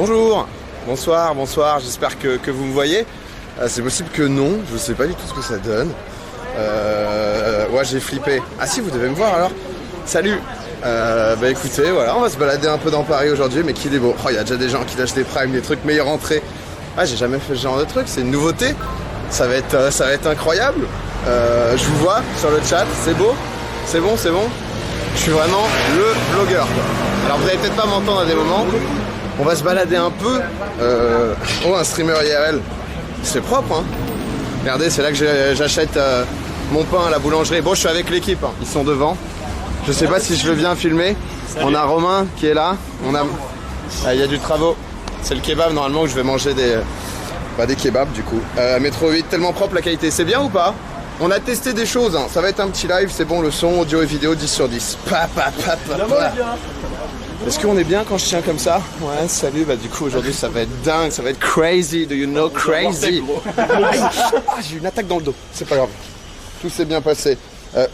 Bonjour, bonsoir, j'espère que vous me voyez. C'est possible que non, je sais pas du tout ce que ça donne. Ouais, j'ai flippé. Ah si, vous devez me voir alors. Salut. Bah écoutez, voilà, on va se balader un peu dans Paris aujourd'hui, mais qu'il est beau. Oh, il y a déjà des gens qui lâchent des primes, des trucs meilleure entrée. Ah, j'ai jamais fait ce genre de truc, c'est une nouveauté. Ça va être incroyable. Je vous vois sur le chat, c'est beau, c'est bon. Je suis vraiment le vlogueur, quoi. Alors vous allez peut-être pas m'entendre à des moments. On va se balader un peu. Oh, un streamer IRL. C'est propre, hein. Regardez, c'est là que j'achète mon pain à la boulangerie. Bon, je suis avec l'équipe, hein. Ils sont devant. Je sais pas si je veux bien filmer. Salut. On a Romain qui est là. Il y a du travaux. C'est le kebab normalement où je vais manger des kebabs du coup. Métro 8, tellement propre la qualité. C'est bien ou pas? On a testé des choses, hein. Ça va être un petit live, c'est bon, le son, audio et vidéo 10 sur 10. Est-ce qu'on est bien quand je tiens comme ça? Ouais, salut, bah du coup aujourd'hui ça va être dingue, ça va être crazy, do you know crazy? J'ai eu une attaque dans le dos, c'est pas grave. Tout s'est bien passé.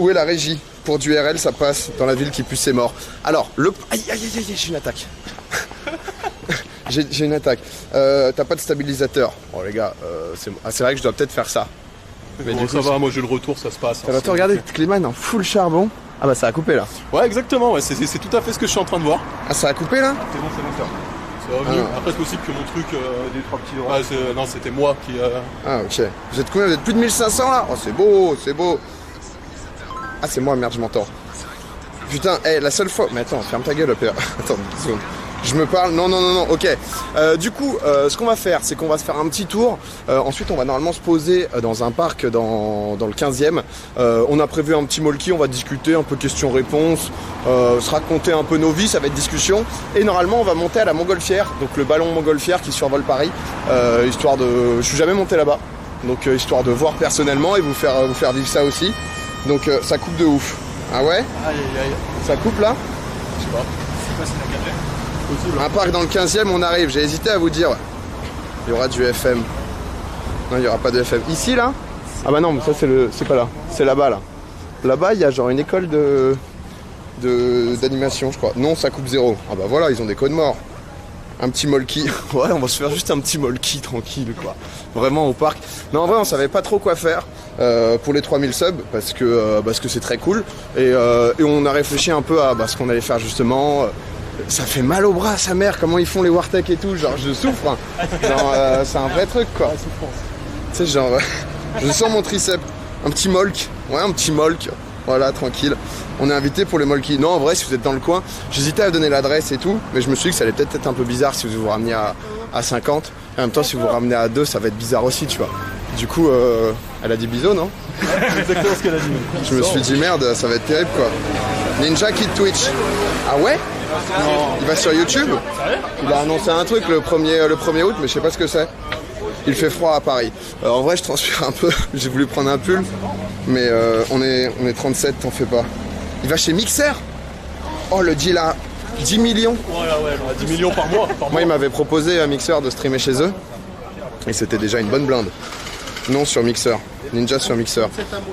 Où est la régie? Pour du RL, ça passe dans la ville qui pue ses morts. Alors, aïe, j'ai une attaque. j'ai une attaque. T'as pas de stabilisateur. Oh les gars, c'est vrai que je dois peut-être faire ça. Mais bon, ça va, moi j'ai le retour, ça se passe. Ça va te regarder, Clément en full charbon. Ah bah ça a coupé là. Ouais exactement, ouais, c'est tout à fait ce que je suis en train de voir. Ah ça a coupé là? C'est bon ça. Revenu. Après c'est possible que mon truc des trois petits droits. Non c'était moi qui. Ah ok. Vous êtes combien? Vous êtes plus de 1500 là? Oh c'est beau. Ah c'est moi, merde, je m'entends. Putain, la seule fois. Mais attends, ferme ta gueule, père. Attends, une seconde. Je me parle. Non, ok. Du coup, ce qu'on va faire, c'est qu'on va se faire un petit tour. Ensuite, on va normalement se poser dans un parc dans le 15e. On a prévu un petit molki, on va discuter, un peu questions-réponses, se raconter un peu nos vies, ça va être discussion. Et normalement, on va monter à la Montgolfière, donc le ballon Montgolfière qui survole Paris, histoire de. Je suis jamais monté là-bas, donc histoire de voir personnellement et vous faire vivre ça aussi. Donc ça coupe de ouf. Ah ouais? Aïe. Ça coupe là? Je sais pas. C'est pas si la café. Possible. Un parc dans le 15e, on arrive. J'ai hésité à vous dire. Il y aura du FM. Non, il n'y aura pas de FM. Ici là? Ah bah non, mais ça c'est pas là. C'est là-bas là. Là-bas, il y a genre une école d'animation, je crois. Non, ça coupe zéro. Ah bah voilà, ils ont des codes morts. Un petit molki. Ouais, on va se faire juste un petit molki tranquille quoi. Vraiment au parc. Non, en vrai, on savait pas trop quoi faire pour les 3000 subs parce que c'est très cool. Et on a réfléchi un peu à ce qu'on allait faire justement. Ça fait mal au bras, sa mère, comment ils font les Wartech et tout. Genre, je souffre. Hein. Genre, c'est un vrai truc quoi. Tu sais, genre, je sens mon triceps. Un petit molk. Ouais, un petit molk. Voilà, tranquille. On est invité pour les molki. Non, en vrai, si vous êtes dans le coin, j'hésitais à donner l'adresse et tout, mais je me suis dit que ça allait peut-être être un peu bizarre si vous vous ramenez à 50. Et en même temps, si vous vous ramenez à 2, ça va être bizarre aussi, tu vois. Du coup, elle a dit bisous, non? C'est exactement ce qu'elle a dit. Je me suis dit merde, ça va être terrible, quoi. Ninja quitte Twitch. Ah ouais? Non. Il va sur YouTube? Il a annoncé un truc le 1er août, mais je sais pas ce que c'est. Il fait froid à Paris. En vrai, je transpire un peu. J'ai voulu prendre un pull, mais on est 37, t'en fais pas. Il va chez Mixer. Oh, le deal à 10 millions. Ouais, 10 millions par mois. Moi, il m'avait proposé à Mixer de streamer chez eux. Et c'était déjà une bonne blinde. Non, sur Mixer. Ninja sur Mixer.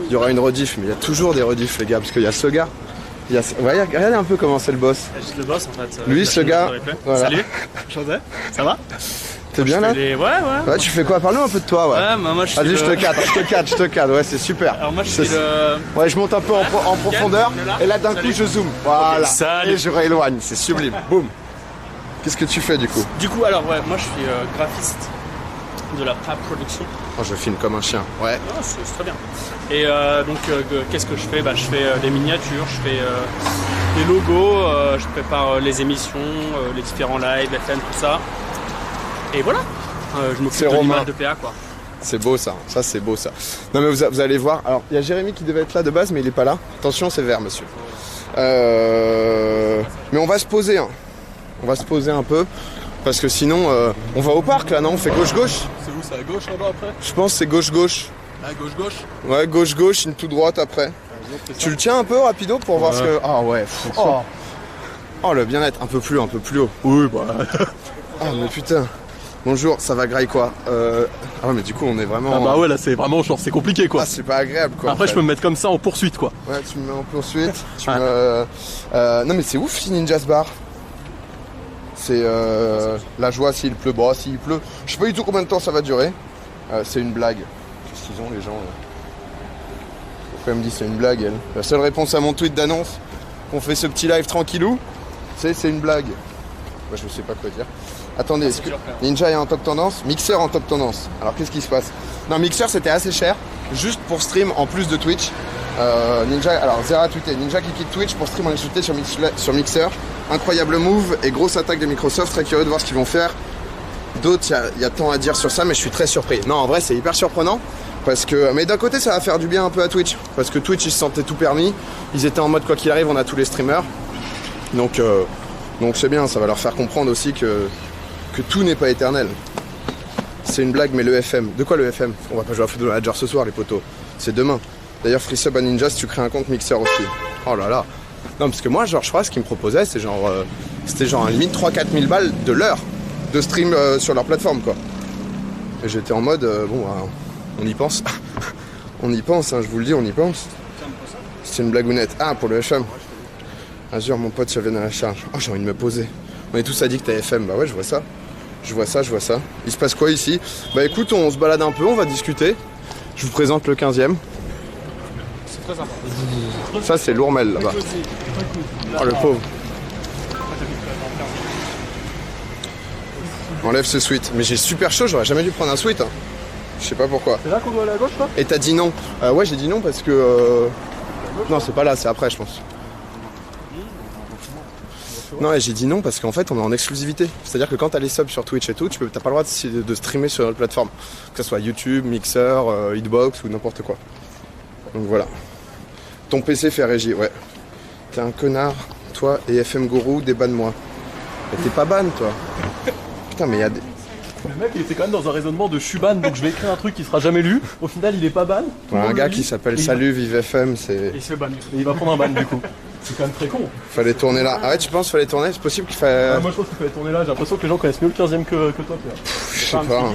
Il y aura une rediff, mais il y a toujours des rediffs, les gars, parce qu'il y a ce gars. Regardez un peu comment c'est le boss. Juste le boss, en fait. Lui, ce gars. Voilà. Salut. Enchanté. Ça va? T'es bien là? Ouais. Tu fais quoi? Parle-nous un peu de toi, ouais. Ouais, moi je Vas-y, je te cadre, ouais, c'est super. Alors moi je suis le... Ouais, je monte un peu en profondeur, et là d'un coup je zoome. Voilà. Salut. Et je rééloigne, c'est sublime. Boum. Qu'est-ce que tu fais du coup? Du coup, alors ouais, moi je suis graphiste de la Prap Production. Oh, je filme comme un chien, ouais. Ah, c'est très bien. Et donc, qu'est-ce que je fais? Je fais des miniatures, je fais des logos, je prépare les émissions, les différents lives, FM, tout ça. Et voilà, je m'occupe de l'image de PA quoi. C'est beau ça c'est beau ça. Non mais vous allez voir, alors il y a Jérémy qui devait être là de base mais il est pas là. Attention, c'est vert monsieur. Mais on va se poser, hein. On va se poser un peu, parce que sinon on va au parc là, non? On fait gauche-gauche? C'est où, c'est à gauche là-bas après? Je pense que c'est gauche-gauche. Ah, gauche-gauche? Ouais, gauche-gauche, une tout droite après. Tu le tiens un peu rapido pour voir ce que... Ah ouais, oh le bien-être, un peu plus haut. Oui, bah... Ah mais putain. Bonjour, ça va graille quoi? Ah ouais mais du coup on est vraiment... Ah bah ouais là c'est vraiment genre c'est compliqué quoi. Ah c'est pas agréable quoi. Après je peux me mettre comme ça en poursuite quoi. Ouais tu me mets en poursuite. Non mais c'est ouf si Ninja's Bar. C'est la joie s'il pleut. Bon, s'il pleut, je sais pas du tout combien de temps ça va durer. C'est une blague. Qu'est-ce qu'ils ont les gens là? Pourquoi elle me dit c'est une blague elle? La seule réponse à mon tweet d'annonce qu'on fait ce petit live tranquillou, c'est une blague. Moi je ne sais pas quoi dire. Attendez, est-ce que Ninja est en top tendance? Mixer en top tendance. Alors qu'est-ce qui se passe? Non, Mixer c'était assez cher, juste pour stream en plus de Twitch. Ninja, alors Zera a tweeté, Ninja qui quitte Twitch pour stream en exclusivité sur Mixer. Incroyable move et grosse attaque de Microsoft, très curieux de voir ce qu'ils vont faire. D'autres, il y a tant à dire sur ça, mais je suis très surpris. Non, en vrai c'est hyper surprenant. Parce que, mais d'un côté ça va faire du bien un peu à Twitch. Parce que Twitch ils se sentaient tout permis. Ils étaient en mode quoi qu'il arrive on a tous les streamers. Donc c'est bien, ça va leur faire comprendre aussi que tout n'est pas éternel. C'est une blague mais le FM. De quoi le FM? On va pas jouer à Football Manager ce soir les potos. C'est demain. D'ailleurs free sub à Ninja si tu crées un compte Mixer aussi. Oh là là. Non parce que moi genre je crois ce qu'ils me proposaient c'est genre c'était genre à limite 3-4 000 balles de l'heure de stream sur leur plateforme quoi. Et j'étais en mode on y pense. On y pense, hein, je vous le dis, on y pense. C'est une blagounette. Ah, pour le FM. Azure, mon pote, ça vient à la charge. Oh, j'ai envie de me poser. On est tous addicts à FM. Bah ouais, je vois ça. Je vois ça. Il se passe quoi ici? Bah écoute, on se balade un peu, on va discuter. Je vous présente le 15e. C'est très sympa. Ça, c'est Lourmel, là-bas. Oh, le pauvre. Enlève ce sweat. Mais j'ai super chaud, j'aurais jamais dû prendre un sweat. Hein. Je sais pas pourquoi. C'est là qu'on doit aller à gauche, toi? Et t'as dit non? Ouais, j'ai dit non parce que... Non, c'est pas là, c'est après, je pense. Non, et j'ai dit non parce qu'en fait, on est en exclusivité. C'est-à-dire que quand t'as les subs sur Twitch et tout, t'as pas le droit de streamer sur notre plateforme. Que ce soit YouTube, Mixer, Hitbox ou n'importe quoi. Donc voilà. Ton PC fait régie, ouais. T'es un connard, toi et FM Gourou, débanne-moi. Mais t'es pas ban, toi. Putain, mais il y a des... Le mec il était quand même dans un raisonnement de je suis ban donc je vais écrire un truc qui sera jamais lu. Au final il est pas ban. Ouais, un gars qui s'appelle Salut Vive FM, c'est... Il se fait ban. Et il va prendre un ban du coup. C'est quand même très con. Fallait tourner là. Ah ouais tu penses fallait tourner? C'est possible qu'il fallait... Moi je pense qu'il fallait tourner là, j'ai l'impression que les gens connaissent mieux le 15e que toi Pierre. Je sais pas. Hein.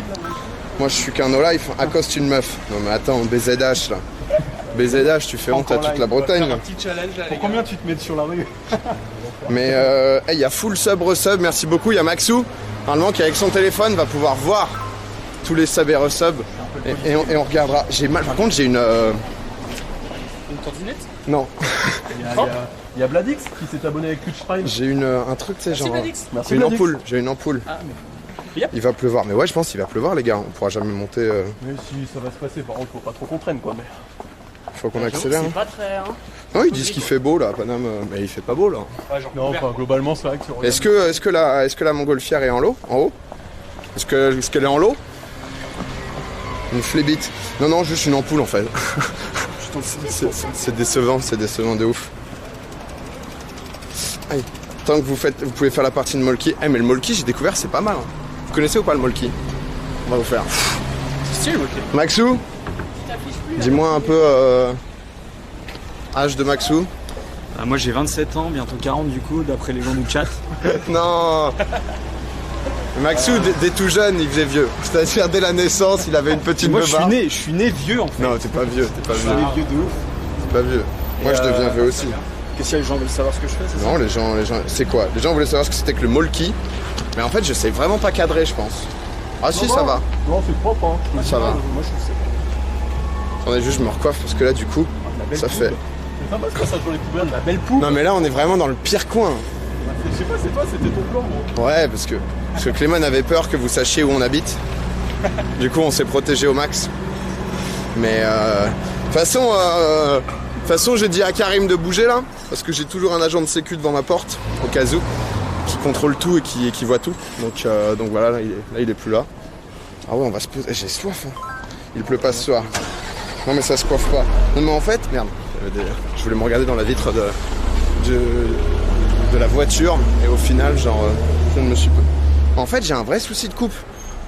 Moi je suis qu'un no-life, accoste une meuf. Non mais attends, BZH là. BZH tu fais honte à toute la Bretagne là. Un petit challenge là, Pour combien tu te mets sur la rue? Mais il y a full sub, resub, merci beaucoup. Il y a Maxou, normalement qui avec son téléphone va pouvoir voir tous les subs et resub. Et on regardera. J'ai mal, par contre j'ai une... Une trottinette? Non. Il y a Bladix qui s'est abonné avec Twitch Prime. J'ai un truc, tu sais, genre... Bladix. Merci Une Bladix. ampoule, j'ai une ampoule. Ah, mais... Il va pleuvoir, mais ouais je pense qu'il va pleuvoir les gars, on pourra jamais monter... Mais si ça va se passer, par contre faut pas trop qu'on traîne quoi. Mais... Faut qu'on accélère. C'est Hein. pas très... Hein. Non ils disent qu'il fait beau là à Paname, mais il fait pas beau là. Ouais, genre Non, enfin globalement c'est vrai que tu Est-ce que la montgolfière est en lot? En haut? Est-ce qu'elle est en lot? Une flébite? Non, juste une ampoule en fait. C'est décevant de ouf. Allez, tant que vous pouvez faire la partie de Molki. Eh mais le Molki j'ai découvert c'est pas mal. Hein. Vous connaissez ou pas le Molki? On va vous faire. C'est stylé, ok. Maxou? Dis-moi un peu âge de Maxou. Moi j'ai 27 ans, bientôt 40 du coup, d'après les gens du chat. Non. Maxou, dès tout jeune, il faisait vieux. C'est-à-dire dès la naissance, il avait une petite Moi beubare. je suis né vieux en fait. Non, t'es pas vieux, t'es pas Je suis vieux. né vieux de ouf. T'es pas vieux. Moi, je deviens vieux aussi. Qu'est-ce que les gens veulent savoir ce que je fais, c'est ça? Non, les gens, c'est quoi? Les gens voulaient savoir ce que c'était que le molki. Mais en fait, je sais vraiment pas cadrer, je pense. Ah si, ça va. Non, c'est propre hein. Ça va. Moi je trouve ça. Attendez, juste je me recoiffe parce que là, du coup, ça fait... C'est sympa ce passage dans les poubelles, la belle poupe. Non, mais là, on est vraiment dans le pire coin. Je sais pas, c'est toi, c'était ton plan gros. Ouais, parce que Clément avait peur que vous sachiez où on habite. Du coup, on s'est protégé au max. Mais de toute façon, j'ai dit à Karim de bouger là, parce que j'ai toujours un agent de sécu devant ma porte, au cas où, qui contrôle tout et qui voit tout. Donc voilà, là, il est plus là. Ah ouais, on va se poser. J'ai soif. Hein. Il pleut pas ce soir. Non mais ça se coiffe pas. Non mais en fait, merde. Je voulais me regarder dans la vitre de la voiture et au final, genre, je ne me suis pas. En fait, j'ai un vrai souci de coupe.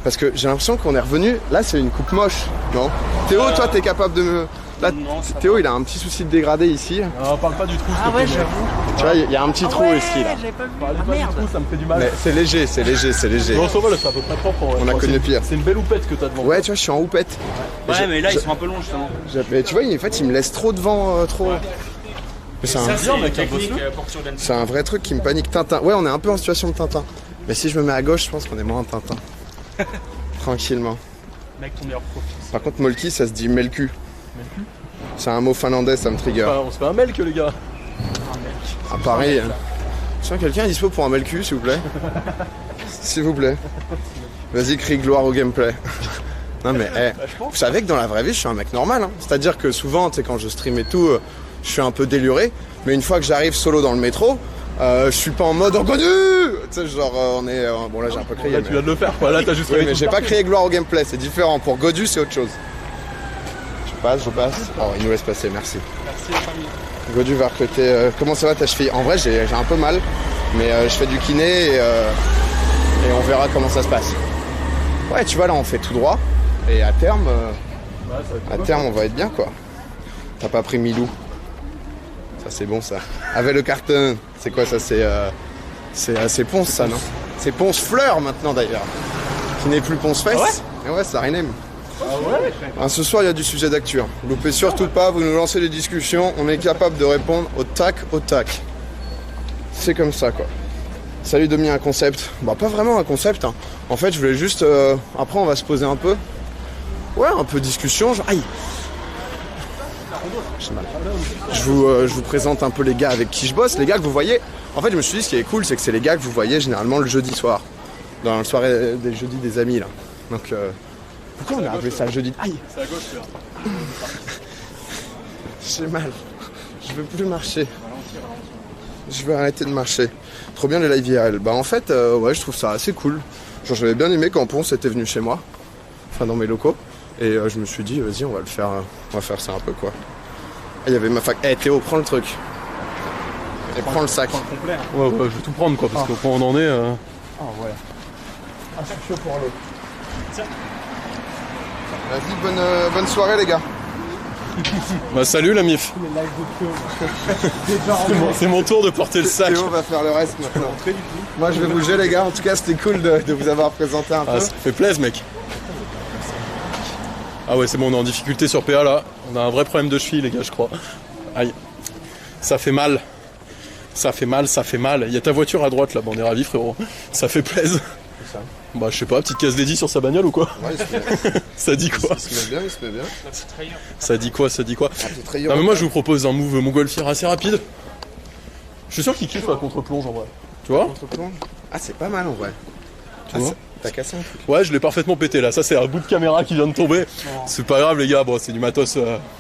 Parce que j'ai l'impression qu'on est revenu. Là, c'est une coupe moche, non? Théo, toi, t'es capable de me. Là, Non, ça Théo, il a un petit souci de dégradé ici. Non, parle pas du trou. Ah ouais, j'avoue. Tu vois, il y a un petit trou ici, là. J'avais pas vu. Parlez Ah pas du merde. trou, ça me fait du mal. Mais c'est léger. Non, ça va, là, c'est à peu près propre. On a connu pire. C'est une belle houppette que t'as devant. Ouais, tu vois, je suis en houppette. Ouais, mais là, ils sont un peu longs, justement. Mais tu vois, en fait, il me laisse trop devant, trop. Mais c'est Ça, un, c'est mec, technique bosse-le. pour que tu reviennes. c'est un vrai truc qui me panique. Tintin. Ouais, on est un peu en situation de Tintin. Mais si je me mets à gauche, je pense qu'on est moins Tintin. Tranquillement. Mec, ton meilleur profil. Par contre, Molki, ça se dit Melku. C'est un mot finlandais, ça me trigger. On se fait un melk, les gars. Ah, pareil. Tiens, quelqu'un est dispo pour un Melku, s'il vous plaît. S'il vous plaît. Vas-y, crie gloire au gameplay. Non mais, vous savez que dans la vraie vie, je suis un mec normal. Hein. C'est-à-dire que souvent, tu sais, quand je stream et tout, je suis un peu déluré. Mais une fois que j'arrive solo dans le métro, je suis pas en mode Godu. Tu sais, genre, on est... bon, là, j'ai un peu crié. Là, tu viens de le faire, quoi. Là, t'as juste... Oui, mais j'ai pas crié gloire au gameplay, c'est différent. Pour Godu, c'est autre chose. Je passe. Oh, il nous laisse passer, merci. Merci la famille. Godu va recruter. Comment ça va ta cheville? En vrai, j'ai un peu mal, mais je fais du kiné et on verra comment ça se passe. Ouais, tu vois, là, on fait tout droit. Et à terme, on va être bien, quoi. T'as pas pris Milou? Ça, c'est bon, ça. Avec le carton, c'est quoi ça? C'est Ponce, ça, non? C'est Ponce Fleur, maintenant, d'ailleurs. Qui n'est plus Ponce Fesse. Ah ouais, et ouais, ça rename. Ah ouais? Ce soir, il y a du sujet d'actu. Loupez surtout pas, vous nous lancez des discussions, on est capable de répondre au tac. C'est comme ça, quoi. Salut Domi, un concept. Bah, pas vraiment un concept. Hein. En fait, je voulais juste... après, on va se poser un peu. Ouais, un peu discussion. Genre... Aïe. J'ai mal. Je vous présente un peu les gars avec qui je bosse. Les gars que vous voyez... En fait, je me suis dit, ce qui est cool, c'est que c'est les gars que vous voyez généralement le jeudi soir. Dans la soirée des jeudis des amis, là. Donc... Pourquoi on a appelé ça le jeudi? Aïe. C'est à gauche, là. J'ai mal. Je veux plus marcher. Je veux arrêter de marcher. Trop bien les live IRL. Bah en fait, ouais, je trouve ça assez cool. Genre j'avais bien aimé quand Ponce était venu chez moi. Enfin dans mes locaux. Et je me suis dit, vas-y, on va faire ça un peu, quoi. Il y avait ma fac. Théo, prends le truc. Et prends le sac. Complet, hein. Ouais, je vais tout prendre, quoi, parce qu'au point où on en est... Ah ouais. Un sac chaud pour l'eau. Tiens. Vas-y, bonne soirée les gars. Bah salut la mif. C'est mon tour de porter le sac. Théo va faire le reste maintenant. Moi je vais bouger les gars, en tout cas c'était cool de vous avoir présenté un peu. Ça fait plaisir mec. Ah ouais c'est bon, on est en difficulté sur PA là. On a un vrai problème de cheville les gars je crois. Aïe. Ça fait mal. Ça fait mal. Il y a ta voiture à droite là, bon, on est ravis frérot. Ça fait plaisir. Bah je sais pas, petite case dédiée sur sa bagnole ou quoi? Ouais, ça dit quoi? Il se met bien. Ça dit quoi? Ah, non mais moi je vous propose un move montgolfière assez rapide. Je suis sûr qu'il kiffe la contre-plonge en vrai. Tu vois? Ah c'est pas mal en vrai. Tu vois? T'as cassé un truc? Ouais je l'ai parfaitement pété là, ça c'est un bout de caméra qui vient de tomber. C'est pas grave les gars, bon c'est du matos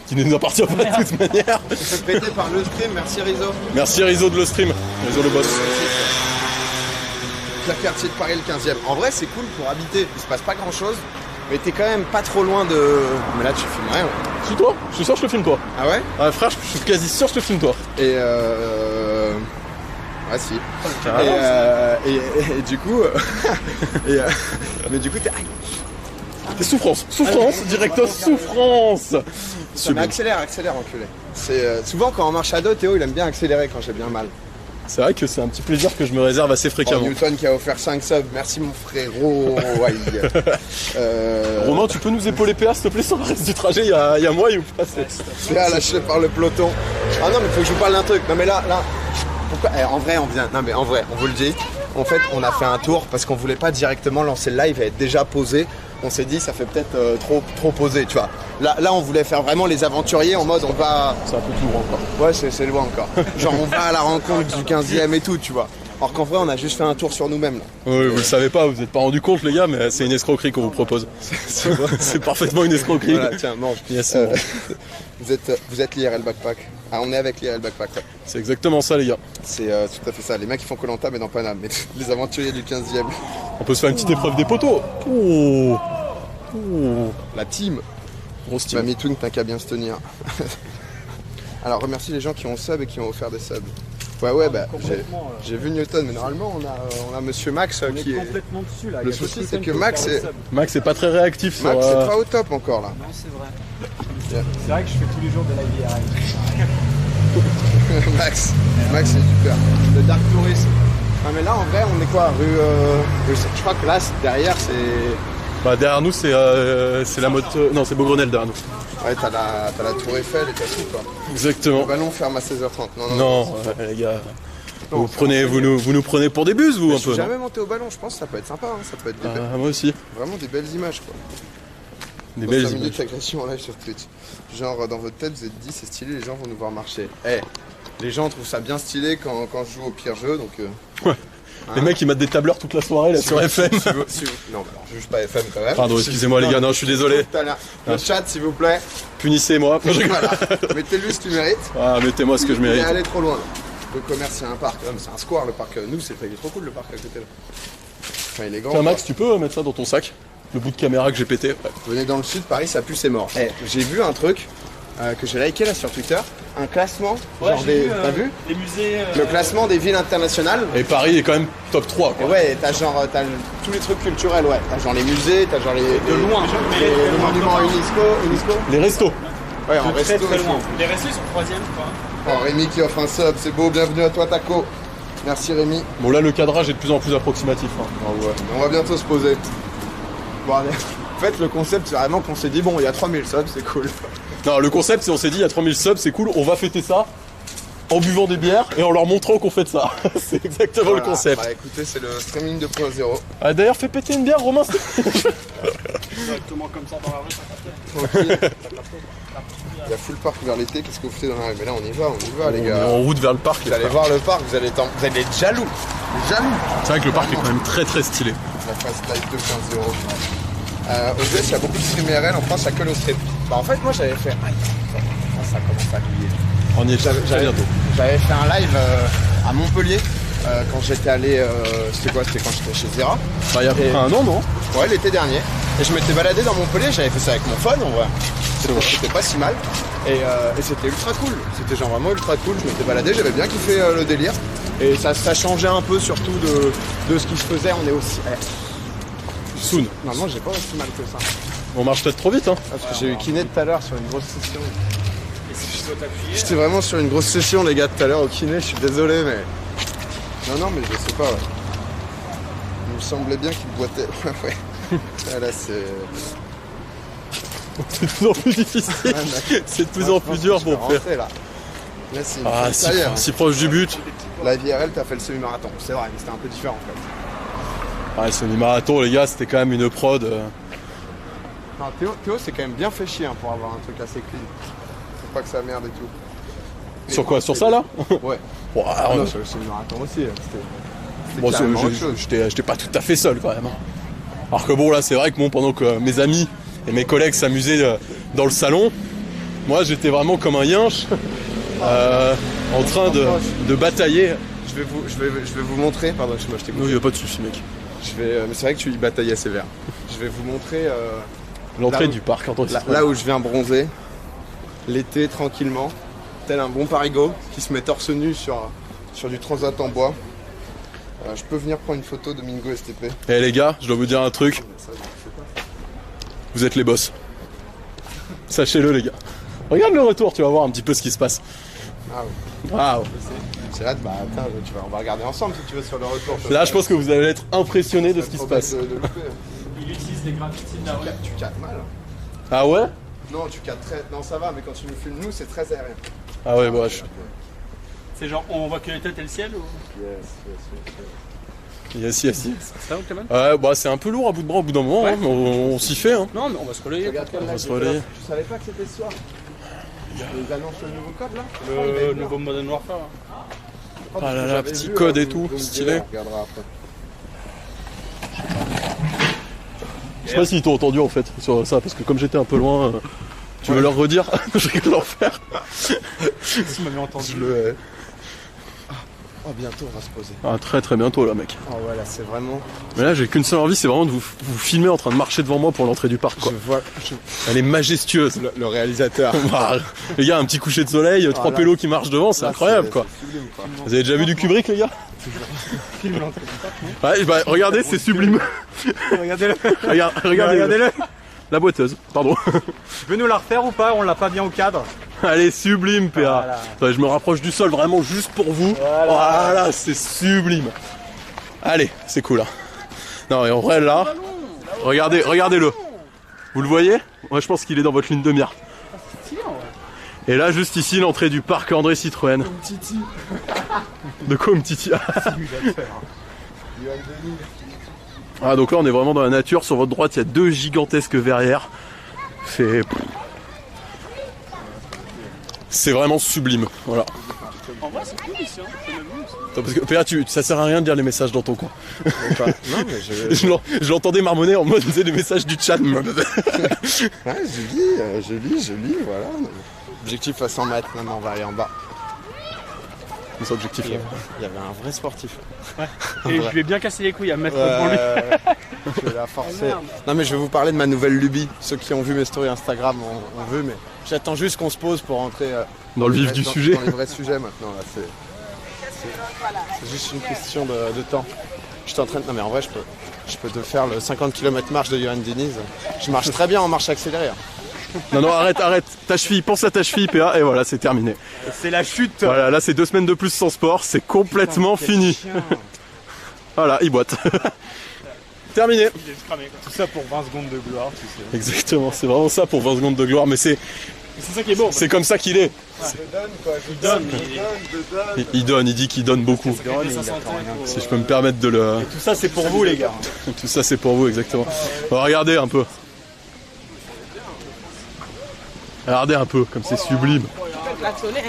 qui ne nous appartient pas de toute manière. C'est pété par le stream, merci Rizzo. Merci Rizzo de le stream, Rizzo le boss. La quartier de Paris le 15e. En vrai c'est cool pour habiter, il se passe pas grand chose. Mais t'es quand même pas trop loin de... Mais là tu filmes rien. Si toi? Je suis sûr que je te filme toi. Ah ouais? Ah frère, je suis quasi sûr que je te filme toi. Et Ah si. Et du coup... Mais du coup t'es... T'es souffrance, directo souffrance. Mais accélère enculé. C'est souvent quand on marche à dos, Théo il aime bien accélérer quand j'ai bien mal. C'est vrai que c'est un petit plaisir que je me réserve assez fréquemment. Newton qui a offert 5 subs, merci mon frérot. Romain, tu peux nous épauler PA s'il te plaît sur le reste du trajet, il y a moi ou pas? C'est là lâché par le peloton. Ah non mais faut que je vous parle d'un truc. Non mais là. Pourquoi en vrai on vient. Non mais en vrai, on vous le dit. En fait on a fait un tour parce qu'on voulait pas directement lancer le live et être déjà posé. On s'est dit ça fait peut-être trop posé, tu vois. Là on voulait faire vraiment les aventuriers en mode on va... C'est un peu tout loin encore. Ouais c'est loin encore. Genre on va à la rencontre du 15e et tout, tu vois. Alors qu'en vrai on a juste fait un tour sur nous-mêmes là. Oui, vous le savez pas, vous êtes pas rendu compte les gars, mais c'est une escroquerie qu'on vous propose. C'est parfaitement une escroquerie. Voilà, tiens, mange. Yes, vous êtes l'IRL Backpack. Ah on est avec l'IRL Backpack. Ouais. C'est exactement ça les gars. C'est tout à fait ça. Les mecs qui font Koh-Lanta mais dans Paname. Mais les aventuriers du 15e. On peut se faire une petite épreuve des poteaux. Oh. La team. Grosse team. Mamie Toon, t'as qu'à bien se tenir. Alors remercie les gens qui ont sub et qui ont offert des subs. Ouais bah j'ai vu Newton, mais normalement on a Monsieur Max qui est complètement dessus là. Le souci c'est que Max est pas très réactif. Max c'est pas au top encore là. Non c'est vrai. C'est vrai que je fais tous les jours de la IRL. Max c'est super. Le Dark Tourist. Ah mais là en vrai on est quoi je crois que là derrière c'est... Bah derrière nous c'est la moto... Non c'est Beaugrenelle derrière nous. Ouais t'as la tour Eiffel et t'as tout quoi. Exactement. Le ballon ferme à 16h30. Non les gars. Non, Vous nous prenez pour des buses, vous, je un suis peu, non? jamais monté au ballon, je pense que ça peut être sympa, hein. Ça peut être Moi aussi. vraiment des belles images, quoi. Des Dans belles 5 minutes images. d'agression en live sur Twitch. Genre, dans votre tête, vous êtes dit, c'est stylé, les gens vont nous voir marcher. Les gens trouvent ça bien stylé quand je joue au pire jeu, donc... Ouais. Les mecs, ils mettent des tableurs toute la soirée, là, sur FM. Non, mais alors, je juge pas FM quand même. Pardon, excusez-moi, les gars, non, je suis désolé. Tout à l'heure. Le chat, s'il vous plaît. Punissez-moi. Voilà. Mettez-lui ce qu'il mérite. Ah, mettez-moi ce que je Il est mérite. allé trop loin. Le commerce, c'est un parc. C'est un square, le parc. Nous, il est trop cool, le parc à côté, là. Enfin, il est grand. Tiens, Max, tu peux mettre ça dans ton sac? Le bout de caméra que j'ai pété. Ouais. Venez dans le sud, Paris, ça pue, c'est mort. J'ai vu un truc que j'ai liké là sur Twitter. Un classement. Genre des. T'as vu? Les musées. Le classement des villes internationales. Et Paris est quand même top 3, Et quoi. ouais, t'as tous les trucs culturels, ouais. T'as genre les musées, t'as genre les. De loin. Les monuments UNESCO. Les restos. Ouais, en Très resto. très aussi. loin. Les restos ils sont 3ème, je crois. Oh, Rémi qui offre un sub, c'est beau, bienvenue à toi Taco. Merci Rémi. Bon, là, le cadrage est de plus en plus approximatif. Hein. On va bientôt se poser. Bon, allez. En fait, le concept, c'est vraiment qu'on s'est dit, bon, il y a 3000 subs, c'est cool. Non, le concept, c'est on s'est dit, il y a 3000 subs, c'est cool, on va fêter ça en buvant des bières et en leur montrant qu'on fait ça. C'est exactement le concept. Bah écoutez, c'est le streaming 2.0. Ah, d'ailleurs, fais péter une bière, Romain. Directement comme ça dans la rue, ça capte. Il y a full parc vers l'été, qu'est-ce que vous foutez dans la rue? Mais là, on y va, les On est gars. en route vers le parc. Vous allez voir le parc, vous allez être jaloux. Jaloux. C'est vrai que le parc est quand même très très stylé. La Fast Life 2.0. Aux US, il y a beaucoup de stream IRL, en France, il n'y a que le strip. Bah, en fait, moi, j'avais fait. Ça commence à plier. On y est très bientôt. J'avais fait un live à Montpellier quand j'étais allé. C'était quand j'étais chez Zera. Bah, il y a à peu près un an, non? Ouais, l'été dernier. Et je m'étais baladé dans Montpellier, j'avais fait ça avec mon phone, en vrai. C'était pas si mal. Et c'était ultra cool. C'était genre vraiment ultra cool. Je m'étais baladé, j'avais bien kiffé le délire. Et ça changeait un peu surtout de ce qui se faisait. On est aussi. Soon. Normalement, j'ai pas aussi mal que ça. On marche peut-être trop vite, hein. Parce que j'ai eu kiné tout à l'heure sur une grosse session. Et si je dois t'appuyer. J'étais vraiment sur une grosse session, les gars, tout à l'heure au kiné. Je suis désolé, mais. Non, mais je sais pas, ouais. Il me semblait bien qu'il boitait. Ouais. Ah, là, c'est. C'est de plus en plus difficile. C'est de plus en plus dur pour faire. Là, c'est une Ah, si proche du but. La VRL, t'as fait le semi-marathon. C'est vrai, mais c'était un peu différent en fait. Ah, le semi-marathon, les gars, c'était quand même une prod. Non, Théo c'est quand même bien fait chier pour avoir un truc assez clean. Faut pas que ça merde et tout. Sur quoi? Sur ça, là? Ouais. Ouais, Non, sur le semi-marathon aussi. C'était bon, carrément autre chose. j'étais pas tout à fait seul quand même. Hein. Alors que bon, là, c'est vrai que bon, pendant que mes amis et mes collègues s'amusaient dans le salon, moi, j'étais vraiment comme un yinche en train de batailler. Je vais vous montrer. Pardon, je t'ai Non, il n'y a pas de souci, mec. mais c'est vrai que tu y bataillais sévère. Je vais vous montrer L'entrée là où- du parc, André Citroën. là où je viens bronzer. L'été, tranquillement. Tel un bon parigo qui se met torse nu sur du transat en bois. Je peux venir prendre une photo de Mingo STP. Eh les gars, je dois vous dire un truc. Vous êtes les boss. Sachez-le, les gars. Regarde le retour, tu vas voir un petit peu ce qui se passe. Ah oui. Waouh. C'est là, bah attends, on va regarder ensemble si tu veux sur le retour. Là, je pense que vous allez être impressionnés de ce qui se passe. De louper. Il utilise des graffitis de la rue. Tu captes mal. Ah ouais? Non, tu captes très. Non, ça va, mais quand tu nous filmes, nous, c'est très aérien. Ah ouais, bah je... C'est genre on voit que les têtes et le ciel ou. Yes, yes, yes. Ça va Clément? Ouais, bah c'est un peu lourd à bout de bras au bout d'un moment, Ouais. hein, mais on s'y fait. Hein. Non mais on va se relayer. Regarde quel va live se j'ai fait relayer. là. Tu savais pas que c'était ce soir? Ils annoncent le nouveau code là? Le nouveau Modern Warfare. Hein. Ah là là, petit code et tout, stylé. On regardera après. Je sais pas s'ils t'ont entendu en fait sur ça, parce que comme j'étais un peu loin, tu veux leur redire? Je rigole leur faire. Si vous m'avez entendu. Je le hais. Oh, bientôt on va se poser. Ah, très très bientôt là, mec. Oh, ouais, là c'est vraiment. Mais là, j'ai qu'une seule envie, c'est vraiment de vous filmer en train de marcher devant moi pour l'entrée du parc, quoi. Je vois Elle est majestueuse. le réalisateur. Ah, les gars, un petit coucher de soleil, trois là, pélos qui marchent devant, c'est Là, incroyable, quoi. c'est sublime, quoi. Vous avez déjà vu du Kubrick, les gars? Filme l'entrée du parc, non? Ouais, bah, regardez, c'est sublime. Regardez-le. Regardez la boiteuse, pardon. Tu veux nous la refaire ou pas? On l'a pas bien au cadre. Elle est sublime, PA. Voilà. Attendez, je me rapproche du sol vraiment juste pour vous. Voilà, c'est sublime. Allez, c'est cool. Hein. Non, et en vrai, là, regardez-le. Vous le voyez? Moi, je pense qu'il est dans votre ligne de mire. Et là, juste ici, l'entrée du parc André Citroën. Titi. De quoi une petite... Ah donc là on est vraiment dans la nature, sur votre droite il y a 2 gigantesques verrières. C'est vraiment sublime, voilà. En vrai, c'est cool ici, hein. C'est même mieux, ça. Attends, parce que PA, ça sert à rien de lire les messages dans ton coin. Non, mais Je l'entendais marmonner en mode des messages du chat. Ouais, je lis, voilà. Objectif à 100 mètres, maintenant on va aller en bas. C'est ça, objectif. Il y avait un vrai sportif. Ouais. Et je lui ai bien cassé les couilles à me mettre devant lui. Je vais la forcer. Non mais je vais vous parler de ma nouvelle lubie. Ceux qui ont vu mes stories Instagram ont vu, mais j'attends juste qu'on se pose pour rentrer dans le vif du sujet. Dans les vrais sujets maintenant. Là. C'est juste une question de temps. Je t'entraîne. Non mais en vrai, je peux te faire le 50 km marche de Johan Diniz. Je marche très bien en marche accélérée. Hein. Non, arrête. Ta cheville, pense à ta cheville, PA, et voilà, c'est terminé. C'est la chute. Voilà, là, c'est 2 semaines de plus sans sport, c'est complètement fini. Voilà, il boite. Terminé. Tout ça pour 20 secondes de gloire, tu sais. Exactement, c'est vraiment ça pour 20 secondes de gloire, mais c'est ça qui est beau. C'est comme ça qu'il est. Il donne, il dit qu'il donne beaucoup. Si je peux me permettre de le... Et tout ça, c'est pour vous, les gars. Tout ça, c'est pour vous, exactement. Bon, regardez un peu. Regardez un peu, comme c'est sublime.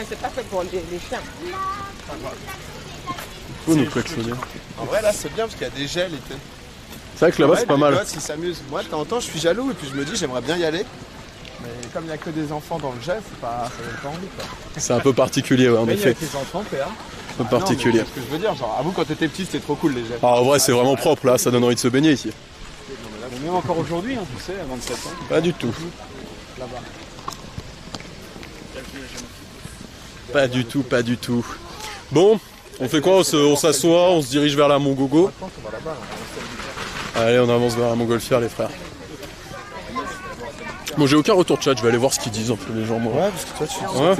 C'est pas fait pour les chiens. Faut nous klaxonner. En vrai, là, c'est bien parce qu'il y a des gels. C'est vrai que là-bas, c'est pas mal. Les gosses, ils s'amusent. Moi, de temps en temps, je suis jaloux et puis je me dis, j'aimerais bien y aller. Mais comme il n'y a que des enfants dans le gel, ça donne pas envie, quoi. C'est un peu particulier, ouais, en effet. Avec les enfants, PA. Un peu particulier. C'est ce que je veux dire, genre, à vous, quand t'étais petit, c'était trop cool, les gels. Ah, en vrai, c'est vraiment propre, là, ça donne envie de se baigner ici. Mais même encore aujourd'hui, hein, tu sais, à 27 ans. Pas du tout. Là-bas. Pas du tout, pas du tout. Bon, on fait quoi? On s'assoit, on se dirige vers la Montgogo. Allez, on avance vers la Montgolfière, les frères. Bon, j'ai aucun retour de chat, je vais aller voir ce qu'ils disent un peu les gens, moi. Ouais, parce que toi, tu Ouais.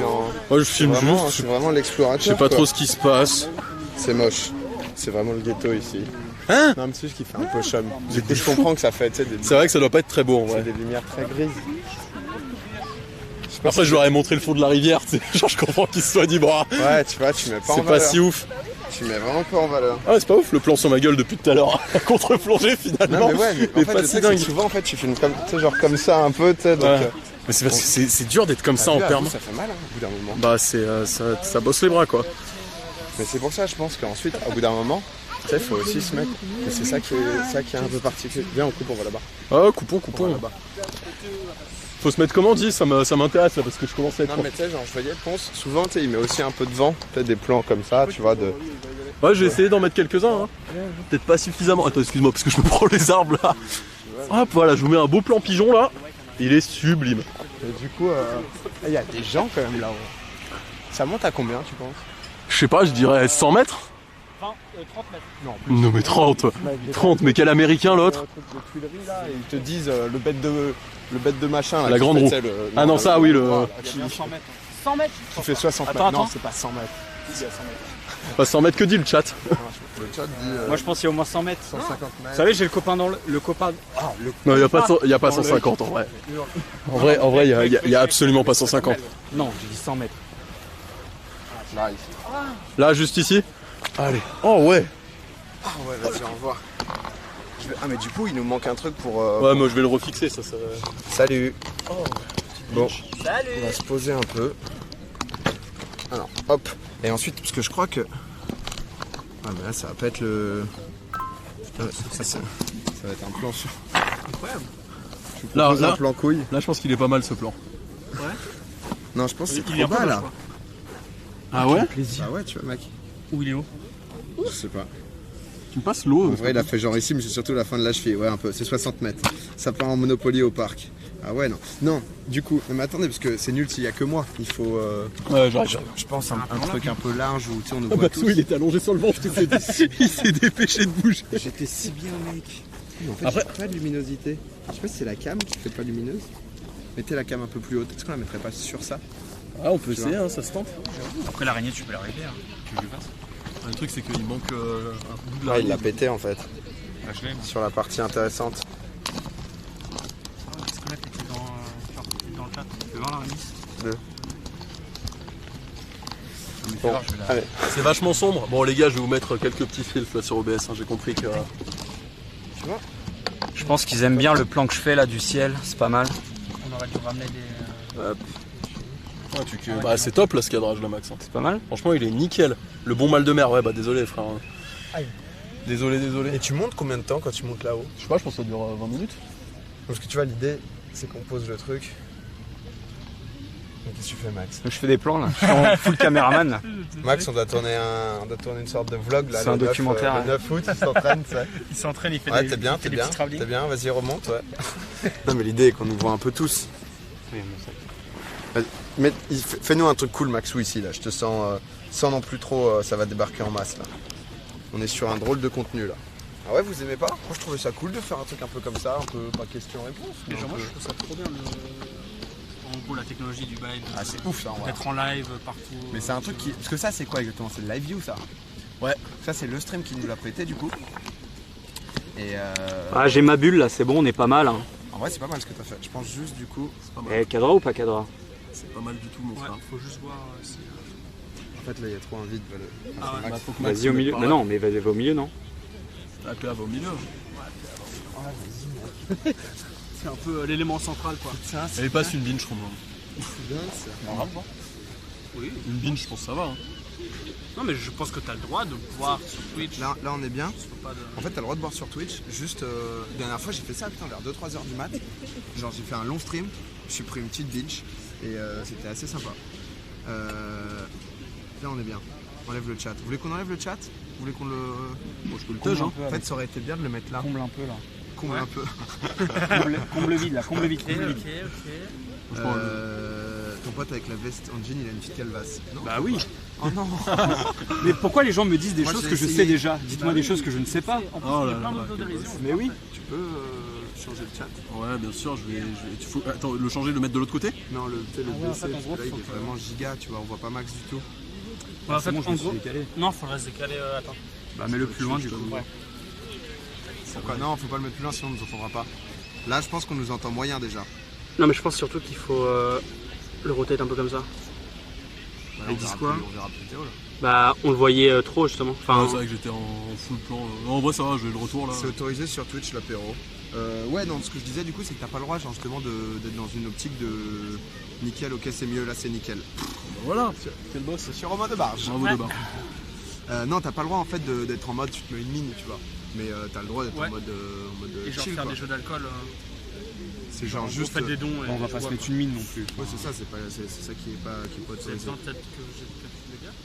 Moi, je filme juste. C'est vraiment l'explorateur. Je sais pas trop ce qui se passe. C'est moche. C'est vraiment le ghetto ici. Hein? Non, mais c'est juste qu'il fait un peu chum. Du coup, je comprends que ça fait, tu sais, C'est vrai que ça doit pas être très beau, en vrai. des lumières très grises. Après, je leur ai montré le fond de la rivière, tu sais. Genre, je comprends qu'ils se soient dit, bon, Ouais, tu vois, tu mets pas en c'est valeur. pas si ouf. Tu mets vraiment pas en valeur. Ah, c'est pas ouf le plan sur ma gueule depuis tout à l'heure. Contre-plongée, finalement. Non, mais ouais, mais en fait, pas le si truc, c'est dingue. que souvent, en fait, tu filmes comme, tu sais, genre comme ça un peu, tu sais, donc... Ouais. Mais c'est parce que c'est dur d'être comme ça en permanence. Ça fait mal, hein, au bout d'un moment. Bah, ça bosse les bras, quoi. Mais c'est pour ça, je pense qu'ensuite, au bout d'un moment, tu sais, faut aussi se mettre. Et c'est ça qui est un peu particulier. Viens, on coupe, on va là-bas. Ah, coupons. On va là-bas. Faut se mettre comment, dit, ça m'intéresse là parce que je commence à être. Non, mais tu sais, genre, je voyais Ponce, souvent, tu sais, il met aussi un peu de vent, peut-être des plans comme ça, tu vois, de. Ouais, j'ai essayé d'en mettre quelques-uns. Hein. Peut-être pas suffisamment. Attends, excuse-moi, parce que je me prends les arbres là. Hop, voilà, je vous mets un beau plan pigeon là. Il est sublime. Et du coup, il y a des gens quand même là-haut. Ça monte à combien, tu penses? Je sais pas, je dirais 100 mètres. 30 mètres. Non, Non, mais 30. 30, mais quel américain l'autre? Les Tuileries là, et ils te disent le bête de machin. Là, La qui grande fait, roue. tu sais, Ah non, ça, oui, le. Qui 100 mètres. 100 mètres qui fait 60 Attends, mètres. Non, attends. c'est pas 100 mètres. Si, à 100 mètres. Pas 100 mètres que dit le chat. Le chat dit Moi, je pense qu'il y a au moins 100 mètres. 150 Vous mètres. savez, j'ai le copain dans le copain. Ah, le Non, y a pas 150 en vrai. En vrai, y a absolument pas 150. Non, j'ai dit 100 mètres. Là, ici. Là, juste ici. Allez. Oh ouais. Ah ouais, vas-y, au revoir. Ah, mais du coup, il nous manque un truc pour. Ouais, moi je vais le refixer, ça. Salut. Bon, Salut. on va se poser un peu. Alors, hop. Et ensuite, parce que je crois que. Ah, mais là, ça va pas être le. Ça va être un plan sur. Incroyable. Là, Un plan couille. là, je pense qu'il est pas mal ce plan. Non, je pense que c'est Il est trop un peu bas moche, là. quoi. Ah ouais? Ah ouais, tu vois, mec. Où il est où? Je sais pas. Tu me passes l'eau. En vrai, il a fait genre ici, mais c'est surtout la fin de la cheville. Ouais, un peu. C'est 60 mètres. Ça part en Monopoly au parc. Ah ouais, non. Non, du coup, mais attendez, parce que c'est nul s'il y a que moi. Il faut. Ouais, j'arrive. Je pense un truc un peu large où tu sais, on nous Ah voit bah, tous. il était allongé sur le ventre, il s'est dépêché de bouger. J'étais si bien, mec. En fait, Après- j'ai pas de luminosité. Je sais pas si c'est la cam qui fait pas lumineuse. Mettez la cam un peu plus haute. Est-ce qu'on la mettrait pas sur ça? Ah, on peut Tu essayer, hein, ça se tente. Après, l'araignée, tu peux la régler. Hein. Tu veux que je le fasse? Le truc, c'est qu'il manque un bout de Là, il l'a pété en fait. Ah, je l'ai. Sur la partie intéressante. Est-ce que là t'étais dans le chat? Tu peux voir l'araignée? lui Bon, faire. allez. C'est vachement sombre. Bon les gars, je vais vous mettre quelques petits filtres là sur OBS, hein. J'ai compris que... Tu vois? Je pense qu'ils aiment bien le plan que je fais là du ciel, c'est pas mal. On aurait dû ramener des. Hop. Bah, c'est top là ce cadrage là Max. Hein. C'est pas mal. Franchement il est nickel. Le bon mal de mer, ouais bah désolé frère. Aïe. Désolé. Et tu montes combien de temps quand tu montes là-haut? Je sais pas, je pense que ça dure 20 minutes. Parce que tu vois, l'idée, c'est qu'on pose le truc. Donc qu'est-ce que tu fais, Max? Je fais des plans là, je suis en full caméraman là. Max, on doit tourner une sorte de vlog là. C'est un le 9, documentaire, le 9 août, il s'entraîne, ça. Il s'entraîne, il fait Ouais, des. t'es bien, il fait des petits travelling. t'es bien, vas-y, remonte, ouais. Non, mais l'idée est qu'on nous voit un peu tous. Vas-y, mais fais-nous un truc cool, Maxou, ici, là. Je te sens, sans non plus trop, ça va débarquer en masse, là. On est sur un drôle de contenu, là. Ah ouais, vous aimez pas? Moi, je trouvais ça cool de faire un truc un peu comme ça, un peu pas question-réponse. Mais genre, moi, je trouve ça trop bien en gros la technologie du bail. Ah, c'est ouf, ça, en vrai. D'être en live partout. Mais c'est un truc qui... Parce que ça, c'est quoi exactement? C'est le live view, ça? Ouais. Ça, c'est le stream qui nous l'a prêté, du coup. Et Ah, j'ai ma bulle là, c'est bon, on est pas mal. Hein. en vrai, c'est pas mal ce que t'as fait. Je pense juste, du coup... C'est pas mal. Eh, cadra ou pas cadra? C'est pas mal du tout mon Ouais, frère. faut juste voir si. En fait, là, il y a trop un vide. Voilà. Ah ouais. Bah, faut que Max Vas-y au se mette milieu. par Mais là. non, mais vas-y va au milieu, non? Ah, puis là, va au milieu. C'est un peu l'élément central quoi. Elle passe une binge, Romain. C'est bien, ça. Oui. Une binge, je pense que ça va. Hein. Non mais je pense que t'as le droit de voir sur Twitch. Là, on est bien. Faut pas de- En fait, t'as le droit de boire sur Twitch. Juste, dernière fois, j'ai fait ça, putain, vers 2-3 heures du mat. Genre, j'ai fait un long stream. Je suis pris une petite binge. Et c'était assez sympa. Là, on est bien. On enlève le chat. Vous voulez qu'on enlève le chat? Vous voulez qu'on le... Bon, je peux le Comble tège, un hein. peu, En fait, ça aurait été bien de le mettre là. comble un peu là. Comble un peu. Comble vide là, comble vide, comble vide. Ok. Franchement, Ton pote avec la veste en jean, il a une petite calvasse. Non. Bah oui. Oh non. Mais pourquoi les gens me disent des Moi, choses j'ai que je essayé. sais déjà? Dites-moi des choses que je ne sais pas. Oh là là, plein là, d'autodérision. Mais oui. Tu peux changer le chat? Ouais, bien sûr, Attends, le changer, le mettre de l'autre côté? Non, le ouais, en BC, fait, en gros, là, il faut est que- vraiment giga, tu vois, on voit pas Max du tout. Ouais, en fait, bon, je en me suis gros. décalé. Non, faut le reste décalé. Attends. Bah mets-le plus loin du coup. Ouais. Pourquoi? Non, faut pas le mettre plus loin, sinon on nous entendra pas. Là, je pense qu'on nous entend moyen déjà. Non mais je pense surtout qu'il faut le rotate un peu comme ça. Bah, Ils on disent verra quoi? plus- On verra plus Théo, là. Bah on le voyait trop justement. Enfin. Ouais, c'est vrai que j'étais en full plan. Non, en vrai, ça va, j'ai le retour là. C'est autorisé sur Twitch l'apéro. Ouais, non, ce que je disais du coup, c'est que t'as pas le droit, genre, justement, d'être dans une optique de nickel, ok, c'est mieux, là, c'est nickel. Bah, voilà, quel boss. C'est sur Romain de Barge. Bravo Ouais. de barre. Non, t'as pas le droit en fait d'être en mode tu te mets une mine, tu vois. Mais t'as le droit d'être Ouais. en mode Et genre chill, faire quoi. des jeux d'alcool. C'est genre Vous juste. faites des dons. et On va je pas se vois, mettre quoi. une mine non plus. Ouais, c'est ça, c'est ça qui est pas Vous avez autorisé. besoin peut-être que j'ai peut-être les gars.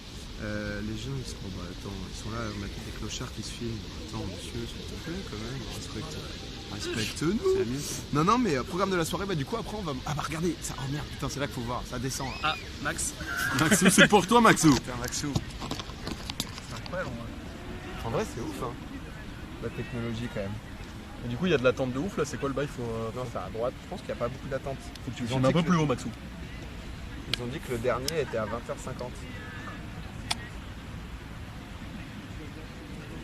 Les gens ils sont, bah, attends, ils sont là, on a des clochards qui se filment. Attends, monsieur, s'il te plaît, quand même, respecte-nous. Non, non, mais programme de la soirée, bah du coup après on va. Ah bah regardez, ça. Oh merde, putain, c'est là qu'il faut voir, ça descend là. Ah, Max. Maxou, c'est pour toi, Maxou. Putain, Maxou. C'est incroyable. En vrai, c'est ouf, hein. La technologie quand même. Et du coup, il y a de l'attente de ouf là, c'est quoi le bail? Non, c'est à droite, je pense qu'il n'y a pas beaucoup d'attente. Faut que tu Ils ont filmes un dit peu que- plus haut, Maxou. Ils ont dit que le dernier était à 20h50.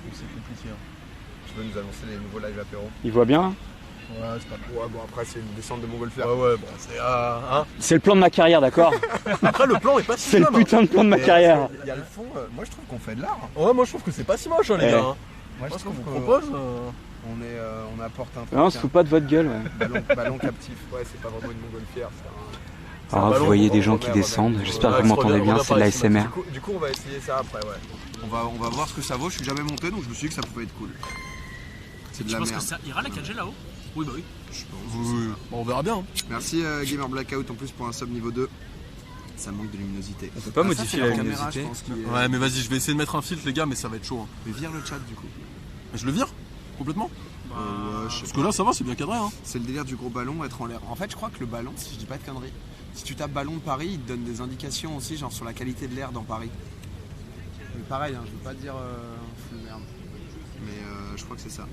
Donc c'est compliqué. Hein. Tu veux nous annoncer les nouveaux live apéro? Il voit bien. Ouais, c'est pas mal. Ouais, bon après c'est une descente de montgolfière. Ouais, ouais, bon, c'est. Hein. C'est le plan de ma carrière, d'accord? Après, le plan est pas si C'est le mal. Hein. putain de plan de ma Mais carrière. Il y a le fond, moi je trouve qu'on fait de l'art. Ouais, moi je trouve que c'est pas si moche, hein, les Eh. gars. Hein. Moi Moi, je ce qu'on trouve vous qu'on propose. on apporte un truc. Non, on se fout pas de votre gueule. Ouais. Ballon captif, ouais c'est pas vraiment une montgolfière. C'est un... Ah, vous ballon, voyez on des gens remet, qui remet. descendent. J'espère Ouais, que vous je m'entendez reviens, bien. on va C'est de pas la ici, SMR. Du coup on va essayer ça après ouais. On va voir ce que ça vaut, je suis jamais monté donc je me suis dit que ça pouvait être cool. C'est de Tu la penses que merde. ça ira la 4G là-haut? Oui, bah oui. Oui, bon, on verra bien. Hein. Merci Gamer Blackout en plus pour un sub niveau 2. Ça manque de luminosité. On peut pas Ah, ça, modifier c'est la caméra, luminosité. je pense, qui est- Ouais, mais vas-y, je vais essayer de mettre un filtre, les gars, mais ça va être chaud. Hein. Mais vire le chat du coup. Je le vire complètement. Bah, Ouais, je sais Parce que là, ça va, c'est bien cadré. Hein. C'est le délire du gros ballon, être en l'air. En fait, je crois que le ballon, si je dis pas de conneries, si tu tapes ballon de Paris, il te donne des indications aussi, genre sur la qualité de l'air dans Paris. Mais pareil, hein, je veux pas dire full merde. Mais je crois que c'est ça.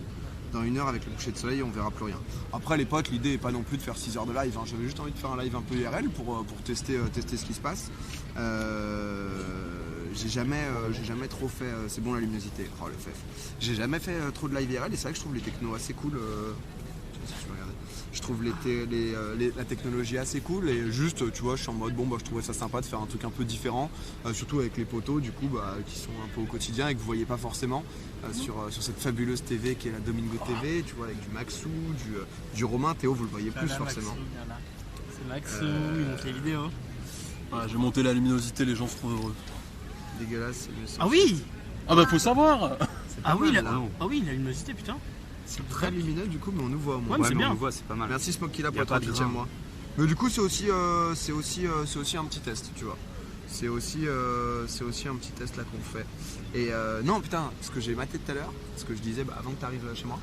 Dans 1 heure, avec le coucher de soleil, on verra plus rien. Après, les potes, l'idée est pas non plus de faire 6 heures de live. Hein. J'avais juste envie de faire un live un peu IRL pour tester ce qui se passe. J'ai jamais trop fait. C'est bon la luminosité. Oh le fait. J'ai jamais fait trop de live IRL et c'est vrai que je trouve les technos assez cool. si tu veux regarder. Je trouve la technologie assez cool et juste, tu vois, je suis en mode bon, bah, je trouvais ça sympa de faire un truc un peu différent, surtout avec les poteaux du coup, bah, qui sont un peu au quotidien et que vous voyez pas forcément sur cette fabuleuse TV qui est la Domingo TV, tu vois, avec du Maxou, du Romain. Théo, vous le voyez plus forcément. C'est Maxou, il monte les vidéos. Voilà, j'ai monté la luminosité, les gens se trouvent heureux. Dégueulasse, c'est mieux ça. Ah oui. Ah bah faut savoir. Ah oui, mal, la luminosité, putain. C'est très lumineux du coup, mais on nous voit au moins. Ouais, mais c'est mais bien. on le voit, c'est pas mal. Merci Smokey là Y a pour pas ton de 8e grain. mois. Mais du coup c'est aussi un petit test, tu vois. C'est aussi un petit test là qu'on fait. Et non putain, ce que j'ai maté tout à l'heure, ce que je disais avant que tu arrives chez moi,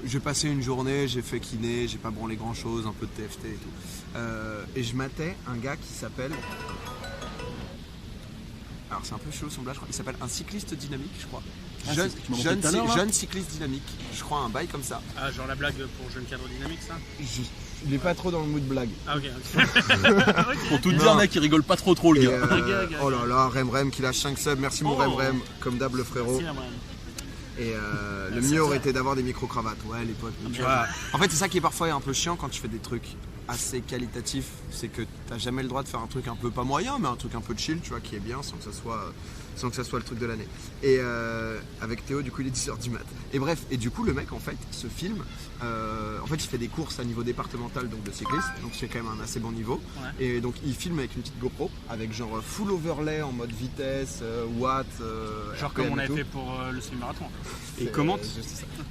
j'ai passé une journée, j'ai fait kiné, j'ai pas branlé grand chose, un peu de TFT et tout. Et je matais un gars qui s'appelle... Alors c'est un peu chaud son blague, je crois. Il s'appelle un cycliste dynamique, je crois. Ah, c'est ce que tu m'as montré tout à l'heure, là jeune cycliste dynamique, je crois un bail comme ça. Ah, genre la blague pour jeune cadre dynamique, ça. Il est pas trop dans le mood blague. Ah, ok. Pour tout te Non. dire, mec, il rigole pas trop le Et, gars. oh là là, Rem qui lâche 5 subs, merci mon Rem, comme d'hab le frérot. Merci, la brème. Et le mieux aurait été d'avoir des micro-cravates, ouais les potes. Tu vois. En fait c'est ça qui est parfois un peu chiant quand tu fais des trucs assez qualitatifs, c'est que t'as jamais le droit de faire un truc un peu pas moyen, mais un truc un peu chill, tu vois, qui est bien sans que ça soit le truc de l'année. Et avec Théo du coup il est 10h du mat. Et bref, et du coup le mec en fait se filme, en fait il fait des courses à niveau départemental donc de cycliste, donc c'est quand même un assez bon niveau. Ouais. Et donc il filme avec une petite GoPro, avec genre full overlay en mode vitesse, watts, Genre RPM comme on et avait tout. fait pour le semi-marathon. Et il commente.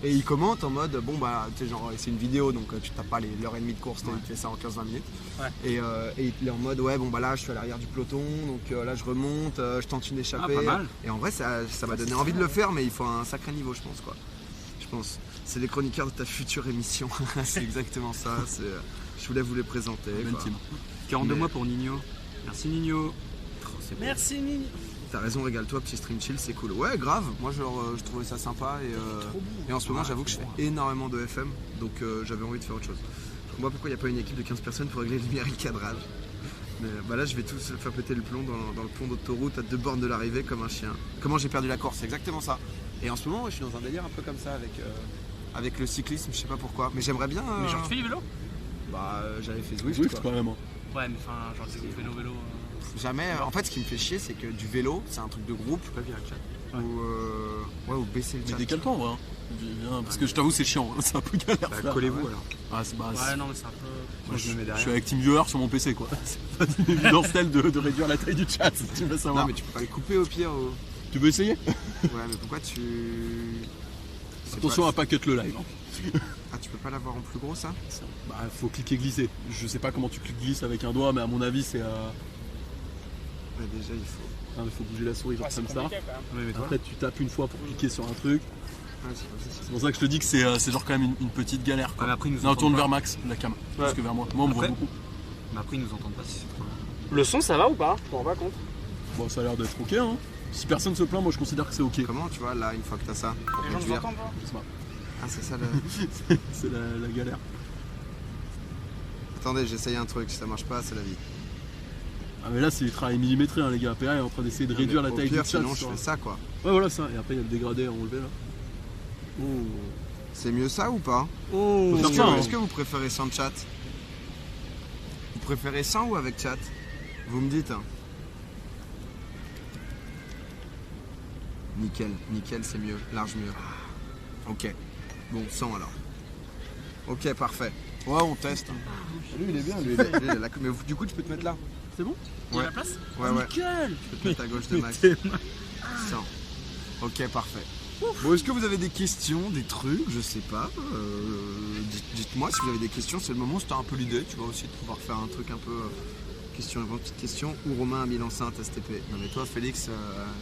Et il commente en mode bon bah tu sais genre c'est une vidéo donc tu tapes pas l'heure et demie de course, tu fais ça en 15-20 minutes. Ouais. Et il est en mode ouais bon bah là je suis à l'arrière du peloton donc là je remonte, je tente une échappée. Ah, pas mal. Et en vrai ça m'a donné envie de le faire mais il faut un sacré niveau je pense quoi. Je pense. C'est les chroniqueurs de ta future émission. C'est exactement ça. Je voulais vous les présenter. Belle quoi. team. 42 Mais- mois pour Nino. Merci Nino. Oh, c'est beau. Merci, Mini. T'as raison, régale-toi, petit stream chill, c'est cool. Ouais, grave, moi je trouvais ça sympa et en ce moment j'avoue que je fais énormément de FM donc j'avais envie de faire autre chose. Je comprends pas pourquoi il n'y a pas une équipe de 15 personnes pour régler les lumières et le cadrage. Mais bah là je vais tous faire péter le plomb dans le pont d'autoroute à 2 bornes de l'arrivée comme un chien. Comment j'ai perdu la course, c'est exactement ça. Et en ce moment je suis dans un délire un peu comme ça avec le cyclisme, je sais pas pourquoi. Mais j'aimerais bien. Mais genre, tu fais du vélo? J'avais fait Zwift, Zwift quoi. quand même. Hein. Ouais, mais enfin, genre, tu fais vélo. Jamais. En fait, ce qui me fait chier, c'est que du vélo, c'est un truc de groupe. Pas virer le chat. Ou baisser le Mais chat. décale-toi en vrai. Hein. Viens, parce que je t'avoue, c'est chiant. hein. C'est un peu galère. Bah, frère. collez-vous alors. Ah, c'est Ouais, non, mais c'est un peu. Moi je me mets Je derrière. suis avec TeamViewer sur mon PC quoi. C'est pas une évidence telle de réduire la taille du chat si tu veux savoir. Non, mais tu peux pas les couper au pire. Tu veux essayer? Ouais, mais pourquoi tu. C'est Attention pas- à pas cut le live. Hein. Ah, tu peux pas l'avoir en plus gros ça? Bah faut cliquer glisser. Je sais pas comment tu cliques glisses avec un doigt mais à mon avis c'est Ouais, déjà il faut. il faut bouger la souris genre Ouais, c'est comme ça. compliqué, quand même. Ouais, mais toi. Après tu tapes une fois pour cliquer sur un truc. Ouais, c'est pas ça. C'est pour ça que je te dis que c'est genre quand même une petite galère. Ouais, Quoi. mais après, ils nous Non, entendent tourne pas. vers Max, la cam, plus que vers moi. Moi on me voit Après beaucoup. Mais après ils nous entendent pas si c'est trop long. Le son, ça va ou pas? Je m'en rends pas compte. Bon ça a l'air d'être ok hein. Si personne se plaint, moi je considère que c'est ok. Comment tu vois là, une fois que t'as ça pour Les gens nous conduire. entendent pas? Je sais pas. Ah, c'est ça le. C'est la galère. Attendez, j'essaye un truc, si ça marche pas, c'est la vie. Ah mais là c'est du travail millimétré hein, les gars. PA est en train d'essayer de réduire la Au taille pire, du chat. sinon je sur- fais ça quoi. Ouais voilà ça. Et après il y a le dégradé à enlever là. Oh. C'est mieux ça ou pas? Oh. Est-ce Faut que, faire ça, hein. est-ce que vous préférez sans chat? Vous préférez sans ou avec chat? Vous me dites. Hein. Nickel c'est mieux, large mieux. Ok. Bon, sans alors. Ok, parfait. Ouais, on teste. Lui il est bien, lui il est là. Mais du coup tu peux te mettre là. C'est bon? Il y a Ouais. la place? Ouais, ouais. Nickel! Tu peux te mettre à gauche de Max. Sans. Ok, parfait. Bon, est-ce que vous avez des questions, des trucs, je sais pas. Dites-moi si vous avez des questions, c'est le moment, c'était un peu l'idée, tu vois, aussi de pouvoir faire un truc un peu question-réponse, petite question. Où Romain a mis l'enceinte STP? Non mais toi Félix,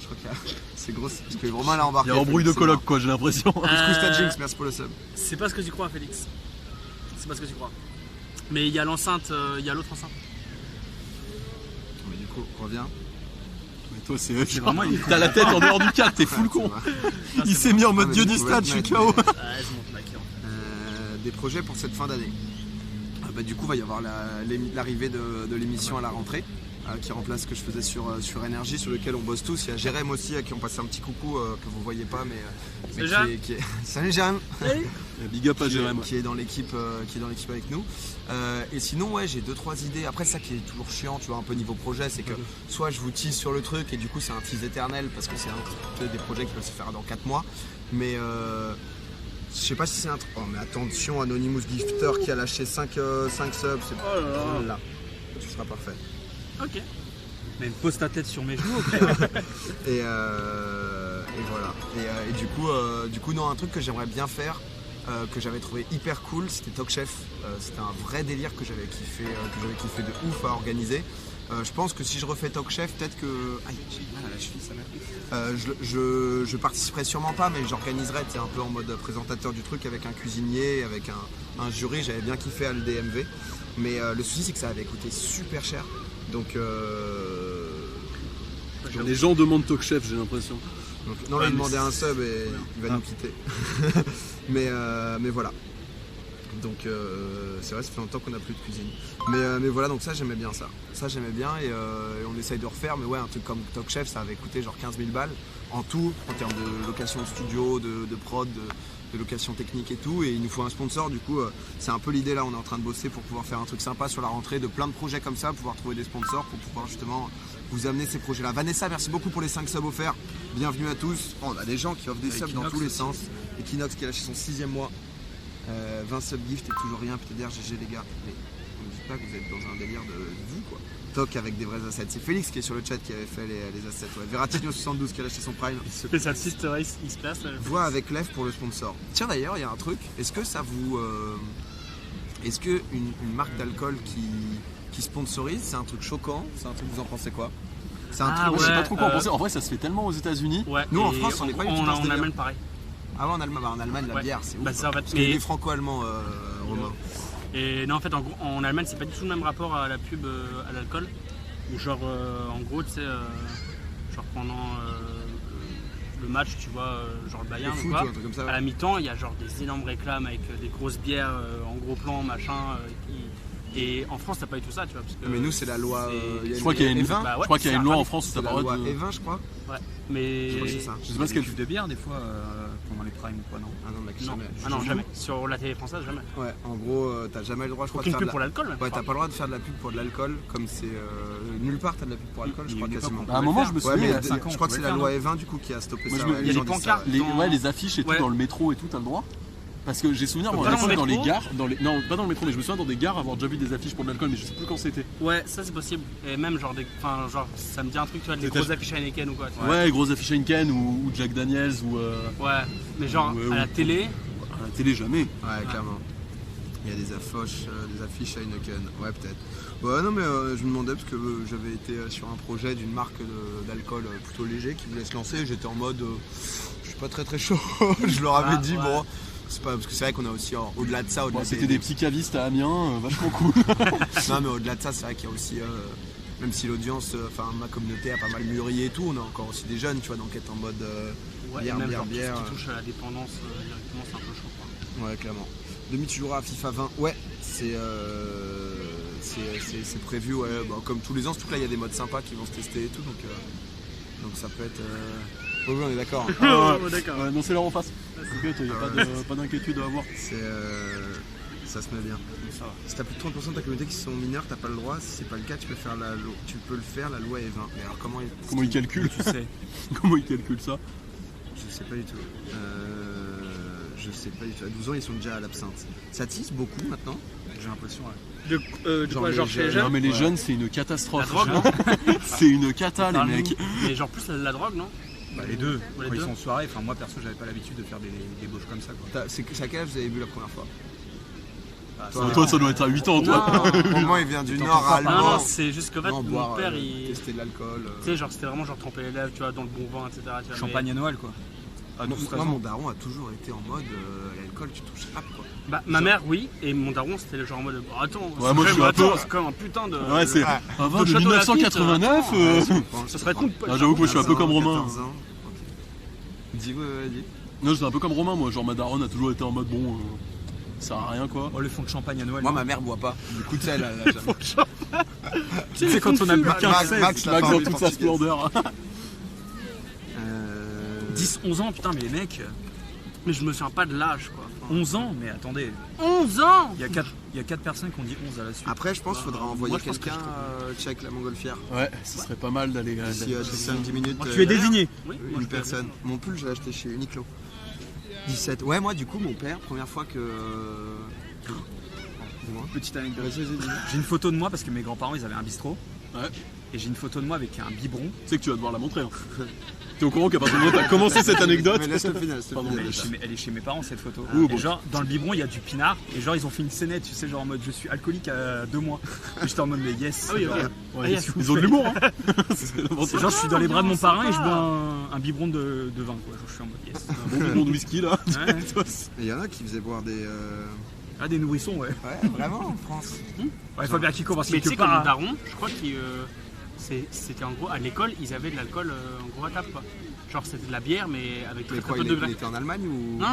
je crois que c'est gros, parce que Romain l'a embarqué. Il y a embrouille de Félix, coloc quoi, j'ai l'impression. c'est mort. Excuse ta Jinx, merci pour le sub. C'est pas ce que tu crois, Félix. C'est pas ce que tu crois. Mais il y a l'enceinte, il y a l'autre enceinte. Mais du coup, reviens. Mais toi c'est vraiment une- T'as la tête en dehors du cadre, t'es full con. Il s'est mis en mode Ah, mais dieu vous du pouvez stade, le je suis mettre, KO. Ouais, je monte ma clé en fait. Des projets pour cette fin d'année. Bah, du coup, il va y avoir l'arrivée de l'émission à la rentrée. qui remplace ce que je faisais sur Énergie, sur lequel on bosse tous. Il y a Jérém aussi, à qui on passe un petit coucou que vous voyez pas, mais qui est... Salut Jérém. Big up à Jérém. Qui est dans l'équipe avec nous. Et sinon, ouais, j'ai 2-3 idées. Après, ça qui est toujours chiant, tu vois, un peu niveau projet, c'est que soit je vous tease sur le truc et du coup c'est un tease éternel parce que c'est des projets qui peuvent se faire dans 4 mois. Mais je sais pas si c'est un truc. Oh, mais attention, Anonymous Gifter qui a lâché 5 subs. C'est là. Ce sera parfait. Ok. Mais pose ta tête sur mes genoux. Et voilà. Et du coup, non, un truc que j'aimerais bien faire, que j'avais trouvé hyper cool, c'était Talk Chef. C'était un vrai délire que j'avais kiffé de ouf à organiser. Je pense que si je refais Talk Chef, peut-être que... Aïe, j'ai mal à la cheville, ça m'a... je participerai sûrement pas, mais j'organiserai un peu en mode présentateur du truc avec un cuisinier, avec un jury. J'avais bien kiffé à l'DMV. Mais le souci, c'est que ça avait coûté super cher. Donc... Les gens demandent Talk Chef, j'ai l'impression. Donc, non, là, il demandait un sub et il va nous quitter. mais voilà. Donc c'est vrai, ça fait longtemps qu'on n'a plus de cuisine. Mais voilà, donc ça j'aimais bien ça. Ça j'aimais bien et on essaye de refaire. Mais ouais, un truc comme Talk Chef, ça avait coûté genre 15 000 balles en tout, en termes de location de studio, de prod, de location technique et tout. Et il nous faut un sponsor, du coup c'est un peu l'idée là, on est en train de bosser pour pouvoir faire un truc sympa sur la rentrée, de plein de projets comme ça, pouvoir trouver des sponsors pour pouvoir justement vous amener ces projets là. Vanessa, merci beaucoup pour les 5 subs offerts. Bienvenue à tous. Oh, on a des gens qui offrent des subs dans tous les sens. Equinox qui a lâché son 6e mois. 20 subgift et toujours rien, peut-être GG les gars. Mais on ne dit pas que vous êtes dans un délire de vous quoi. Toc avec des vrais assets. C'est Félix qui est sur le chat qui avait fait les assets. Ouais. Veratigno 72 qui a lâché son prime. Spécial Sister Race, il se passe. Voix avec Lev pour le sponsor. Tiens d'ailleurs, il y a un truc. Est-ce que ça vous. Est-ce que une marque d'alcool qui sponsorise, c'est un truc choquant? C'est un truc, vous en pensez quoi? C'est un truc. Moi, je sais pas trop quoi en penser. En vrai, ça se fait tellement aux États-Unis. Ouais, nous en France, on n'est pas du tout dans ce délire. En Allemagne, pareil. Ah ouais, en Allemagne, la bière, c'est ouf. Bah, ça, en fait, parce qu'il est franco-allemand, Romain. Et non, en fait, en Allemagne, c'est pas du tout le même rapport à la pub, à l'alcool. Genre, en gros, tu sais, genre pendant le match, tu vois, genre le Bayern ou quoi, un truc comme ça, ouais. À la mi-temps, il y a genre des énormes réclames avec des grosses bières en gros plan, machin. Et en France, t'as pas eu tout ça, tu vois. Parce que mais nous, c'est la loi. Je crois qu'il y a une loi en France où t'as pas le droit de. E20, je crois. Ouais, mais. Je crois que c'est ça. Je sais pas ce qu'elle pub de bière des fois pendant les primes ou quoi, non? Ah non, mec, Non. jamais. Ah non, jamais. Sur la télé française, jamais. Ouais, en gros, t'as jamais le droit, je crois, de Aucune faire pub de pour l'alcool, même. Ouais, t'as pas le droit de faire de la pub pour de l'alcool, comme c'est. Nulle part t'as de la pub pour l'alcool, je crois quasiment. À un moment, je me souviens, Ouais, il y mais a 5 ans, je crois que c'est la loi E20 du coup qui a stoppé ça. Il y a des pancartes. Les affiches et tout dans le métro et tout, t'as le droit? Parce que j'ai souvenir, moi, dans les gares, non pas dans le métro, mais je me souviens dans des gares avoir déjà vu des affiches pour de l'alcool, mais je sais plus quand c'était. Ouais, ça c'est possible. Et même genre genre ça me dit un truc, tu vois, des grosses affiches Heineken ou quoi. Tu vois. Ouais, grosses affiches Heineken ou Jack Daniels ou. Ouais, mais genre à la télé. À la télé jamais. Ouais, clairement. Il y a des affiches Heineken, ouais peut-être. Ouais non mais je me demandais parce que j'avais été sur un projet d'une marque d'alcool plutôt léger qui voulait se lancer, j'étais en mode je suis pas très chaud, je leur avais dit bon. C'est pas, parce que c'est vrai qu'on a aussi au-delà de ça, c'était des petits cavistes à Amiens, vachement cool. Non mais au-delà de ça, c'est vrai qu'il y a aussi, même si l'audience, enfin ma communauté a pas mal mûri et tout, on a encore aussi des jeunes, tu vois, donc être en mode bière. Tout ce qui touche à la dépendance directement, c'est un peu chaud quoi. Ouais, clairement. Demi tu joueras à FIFA 20, ouais, c'est prévu, ouais, bah, comme tous les ans, surtout que là il y a des modes sympas qui vont se tester et tout, donc ça peut être. Oui, on est d'accord. D'accord. Non, c'est leur en face. T'inquiète, il n'y a pas d'inquiétude à avoir. Ça se met bien. Si t'as plus de 30% de ta communauté qui sont mineurs, t'as pas le droit. Si c'est pas le cas, tu peux le faire, la loi est 20. Mais alors comment ils calculent, tu sais? Comment ils calculent ça? Je sais pas du tout. Je sais pas du tout. À 12 ans, ils sont déjà à l'absinthe. Ça tisse beaucoup maintenant, j'ai l'impression. Ouais. Genre chez les jeunes? Non, mais les jeunes, c'est une catastrophe. La drogue, non? C'est une cata, les mecs. Mais genre plus la drogue, non? Bah, les deux. Quand ils sont en soirée, enfin moi perso, j'avais pas l'habitude de faire des bauches comme ça quoi. C'est à quel âge vous avez bu la première fois? Toi, ça doit être à 8 ans, toi. Au moins, il vient du Nord allemand. Non, c'est juste qu'en fait, mon père, il testait de l'alcool. Tu sais, genre, c'était vraiment genre tremper les lèvres, tu vois, dans le bon vin, etc. Tu vois, Champagne à Noël, quoi. Moi, mon daron a toujours été en mode l'alcool, tu touches rap, quoi. Bah, ma mère, oui, et mon daron, c'était le genre en mode attends, moi, je suis un peu. C'est comme un putain de. Ouais, c'est un vin de 1989. Ça serait con. J'avoue que moi, je suis un peu comme Romain. Dis. Non, j'étais un peu comme Romain, moi. Genre, ma daronne a toujours été en mode bon. Ça sert à rien quoi. Oh, le fond de champagne à Noël. Moi, non. ma mère boit pas. Du coup, tu sais, elle a jamais. Tu sais, quand on a bu 15, Max, 16, Max, Max dans toute sa splendeur. 10, 11 ans, putain, mais les mecs, Mais je me souviens pas de l'âge quoi. Enfin, 11 ans, mais attendez, 11 ans. il y a 4 personnes qui ont dit 11 à la suite. Après, je pense qu'il faudra envoyer Moi, je pense que quelqu'un check la montgolfière. Ouais, ce serait pas mal d'aller. D'ici 5-10 minutes. Tu es désigné. Oui, moi, Une je peux personne. Mon pull, je l'ai acheté chez Uniqlo. 17. Ouais, moi, du coup, mon père, première fois que. Dis-moi. Petite anecdote. Vas-y, vas-y, dis-moi. J'ai une photo de moi parce que mes grands-parents ils avaient un bistrot. Ouais. Et j'ai une photo de moi avec un biberon. Tu sais que tu vas devoir la montrer. Hein. T'es au courant qu'à partir du moment où t'as commencé cette anecdote. Mais laisse-le finir, laisse-le Pardon. finir. Elle est chez mes parents cette photo. Oh, Et bon. genre dans le biberon il y a du pinard et genre ils ont fait une scénette, tu sais, genre en mode je suis alcoolique à 2 mois. Et j'étais en mode mais yes. Ah oui, Genre, ouais. Ouais, yes. ils ont de l'humour. Hein. c'est genre je suis dans les bras de mon parrain et je bois un biberon de vin quoi. Genre je suis en mode yes. Un bon biberon de whisky là. Ouais. Et il y en a qui faisaient boire des. Ah des nourrissons ouais. Ouais, vraiment en France. Ouais, il faut bien qu'ils commencent Mais tu sais quelque que part. mon daron, je crois que c'était en gros à l'école, ils avaient de l'alcool en gros à table quoi. Genre c'était de la bière mais avec très Mais très quoi, peu il de degrés. était en Allemagne ou. Non,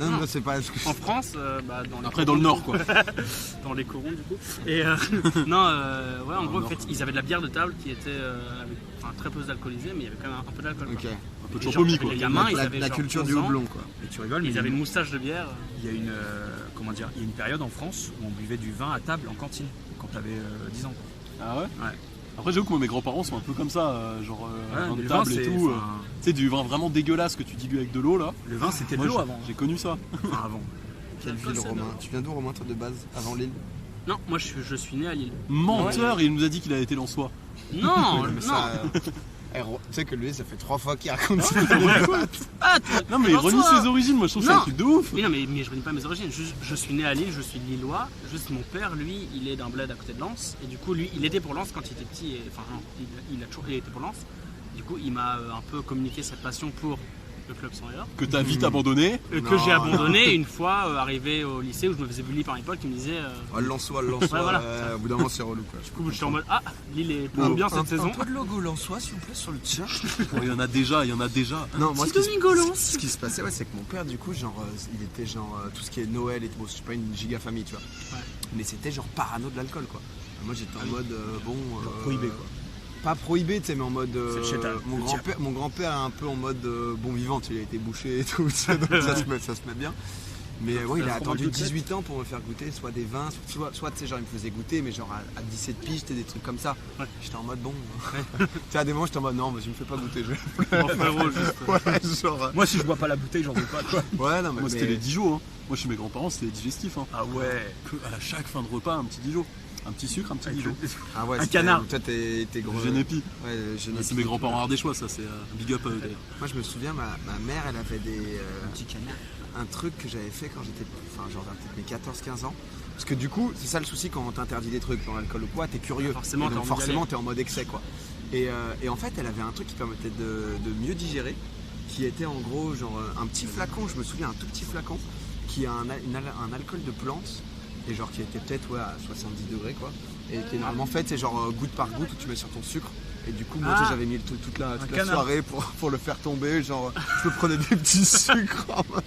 Non, c'est pas. En France, dans les Après dans le corons, nord quoi. dans les corons du coup. Et non, ouais, en gros, nord. en fait, ils avaient de la bière de table qui était avec très peu d'alcoolisée, mais il y avait quand même un peu d'alcool. Ok. quoi. Un peu de Et champomis genre, quoi. les gamins, ils La, avaient la genre culture 11 du ans, houblon, quoi. Et tu rigoles mais Ils avaient une moustache de bière. il y a une comment dire, il y a une période en France où on buvait du vin à table en cantine quand t'avais 10 ans. Quoi. Ah ouais. Ouais. Après j'avoue que moi mes grands-parents sont un peu comme ça, genre Ouais, vin mais de le table vin, et c'est- tout. enfin, Tu sais du vin vraiment dégueulasse que tu dilues avec de l'eau là. Le vin c'était de Moi, l'eau j'ai- avant. J'ai connu ça. Enfin avant. Quelle ville, Romain? Tu viens d'où, Romain, toi, de base? Avant Lille? Non, moi je suis né à Lille. Menteur, il nous a dit qu'il a été lensois. Non, Mais non. ça. Tu sais que lui, ça fait 3 fois qu'il raconte ça. Ah, Non mais il renie ses origines, moi je trouve que c'est un Non. truc de ouf. Mais non, mais je renie pas mes origines. Je suis né à Lille, je suis lillois. Juste mon père, lui, il est d'un bled à côté de Lens. Et du coup, lui, il était pour Lens quand il était petit. Enfin, non, il a toujours été pour Lens. Du coup, il m'a un peu communiqué cette passion pour le club sans erreur. Que t'as vite abandonné. Que Non, j'ai abandonné une fois arrivé au lycée où je me faisais bully par mes potes qui me disaient. Oh, le Lensois, Ouais, voilà. au bout d'un moment, c'est relou, quoi. Du coup, j'étais en mode ah, Lille est plutôt bien cette saison. Un peu de logo Lensois, s'il vous plaît, sur le t-shirt. Oh, il y en a déjà. Non, moi, C'est Domingo Lens. ce qui se passait, ouais, c'est que mon père, du coup, genre, il était genre, tout ce qui est Noël et tout, bon, c'est pas une giga famille, tu vois. Ouais. Mais c'était genre parano de l'alcool, quoi. Moi, j'étais en mode, bon. prohibé, quoi. Pas prohibé, tu sais, mais en mode. C'est le chétal, mon grand-père est un peu en mode bon vivant, tu sais, il a été bouché et tout, ça, donc ça se met bien. Mais ouais, il a attendu 18 ans pour me faire goûter soit des vins, soit tu sais, genre il me faisait goûter, mais genre à 17 piges, c'était des trucs comme ça. Ouais. J'étais en mode bon. Tu sais, à des moments, j'étais en mode non, vas-y, me fais pas goûter. Mon frérot, juste. Ouais, genre. Moi si je bois pas la bouteille j'en veux pas quoi. Ouais, non, mais. Moi c'était les Dijon. Hein. Moi chez mes grands-parents c'était les digestifs. Hein. Ah ouais. Que à chaque fin de repas un petit Dijon. Un petit sucre, un petit Dijon. Ah ouais, Un c'était- canard. Toi, t'es gros. Génépi. Ouais, Génépi. C'est mes grands-parents ardéchois, ça c'est big up à eux d'ailleurs. Moi, je me souviens, ma mère, elle avait des. Petit canard. Un truc que j'avais fait quand j'étais, enfin genre vers peut-être mes 14-15 ans. Parce que du coup, c'est ça le souci quand on t'interdit des trucs dans l'alcool ou quoi, t'es curieux. Forcément, Et donc, t'as envie forcément d'y aller. t'es en mode excès quoi. Et en fait, elle avait un truc qui permettait de mieux digérer, qui était en gros genre un petit flacon, je me souviens, un tout petit flacon, qui a un alcool de plante, et genre qui était peut-être ouais, à 70 degrés quoi. Et qui est normalement fait, c'est genre goutte par goutte où tu mets sur ton sucre. Et du coup, moi, tu sais, j'avais mis toute la canard. soirée pour le faire tomber. Genre, je me prenais des petits sucres. En mode.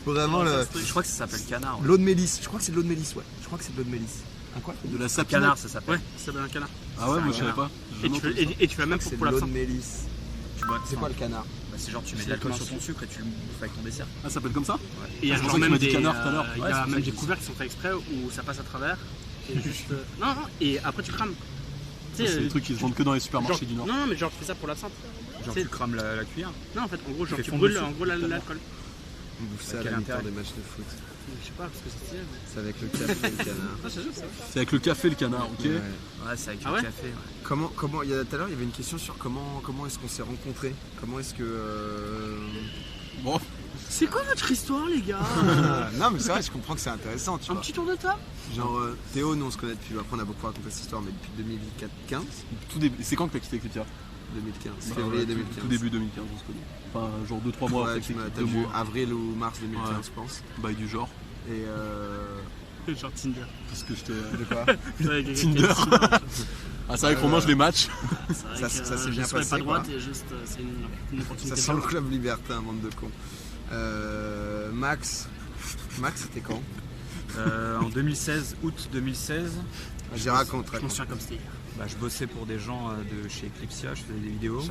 Vraiment, Je crois que ça s'appelle canard. Ouais. l'eau de mélisse. Je crois que c'est de l'eau de mélisse, ouais. Je crois que c'est de l'eau de mélisse. Un quoi? De la sapinette. Canard ça s'appelle. Ouais, ça s'appelle un canard. Ah ouais, moi je C'est un savais pas. J'ai Et jamais tu, entendu ça. et tu fais même C'est pour de l'eau de l'absinthe. mélisse. Tu bois. C'est quoi le canard? Bah, c'est genre tu mets C'est de l'alcool le sur ton sucre et tu le bouffes avec ton dessert. Ah ça s'appelle comme ça? Et il y a C'est pour genre ça que tu même m'as dit des, canard tout à l'heure. il y Ouais, c'est a pour ça même que des je dis couverts qui sont faits exprès où ça passe à travers. Et juste. Non, non, et après tu crames. Tu sais, C'est des trucs qui se vendent que dans les genre, supermarchés du Nord. non, mais genre tu fais ça pour l'absinthe. Genre C'est- tu crames la cuillère. Non, en fait, en gros, genre fais tu fondre brûles le en sucre, gros l'alcool. On bouffe ça à Quel la mi-temps intérêt? des matchs de foot. Je sais pas, parce que c'est stylé. mais- C'est avec le café et le canard. Ah, je te jure, c'est vrai. C'est avec le café le canard, ok? Ouais. Ouais c'est avec Ah le ouais café. Ouais. Comment, tout à l'heure, il y avait une question sur comment est-ce qu'on s'est rencontrés. Comment est-ce que. Bon, C'est quoi votre histoire, les gars? Non, mais c'est vrai, je comprends que c'est intéressant, tu Un vois. petit tour de table? Genre, Théo, nous on se connaît depuis. Après, on a beaucoup raconté cette histoire, mais depuis 2015. tout début. C'est quand que t'as quitté Clétia? 2015, Bah, février ouais, 2015. Tout début 2015, on se connaît. Enfin, genre 2-3 mois Ouais, après tu que m'as t'as t'as quitté, vu 2 mois. avril ou mars 2015, Ouais. je pense. Bail du genre. Et Genre Tinder. Parce que j'étais. de quoi Tinder. Ah, c'est vrai que Romain, je les match. Ça s'est bien passé, pas droite quoi. et juste, c'est une Ça opportunité. sent le club libertin, bande de cons. Max, c'était quand? En 2016, août 2016, J'y raconte. Je m'en souviens comme c'était hier. je bossais pour des gens de chez Eclipsia, je faisais des vidéos.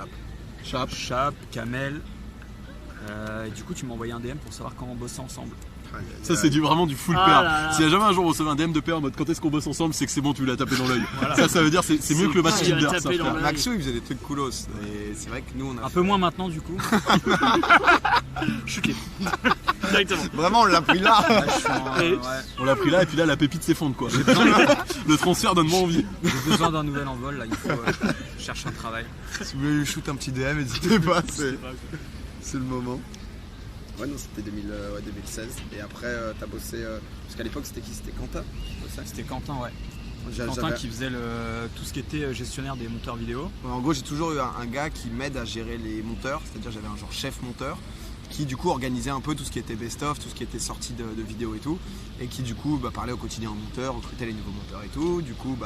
Chap. Kamel. Et du coup, tu m'as envoyé un DM pour savoir quand on bossait ensemble. Ça c'est vraiment du full Ah pair. là là. S'il y a jamais un jour on recevait un DM de pair en mode quand est-ce qu'on bosse ensemble, c'est que c'est bon, tu l'as tapé dans l'œil. Ça veut dire c'est mieux que le match tu l'as Tinder, tapé ça dans frère. l'œil. Maxou, il faisait des trucs coolos. Et c'est vrai que nous, on a Un peu moins maintenant du coup. Choqué. Directement. Vraiment, on l'a pris là. On l'a pris là et puis là la pépite s'effondre quoi. Le transfert donne moins envie. J'ai besoin d'un nouvel envol, là, il faut chercher un travail. Si vous voulez lui shoot un petit DM, n'hésitez pas. C'est le moment. Ouais, non, c'était 2016. Et après, t'as bossé. Parce qu'à l'époque, c'était qui? C'était Quentin? C'était Quentin, ouais. Quentin qui faisait tout ce qui était gestionnaire des monteurs vidéo. En gros, j'ai toujours eu un gars qui m'aide à gérer les monteurs. C'est-à-dire, j'avais un genre chef monteur qui, du coup, organisait un peu tout ce qui était best-of, tout ce qui était sorti de vidéos et tout. Et qui, du coup, parlait au quotidien aux monteurs, recrutait les nouveaux monteurs et tout. Du coup,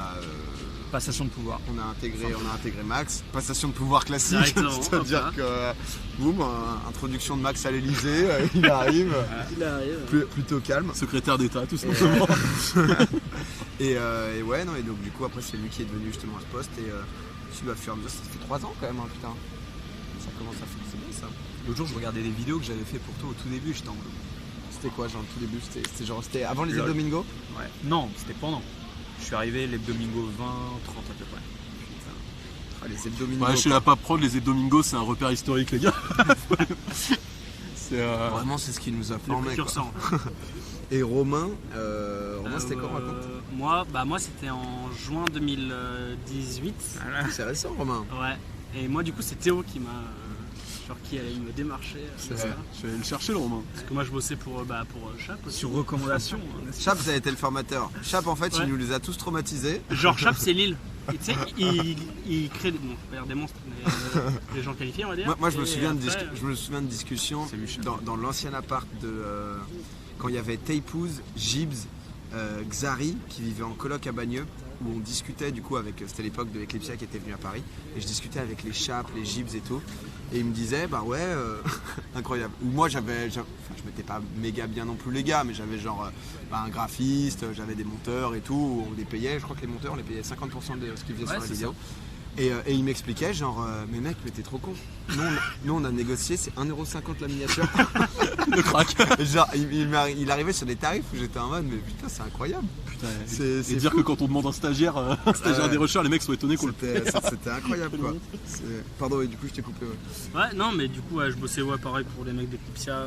Passation de pouvoir. on a intégré Max. Passation de pouvoir classique. Directement, C'est-à-dire hop que, boum, introduction de Max à l'Elysée. Il arrive. Il arrive. Plutôt calme. Secrétaire d'État tout simplement. Et ouais, non, et donc du coup après c'est lui qui est devenu justement à ce poste et tu vas faire ça fait 3 ans quand même, hein, putain. Ça commence à faire, c'est bien ça. L'autre jour, je regardais des vidéos que j'avais fait pour toi au tout début, j'étais en mode. C'était quoi genre le tout début? C'était avant les Domingo? Ouais. Non, c'était pendant. Je suis arrivé les Domingo 20, 30 à peu près. Ah, les Domingo. Ouais, chez la Pape Prod, les Domingo c'est un repère historique les gars. C'est Vraiment c'est ce qui nous a Le formé. précurseur. Et Romain, c'était quand raconte? Moi c'était en juin 2018. C'est récent Romain. Ouais. Et moi du coup c'est Théo qui m'a qui allait me démarcher. je vais aller le chercher le Romain. Parce que moi je bossais pour Chap aussi. Sur recommandation. Chap, ça a été le formateur. Chap en fait Ouais. il nous les a tous traumatisés. Genre Chap c'est Lille. Et tu sais, il crée des, bon, je vais pas dire des monstres, mais des gens qualifiés on va dire. Moi je me Et souviens après, de discussions dans l'ancien appart de quand il y avait Teipouz, Gibbs, Xari qui vivait en coloc à Bagneux, où on discutait du coup avec, c'était l'époque de Eclipsia qui était venu à Paris, et je discutais avec les Chaps, les Gibbs et tout, et ils me disaient incroyable. Ou moi je m'étais pas méga bien non plus les gars, mais j'avais genre un graphiste, j'avais des monteurs et tout, où on les payait, je crois que les monteurs on les payait 50% de ce qu'ils faisaient sur la vidéo. Et il m'expliquait genre mais mec mais t'es trop con. Nous on a négocié, c'est 1,50€ la miniature. Le crack. Genre il arrivait sur des tarifs où j'étais en mode mais putain c'est incroyable. Putain, C'est et dire fou. que quand on demande un stagiaire des recherches, les mecs sont étonnés qu'on le paye. C'était incroyable quoi. Pardon et du coup je t'ai coupé. Ouais, non, mais du coup, je bossais pareil pour les mecs d'Eclipsia,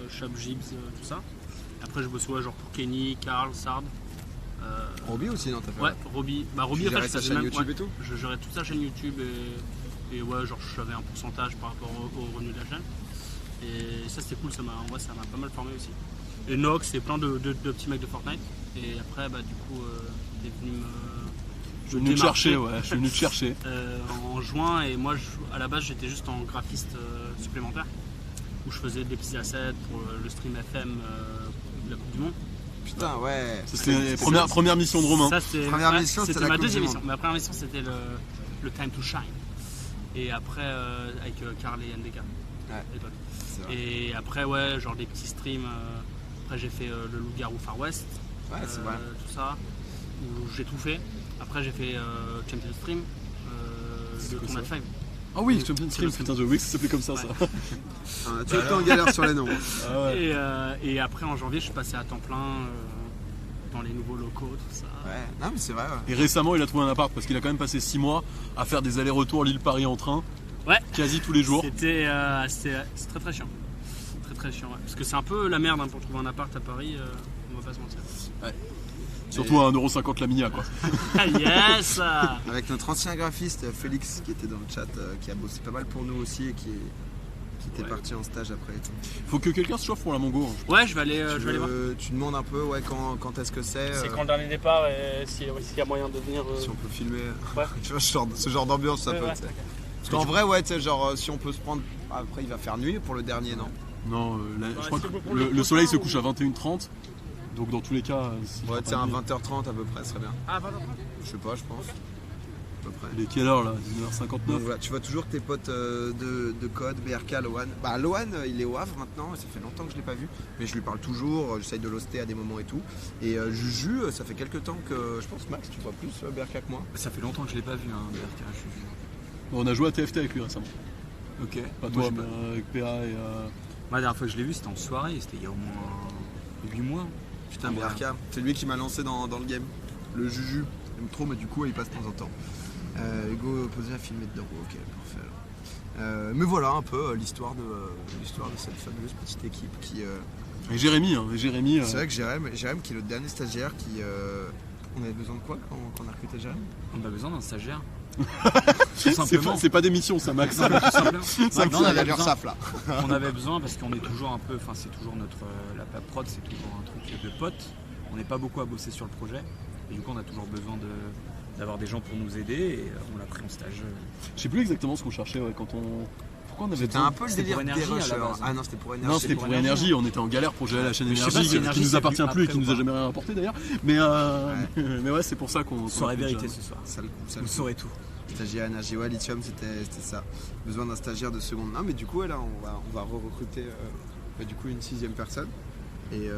Chap, Gibbs, tout ça. Après, je bossais genre pour Kenny, Karl, Sard. Robbie aussi non t'as fait? Ouais, Robbie. Robbie, Tu en fait, gérais sa chaîne YouTube et tout? Je gérais toute sa chaîne YouTube et ouais, genre j'avais un pourcentage par rapport au revenu de la chaîne. Et ça, c'était cool, ça m'a pas mal formé aussi. Et Nox et plein de petits mecs de Fortnite. Et après, du coup, t'es venu Je suis venu te chercher, ouais, je suis venu te chercher. en juin, et moi à la base j'étais juste en graphiste supplémentaire où je faisais des petits assets pour le stream FM de la Coupe du Monde. Putain ouais. C'était la première mission de Romain. Ça, c'était Première mission, c'était la ma Coupe du deuxième Monde. mission. Ma première mission c'était le Time to Shine. Et après avec Karl et NDK à l'époque. C'est vrai. Et après ouais genre des petits streams. Après j'ai fait le Loup-Garou Far West. Ouais c'est vrai. Tout ça. Où j'ai tout fait. Après j'ai fait Champion Stream. Le quoi Combat ça 5. Ah oui, Champion Stream, putain, j'ai oublié que ça s'appelait comme ça. Tu étais en galère sur les noms. Ah ouais. Et après en janvier je suis passé à temps plein dans les nouveaux locaux, tout ça. Ouais, non mais c'est vrai. Ouais. Et récemment, il a trouvé un appart parce qu'il a quand même passé 6 mois à faire des allers-retours Lille-Paris en train. Ouais. Quasi tous les jours. C'est très très chiant. Très chiant, ouais. Parce que c'est un peu la merde pour trouver un appart à Paris, on va pas se mentir. Surtout à 1,50€ la minia quoi. Ah yes. Avec notre ancien graphiste Félix qui était dans le chat, qui a bossé pas mal pour nous aussi et qui était parti en stage après et tout. Faut que quelqu'un se chauffe pour la Mongo. Hein. Ouais, je vais aller voir. Tu demandes un peu quand est-ce que c'est. C'est quand le dernier départ et s'il y a moyen de venir. Si on peut filmer. Ouais. Tu vois ce genre d'ambiance ça peut. Ouais. Tu sais. Parce qu'en vrai ouais tu sais genre si on peut se prendre. Après il va faire nuit pour le dernier non? Non, je crois que le soleil se couche à 21h30. Donc dans tous les cas. Ouais tu sais un 20h30 à peu près serait bien. Ah, pardon. Je sais pas je pense. peu près. Il est quelle heure là? 19h59. Donc voilà, tu vois toujours tes potes de code, BRK, Lohan. Bah Lohan, il est au Havre maintenant, ça fait longtemps que je l'ai pas vu, mais je lui parle toujours, j'essaye de l'hoster à des moments et tout. Et Juju, ça fait quelques temps que, je pense Max, tu vois plus BRK que moi. Ça fait longtemps que je l'ai pas vu, hein, BRK. On a joué à TFT avec lui récemment. Ok. Pas Moi, toi, mais avec PA et... Moi, la dernière fois que je l'ai vu, c'était en soirée, c'était il y a au moins 8 mois. Putain, BRK, c'est lui qui m'a lancé dans le game. Le Juju, j'aime trop, mais du coup, il passe de temps en temps. Hugo posé à filmer dedans, ok, parfait. Mais voilà un peu l'histoire de cette fameuse petite équipe qui... Et Jérémy, C'est vrai que Jérém qui est le dernier stagiaire qui... On avait besoin de quoi quand on a recruté Jérém? On a besoin d'un stagiaire. C'est pas des missions ça, Max. Non, tout simplement. on avait l'URSSAF là. On avait besoin parce qu'on est toujours un peu, enfin c'est toujours notre, la prod c'est toujours un truc de potes. On n'est pas beaucoup à bosser sur le projet et du coup on a toujours besoin d'avoir des gens pour nous aider et on l'a pris en stage. Je sais plus exactement ce qu'on cherchait quand on... Pourquoi on avait C'était un peu le C'était délire pour énergie, des à la rushers. base. Ah non, c'était pour énergie. Non, c'était pour énergie, on était en galère pour gérer la chaîne Mais je sais énergie pas si qui Énergie, nous c'est appartient venu plus et qui après nous ou a pas. jamais rien apporté d'ailleurs. Mais ouais, c'est pour ça qu'on... Vous saurez vérité ce soir. Ça le coup, ça Vous le coup. saurez tout. Stagiaire énergie, ouais, lithium, c'était ça. Besoin d'un stagiaire de seconde. Non, mais du coup, là, on va recruter du coup une 6e personne. Et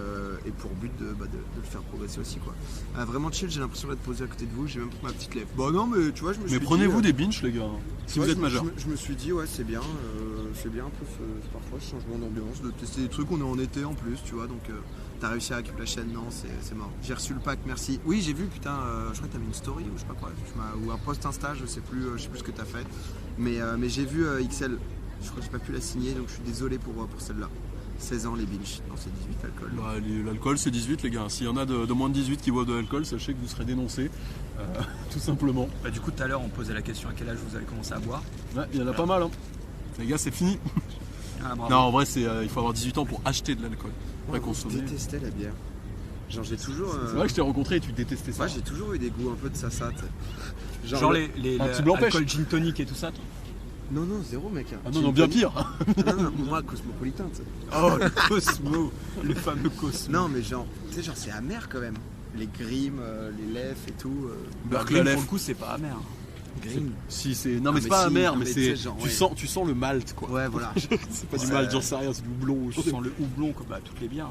pour but de le faire progresser aussi, quoi. Vraiment chill, j'ai l'impression d'être posé à côté de vous, j'ai même pris ma petite lèvre. Bah non, mais tu vois, je me suis Mais dit... prenez-vous des binges les gars, si vous êtes majeur. Je me suis dit, ouais, c'est bien un peu parfois ce changement d'ambiance, de tester des trucs, on est en été en plus, tu vois, donc t'as réussi à récupérer la chaîne, non, c'est mort. J'ai reçu le pack, merci. Oui, j'ai vu, putain, je crois que t'as mis une story ou je sais pas quoi, ou un post Insta, je sais plus ce que t'as fait, mais j'ai vu XL, je crois que j'ai pas pu la signer, donc je suis désolé pour celle-là. 16 ans les binges, non c'est 18 alcool. Bah, l'alcool c'est 18 les gars, s'il y en a de moins de 18 qui boivent de l'alcool, sachez que vous serez dénoncés, tout simplement. Bah, du coup tout à l'heure on posait la question à quel âge vous avez commencé à boire. Ouais, il y en a pas mal hein. Les gars c'est fini. Ah, bravo. Non en vrai il faut avoir 18 ans pour acheter de l'alcool. Après Je consommer. détestais la bière. Genre j'ai toujours... C'est vrai que je t'ai rencontré et tu détestais ça. Ouais, j'ai toujours eu des goûts un peu de ça, tu sais. Genre les un petit blanc pêche. alcool gin tonic et tout ça. Toi. Non, zéro mec. Ah non, bien pire. Non, moi cosmopolitain, tu sais. Oh le Cosmo, le fameux Cosmo. Non mais genre, tu sais, genre c'est amer quand même. Les grimes, les lèvres et tout. Bah, Berkeley Grim, Lef. pour le coup c'est pas amer. Grim. Si c'est non Ah, mais c'est pas si, amer non, mais mais c'est tu sais, genre, ouais. tu sens le malt quoi. Ouais, voilà. C'est pas du malt, j'en sais rien, c'est du houblon. Je sens le houblon comme bah, toutes les bières.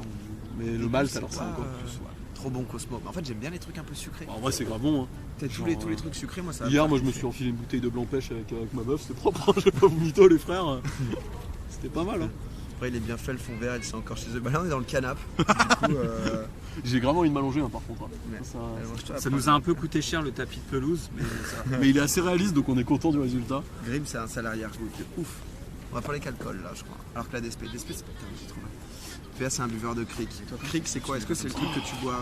Mais le malt alors c'est pas, encore plus. ouais. Trop bon Cosmo. En fait j'aime bien les trucs un peu sucrés. En vrai c'est grave bon hein. Peut-être tous les trucs sucrés, moi ça va Hier me moi faire je me kiffer. suis enfilé une bouteille de blanc pêche avec ma meuf, c'était propre, j'ai pas vous mytho les frères. C'était pas mal hein. Après il est bien fait le fond vert, il est encore chez eux. Bah là on est dans le canapé. Du coup, J'ai vraiment envie de m'allonger hein, par contre. Hein. mais- Ça- mange-toi Ça après. nous a un peu coûté cher le tapis de pelouse, mais ça... Mais il est assez réaliste donc on est content du résultat. Grim c'est un salarié goût de ouf. On va parler qu'alcool là je crois. Alors que la DSP c'est... Putain j'ai trop mal. PA c'est un buveur de cric. Cric c'est quoi? Est-ce que c'est le truc que tu bois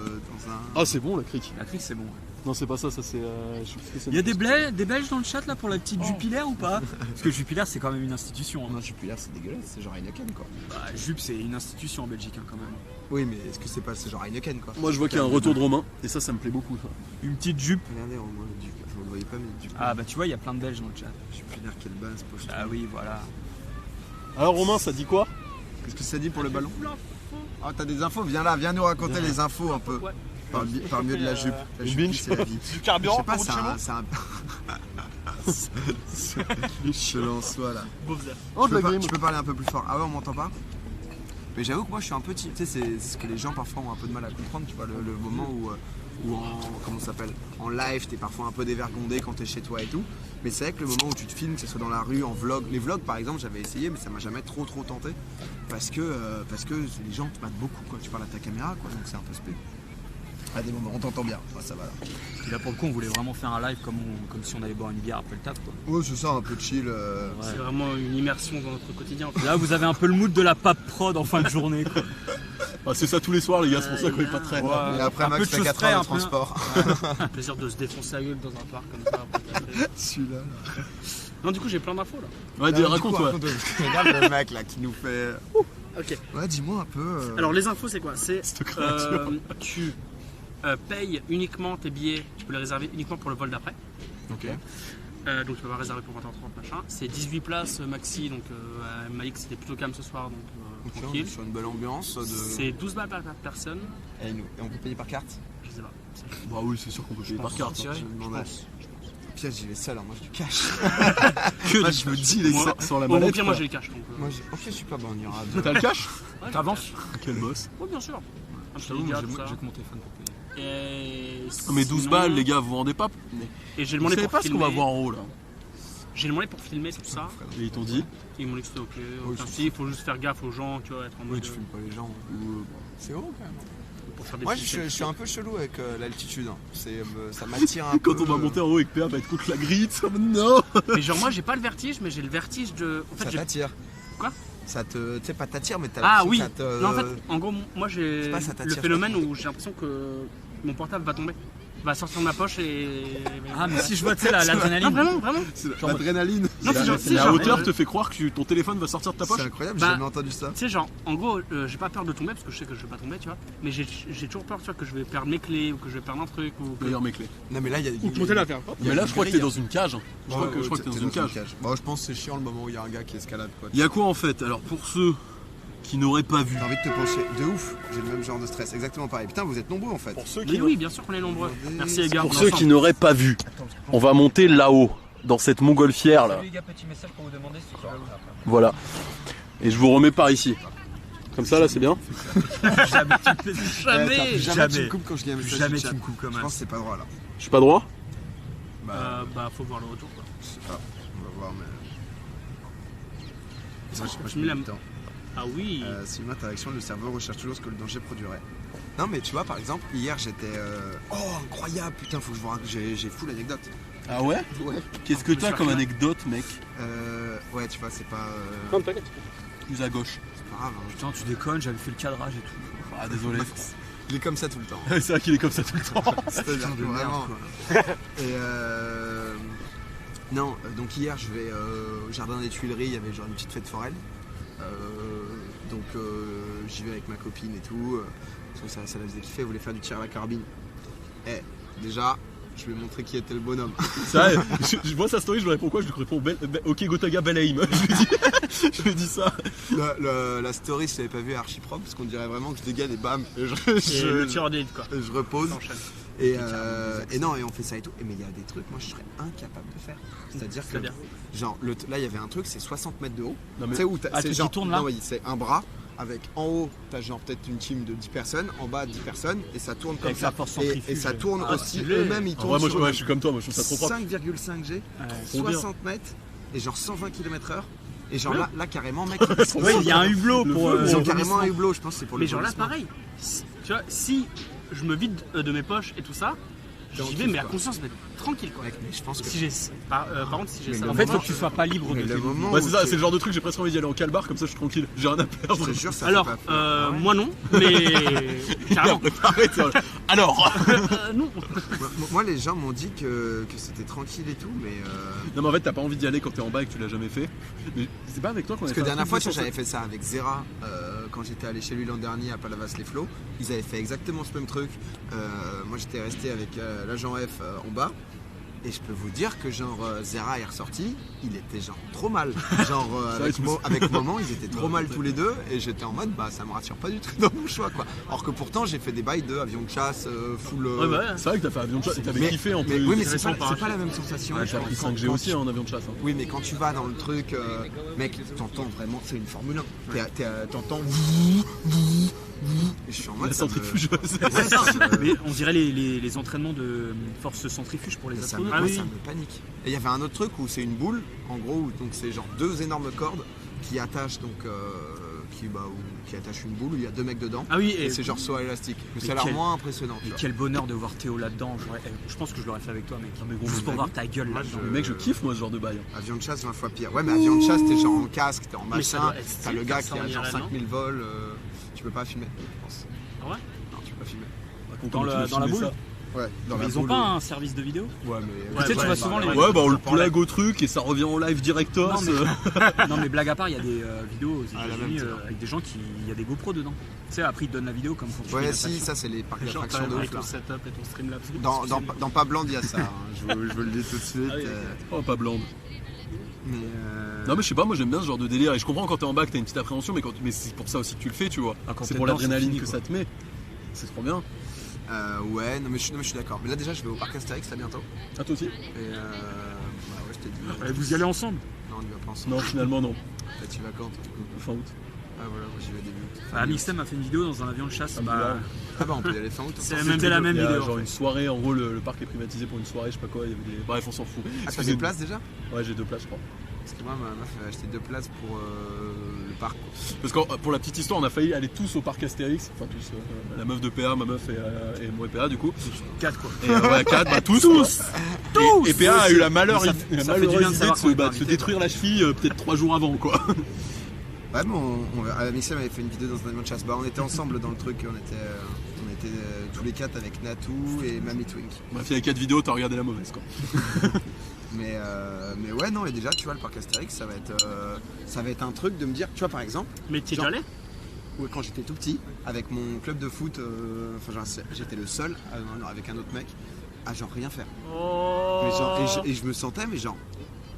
dans un... Ah c'est bon la crique. La crique c'est bon. Non c'est pas ça, ça c'est... je sais plus ce que c'est. Il y a des Belges dans le chat là pour la petite Jupiler ou pas? Parce que Jupiler c'est quand même une institution. Hein. Non Jupiler c'est dégueulasse, c'est genre Heineken quoi. Bah, Jup c'est une institution en Belgique hein, quand même. Oui mais est-ce que c'est pas genre Heineken quoi? Moi je vois qu'il y a un retour de Romain et ça me plaît beaucoup ça. Une petite jupe. Regardez au moins le Duc, je ne le voyais pas mais du coup. Ah bah tu vois il y a plein de Belges dans le chat. Jupiler quelle base poche. Ah oui voilà. Alors Romain ça dit quoi? Qu'est-ce que ça dit pour le ballon? Ah t'as des infos, viens là, viens nous raconter les infos un peu. Ouais. Par mieux de la jupe. La Une jupe binge. c'est la vie. Du Je carburant sais pas, pour votre c'est un... Selon soi là. Oh de la Tu grime. peux parler un peu plus fort. Ah ouais, on m'entend pas? Mais j'avoue que moi je suis un peu... Tu sais, c'est ce que les gens parfois ont un peu de mal à comprendre, tu vois, le moment où en... Comment ça s'appelle? En live, t'es parfois un peu dévergondé quand t'es chez toi et tout. Mais c'est vrai que le moment où tu te filmes, que ce soit dans la rue, en vlog... Les vlogs par exemple, j'avais essayé, mais ça m'a jamais trop tenté. Parce que les gens te battent beaucoup quand tu parles à ta caméra, quoi, donc c'est un peu spé. À des moments, on t'entend bien, ouais, ça va là. Et là pour le coup on voulait vraiment faire un live comme si on allait boire une bière après le taf quoi. Ouais, c'est ça, un peu chill. C'est vraiment une immersion dans notre quotidien. Là vous avez un peu le mood de la pape prod en fin de journée quoi. Ah, c'est ça tous les soirs les gars, c'est pour ça qu'on est pas très... Et après, un peu Max de fait choses 4 près, heures un de peu. transport. Un plaisir de se défoncer la gueule dans un parc comme ça. après café. Celui-là. Non, du coup, j'ai plein d'infos là. Ouais, Du raconte coup, ouais. Regarde le mec là qui nous fait. Ok. Ouais, dis-moi un peu. Alors, les infos, c'est quoi? C'est Cette créature. tu payes uniquement tes billets, tu peux les réserver uniquement pour le vol d'après. Ok. Donc, tu peux pas réserver pour 20h30, machin. C'est 18 places maxi, donc elle m'a dit que c'était plutôt calme ce soir, donc Ok, on est tranquille. sur une belle ambiance. C'est 12 balles par personne. Et on peut payer par carte? Je sais pas. Bah oui c'est sûr qu'on peut payer par carte. Je me demandais. Puis j'y vais seul, hein, moi j'ai du cash. Que Moi je me dis les Moi, sans la Au mallette. pire, moi quoi. j'ai le cash. Donc, Ok, je suis pas bon, on ira. T'as le cash? ouais, T'avances. Quel boss. Oui, bien sûr. Un Je petit t'avoue, moi gars, j'ai tout ça. j'ai que mon téléphone pour payer. Et Mais 12 sinon- balles, les gars, vous vendez pas. Mais Et j'ai vous demandé savez pour pas ce qu'on filmer. va voir en haut là. J'ai demandé pour filmer tout ça. Et ils t'ont dit. Ils m'ont dit que c'était ok. Oui, Enfin, je- si, il faut juste faire gaffe aux gens, tu vois, être en Oui, mode. tu filmes pas les gens. C'est haut quand même. Pour faire des Moi petits je suis un peu chelou avec l'altitude. Hein. Ça m'attire un peu. Quand on va monter en haut et que PA va être contre la grille, ça non. Mais genre, moi j'ai pas le vertige, mais j'ai le vertige de. En fait, Ça j'ai. t'attire. Quoi? Ça te. Tu sais, pas t'attire, mais t'as Ah l'impression oui! que ça te. Non, en fait, en gros, moi j'ai C'est pas ça t'attire, le phénomène où j'ai l'impression que mon portable va tomber. Va sortir de ma poche et. Ah, mais si je vois, tu sais, l'adrénaline. Non, vraiment, vraiment. L'adrénaline. Non, c'est genre, La genre, hauteur te fait croire que ton téléphone va sortir de ta C'est poche. incroyable, Bah, j'ai jamais entendu ça. Tu sais, genre, en gros, j'ai pas peur de tomber parce que je sais que je vais pas tomber, tu vois. Mais j'ai toujours peur, tu vois, que je vais perdre mes clés ou que je vais perdre un truc ou que. D'ailleurs mes clés. Non, mais là, il y a. Ou que mon téléphone va faire. Hop. Mais là je crois que t'es dans une cage. Je crois que t'es dans une cage. Bon, je pense que c'est chiant le moment où il y a un gars qui escalade quoi. Il y a quoi en fait? Alors pour ceux qui n'auraient pas vu. T'as envie de te pencher. De ouf, j'ai le même genre de stress, exactement pareil. Putain, vous êtes nombreux en fait. Pour ceux Mais oui, bien sûr qu'on est nombreux. Merci les gars. Pour on est ceux qui ensemble. n'auraient pas vu, on va monter là-haut, dans cette montgolfière là. Les gars, petit message pour vous demander si tu vas où après. Voilà. Et je vous remets par ici. Comme ça là c'est bien. Jamais. Jamais tu me coupes quand je lis un message. Jamais du chat. tu me coupes comme Je un. pense que c'est pas droit là. Je suis pas droit? Bah, faut voir le retour quoi. Je sais pas. On va voir, mais. Ça, Moi, je mets la- mets le temps. Ah oui. Suivant ta réaction, le serveur recherche toujours ce que le danger produirait. Non, mais tu vois, par exemple, hier j'étais. Oh, incroyable, putain, faut que je vous raconte. J'ai full anecdote. Ah ouais? Ouais. Qu'est-ce que t'as comme anecdote mec? Ouais, tu vois, c'est pas. Non, t'inquiète. Plus à gauche. C'est pas grave. Hein. Putain, tu déconnes, j'avais fait le cadrage et tout. Ah désolé. Il est comme ça tout le temps. C'est vrai qu'il est comme ça tout le temps. C'est-à-dire Putain que de merde, vraiment. quoi. Et non, donc hier je vais au jardin des Tuileries, il y avait genre une petite fête foraine. Donc j'y vais avec ma copine et tout. Parce que ça la faisait kiffer, elle voulait faire du tir à la carabine. Et déjà, je vais montrer qui était le bonhomme. C'est vrai, je vois sa story, je lui réponds quoi? Je lui réponds ok Gotaga bel aim. Je lui dis ça. La story, si vous l'avez pas vu, est archi propre parce qu'on dirait vraiment que je dégaine et bam, et Et le tireur d'élite quoi. je repose. S'enchaîne. Et non, et on fait ça et tout. Mais il y a des trucs, moi je serais incapable de faire. C'est-à-dire que, C'est-à-dire genre, là il y avait un truc, c'est 60 mètres de haut. Non, mais- Tu sais où Ah, c'est truc genre, qui tourne, là non, oui, c'est un bras avec en haut, t'as genre peut-être une team de 10 personnes, en bas 10 personnes, et ça tourne comme Avec ça. la force Et centrifuge. ça tourne Ah, aussi, stylé. eux-mêmes ils En tournent. vrai, moi, sur je suis comme toi, moi je trouve ça trop propre. 5,5 G, Trop bien. 60 mètres, et genre 120 km/h. Et genre là carrément, mec, Ouais, il y a un hublot Le pour. feu, ils ont carrément un hublot, je pense que c'est pour le Mais genre là vomissement. pareil. Tu vois, si je me vide de mes poches et tout ça, T'es en j'y vais kiff, mais à quoi. conscience d'être tranquille quoi. Mec, mais je pense que. Si j'ai par contre si j'ai Mais ça le dans En fait, mon faut poche, que tu sois pas libre Mais de le tes moment Ouais, où c'est ça, t'es- c'est le genre de truc, j'ai presque envie d'y aller en calbar, comme ça je suis tranquille, j'ai rien à Je perdre. te jure, ça Alors, fait pas peur. moi non, mais carrément. Arrête, ça. Alors Non. Moi, les gens m'ont dit que c'était tranquille et tout, mais. Non, mais en fait, t'as pas envie d'y aller quand t'es en bas et que tu l'as jamais fait. Mais c'est pas avec toi qu'on a Parce fait que un dernière truc fois, de tu vois, j'avais censé- fait ça avec Zera quand j'étais allé chez lui l'an dernier à Palavas-les-Flots. Ils avaient fait exactement ce même truc. Moi, j'étais resté avec l'agent F en bas. Et je peux vous dire que genre Zera est ressorti, il était genre trop mal. Genre vrai, tu me- avec Moment, ils étaient trop mal tous les deux. Et j'étais en mode, bah ça me rassure pas du tout dans mon choix quoi. Alors que pourtant, j'ai fait des bails de avion de chasse, full. Ouais, bah, ouais. C'est vrai que t'as fait avion de chasse et t'avais Mais- kiffé en mais plus. oui, mais Intéressant c'est par pas la même sensation. Ouais, j'ai appris Quand- 5G quand aussi tu- en avion de chasse. Hein. Oui, mais quand tu vas dans le truc, mec, t'entends vraiment, c'est une Formule 1. T'entends. Et je suis en mode. La ça me- centrifugeuse. Ouais, ça me- Mais on dirait les entraînements de force centrifuge pour les ça me, astronautes. Ah moi, oui. ça me panique. Et il y avait un autre truc où c'est une boule, en gros, où donc c'est genre deux énormes cordes qui attachent donc qui attachent une boule où il y a deux mecs dedans. Ah oui, Et c'est genre saut à élastique. Mais Mais ça a l'air quel- moins impressionnant. tu Mais vois. quel bonheur de voir Théo là-dedans. Je pense que je l'aurais fait avec toi, mec. Juste pour voir ta gueule là-dedans. Mais mec, je kiffe moi ce genre de bail. Avion de chasse 20 fois pire. Ouais, mais avion de chasse, t'es genre en casque, t'es en Mais ça machin. doit être T'as stylé le de gars faire qui ça en a genre IRL, 5000 vols. Tu peux pas filmer, je pense. Ah ouais Non, tu peux pas filmer. Dans la boule. Ouais, dans Mais la ils ont boule, pas un service de vidéo Ouais, mais. Ouais, Tu sais, tu vois souvent les. Ouais, bah on le plug au truc et ça revient en live directos. Non, Non, mais blague à part, il y a des vidéos aux Ah, la États-Unis même, c'est avec des gens qui. Il y a des GoPro dedans. Tu sais, après ils te donnent la vidéo comme quand tu fais Ouais, une si, attraction. ça c'est les parcs Genre d'attractions de avec ouf là. ton setup et ton Streamlabs. Dans Pas Blanc, il y a ça. Hein. Je vous le dis tout de suite. Ah oui, Oh, pas blonde. Mais Non, mais je sais pas, moi j'aime bien ce genre de délire et je comprends quand t'es en bas que t'as une petite appréhension, mais c'est pour ça aussi que tu le fais, tu vois. Ah, quand C'est t'es pour dedans, c'est l'adrénaline fini, que quoi. ça te met. C'est trop bien. Ouais, non mais je suis d'accord. Mais là déjà je vais au parc Astérix là bientôt. Ah, toi aussi? Et bah ouais, je t'ai dit. Ouais, vous y allez ensemble? Non, on y va pas ensemble. Non, finalement, non. Bah, tu vas quand toi, du coup? Fin août. Ah voilà, moi j'y vais début août. Mixem a fait une vidéo dans un avion de chasse. Ah bah on peut y aller fin août. C'est hein. la même Il y a vidéo. genre une soirée, en gros, le parc est privatisé pour une soirée, je sais pas quoi. Il y avait des... Bref, on s'en fout. Ah t'as Excusez- des places déjà? Ouais, j'ai 2 places, je crois. Parce que moi ma meuf avait acheté 2 places pour le parc. Parce que pour la petite histoire, on a failli aller tous au parc Astérix. Enfin, tous. La meuf de PA, ma meuf et moi et PA, du coup. 4 quoi. Et ouais, 4, bah tous. Et PA a eu la malheureuse idée de se détruire la cheville peut-être 3 jours avant, quoi. Ouais, mais Mixem avait fait une vidéo dans un avion de chasse. Bah, on était ensemble dans le truc, on était tous les 4 avec Natou et Mamie Twink. Bref, il y a 4 vidéos, t'as regardé la mauvaise, quoi. Mais ouais, non, et déjà, tu vois, le parc Astérix, ça va être un truc de me dire, tu vois, par exemple, Mais t'y es Genre- déjà allé? ouais, quand j'étais tout petit, avec mon club de foot, j'étais le seul, avec un autre mec, à genre rien faire. Oh. Mais genre, et je me sentais, mais genre,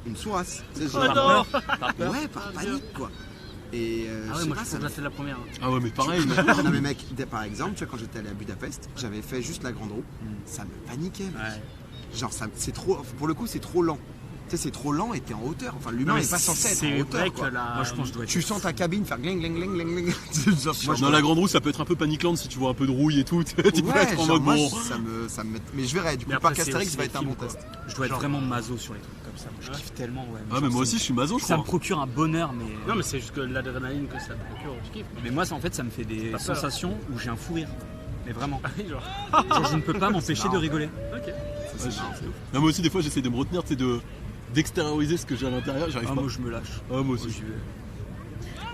une sourasse. Tu sais, genre, Oh non. ouais, par panique, quoi. Et Ah je ouais, sais moi pas, je ça pense que c'est la première. Ah ouais, mais pareil. Non mais mec, par exemple, tu vois, quand j'étais allé à Budapest, j'avais fait juste la grande roue, ça me paniquait, mec. Ouais. Genre, c'est trop, pour le coup, c'est trop lent. Tu sais, c'est trop lent et t'es en hauteur. Enfin, l'humain n'est pas censé être en C'est hauteur, vrai quoi. que la... Moi je pense que je dois être. Tu sens ta cabine faire gling gling gling gling gling. Genre, moi, Dans la grande roue, ça peut être un peu paniquant si tu vois un peu de rouille et tout. Tu peux ouais, être en genre, mode moi, bon. ça me... Mais je verrai, du coup, Mais le parc après, c'est Astérix aussi va les être un films, bon quoi. test. Je dois être vraiment maso sur les trucs comme ça. Moi, je kiffe tellement. Ouais, Ah, mais moi aussi, je suis maso, je Ça me crois. procure un bonheur, mais. Non mais c'est juste que l'adrénaline que ça te procure, tu kiffes. Mais moi, ça, en fait, ça me fait des Pas peur. sensations où j'ai un fou rire. Mais vraiment. Genre, Genre, je ne peux pas m'empêcher de rigoler. ok. Ouais, non, moi aussi, des fois, j'essaie de me retenir, tu sais, d'extérioriser ce que j'ai à l'intérieur. J'arrive Ah, pas. moi, je me lâche. Ah, moi Moi, aussi. j'y vais.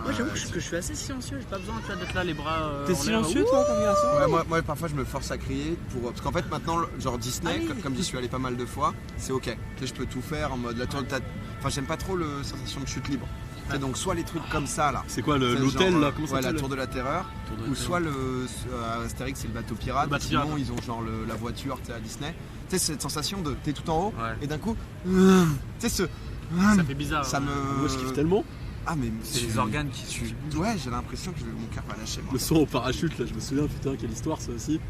Moi j'avoue que je suis assez silencieux, j'ai pas besoin tu vois, d'être là les bras T'es en l'air. silencieux, toi, comme garçon? Ouais, moi, parfois, je me force à crier parce qu'en fait, maintenant, genre Disney, comme j'y suis allé pas mal de fois, c'est ok. Tu sais, je peux tout faire en mode la tour de ta... Enfin, j'aime pas trop la sensation de chute libre. Tu sais, donc, soit les trucs comme ça, là. C'est quoi Tu sais, l'hôtel genre, là? Comment ça ouais, la s'appelle? tour de la terreur. Ou soit à Astérix, c'est le bateau pirate. Le bateau Sinon, pirate. ils ont genre la voiture, tu sais, à Disney. Tu sais, cette sensation de t'es tout en haut Ouais. et d'un coup, tu sais, Ça fait bizarre. ça me. Moi, je kiffe tellement. Ah, mais C'est les organes qui suivent. Ouais, j'ai l'impression que mon cœur va lâcher. Moi. Le saut au parachute, là, je me souviens, putain, quelle histoire ça aussi.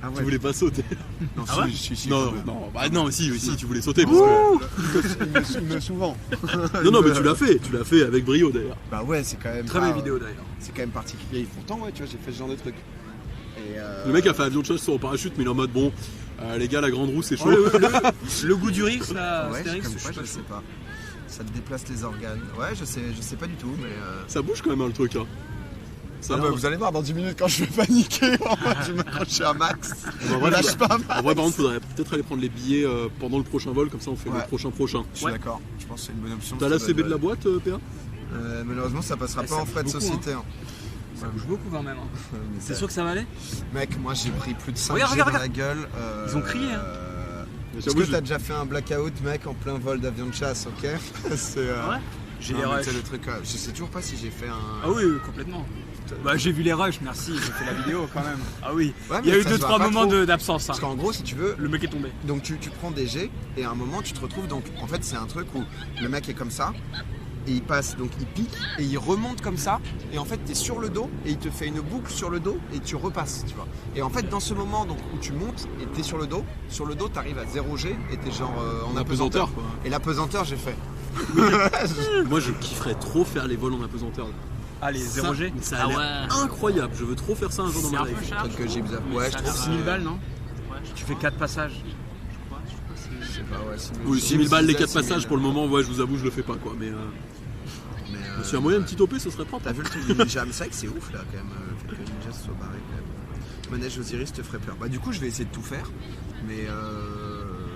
Ah Tu voulais pas sauter. Non, Ah ouais si, Non, je veux. non, bah non, si, tu voulais sauter. Parce que... Il me souvent. Non, mais tu l'as fait avec brio d'ailleurs. Bah ouais, c'est quand même. Très pas, belle vidéo d'ailleurs. C'est quand même particulier. Pourtant, ouais, tu vois, j'ai fait ce genre de truc. Et Le mec a fait avion de chasse sur au parachute, mais il est en mode bon, les gars, la grande roue c'est chaud. Le goût du rire, là, ouais, Astérix, comme quoi, je sais pas. Ça te déplace les organes. Ouais, je sais pas du tout, mais. Ça bouge quand même hein, le truc. Hein. Ça a l'air- vous allez voir dans 10 minutes quand je vais paniquer. Je vais m'accrocher à max. En vrai, Lâche pas. en vrai, par contre, faudrait peut-être aller prendre les billets pendant le prochain vol, comme ça on fait Ouais. le prochain. Je suis d'accord. Je pense que c'est une bonne option. T'as la CB de la boîte, PA? Malheureusement, ça passera Ouais, pas ça en frais de bouge beaucoup, société. Hein. Ça bouge beaucoup quand même. Hein. Mais C'est ça- sûr que ça va aller? Mec, moi j'ai pris plus de 5 Regarde, G dans regarde, la gueule. Ils ont crié, hein. Est-ce que t'as déjà fait un blackout, mec, en plein vol d'avion de chasse, ok? C'est. Ouais. J'ai non, les mais rushs. tu sais, le truc, je sais toujours pas si j'ai fait un. Ah oui, complètement. Bah, j'ai vu les rushs, merci, j'ai fait la vidéo quand même. Ah oui, Ouais, il y a mais eu ça se 2-3 voit pas moments trop. d'absence. Hein. Parce qu'en gros, si tu veux, Le mec est tombé. donc tu prends des jets et à un moment tu te retrouves donc en fait c'est un truc où le mec est comme ça et il passe donc il pique et il remonte comme ça et en fait t'es sur le dos et il te fait une boucle sur le dos et tu repasses tu vois et en fait dans ce moment donc où tu montes et t'es sur le dos t'arrives à 0 G et t'es genre en apesanteur quoi. et l'apesanteur j'ai fait Moi je kifferais trop faire les vols en apesanteur. Allez, Ça- 0G. mais ça a l'air incroyable, je veux trop faire ça un jour dans C'est ma un peu life. cher. truc que j'ai bizarre Mais ouais je ça a trouve l'air, 6000 balles, non? Ouais, Tu fais 4 passages. je crois que c'est- je sais pas ouais 6 000, Oui, 6000 balles les 4 6 000, passages pour le moment, ouais, je vous avoue, je le fais pas quoi. Mais mais, s'il y a moyen, un petit OP, ce serait propre. t'as vu le truc du ninja mais c'est vrai que c'est ouf là quand même le fait que le ninja se soit barré quand même Manège Osiris te ferait peur bah du coup je vais essayer de tout faire mais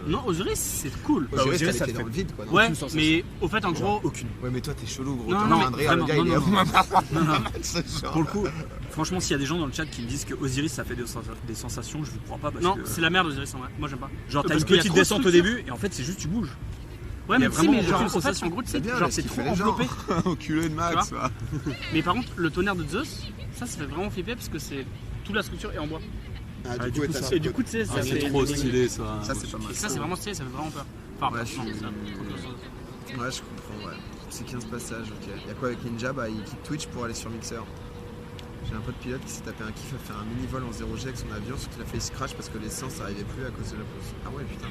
Non, Osiris c'est cool. Osiris, Osiris, t'as ça les te pieds dans fait- le vide quoi non Ouais, aucune sensation. mais au fait en gros, Aucune. Ouais mais toi t'es chelou gros. Non, T'es non, en mais train de rire, le vraiment, gars il est non, non. C'est genre- Pour le coup, franchement, s'il y a des gens dans le chat qui me disent que Osiris ça fait des sensations, je vous crois pas parce Non, que. c'est la merde Osiris en vrai. Moi j'aime pas. Genre, t'as Parce une qu'il y a petite trop de descente au structure. début et en fait, c'est juste tu bouges. Ouais, Il y a mais tu sais, vraiment mais genre, aucune en fait, sensation. en gros, tu C'est sais, bien, genre, laisse c'est kiffer trop les gens. enveloppé. Enculé de Max. Tu va. Mais par contre, le tonnerre de Zeus, ça fait vraiment flipper parce que c'est toute la structure est en bois. Ah, du coup, t'as- ça- Et du coup, tu sais, ça Ah, fait. c'est trop stylé ça. ça c'est pas mal. Et ça, c'est vraiment stylé, ça fait vraiment peur. Enfin, Ouais, non, je suis- ça- Ouais, je comprends, ouais. C'est 15 passages, ok. Y'a quoi avec Ninja? Bah, il quitte Twitch pour aller sur Mixer. J'ai un pote pilote qui s'est tapé un kiff à faire un mini-vol en 0G avec son avion, sauf qu'il a fait crash parce que l'essence n'arrivait plus à cause de la pause. Ah ouais, putain.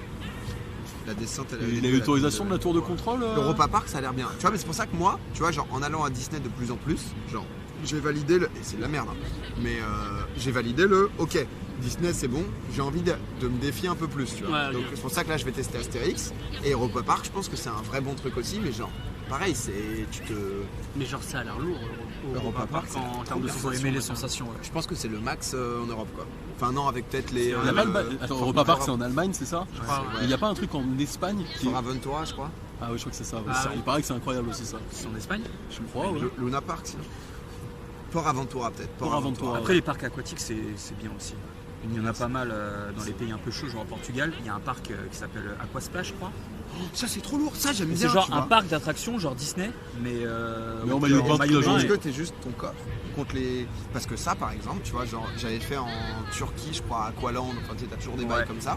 La descente, elle Il a eu l'autorisation de la tour de contrôle Europa Park, ça a l'air bien. Tu vois, mais c'est pour ça que moi, tu vois, genre en allant à Disney de plus en plus, genre, j'ai validé le. Et c'est de la merde, hein. Mais j'ai validé le. Ok, Disney c'est bon, j'ai envie de me défier un peu plus, tu vois. Ouais, Donc ok. c'est pour ça que là je vais tester Astérix. Et Europa Park, je pense que c'est un vrai bon truc aussi, mais genre, pareil, c'est. Tu te. Mais genre ça a l'air lourd au Europa Park en termes de Il faut sensations. aimer les sensations. Ouais. Je pense que c'est le max en Europe, quoi. Enfin, non, avec peut-être les. Il y a pas Attends, Europa Park c'est en Allemagne, c'est ça? crois, Il n'y a pas un truc en Espagne qui... Sur Aventura, je crois. Ah oui, je crois que c'est ça. Ah Ça, oui. Il paraît que c'est incroyable aussi ça. C'est en Espagne. Je crois, ouais. Luna Park, sinon. Port Aventura, peut-être. Port Aventura. Après les parcs aquatiques c'est bien aussi. Il y en a pas mal dans les pays un peu chauds, genre au Portugal. Il y a un parc qui s'appelle Aquasplash, je crois. Ça, c'est trop lourd, ça, j'aime bien. C'est genre tu un vois. parc d'attractions, genre Disney, mais en maillot de bain toute la journée. Parce que t'es juste ton corps contre les. Parce que ça, par exemple, tu vois, genre, j'avais fait en Turquie, je crois, à Aqualand, enfin, tu sais, t'as toujours des bails Ouais. comme ça.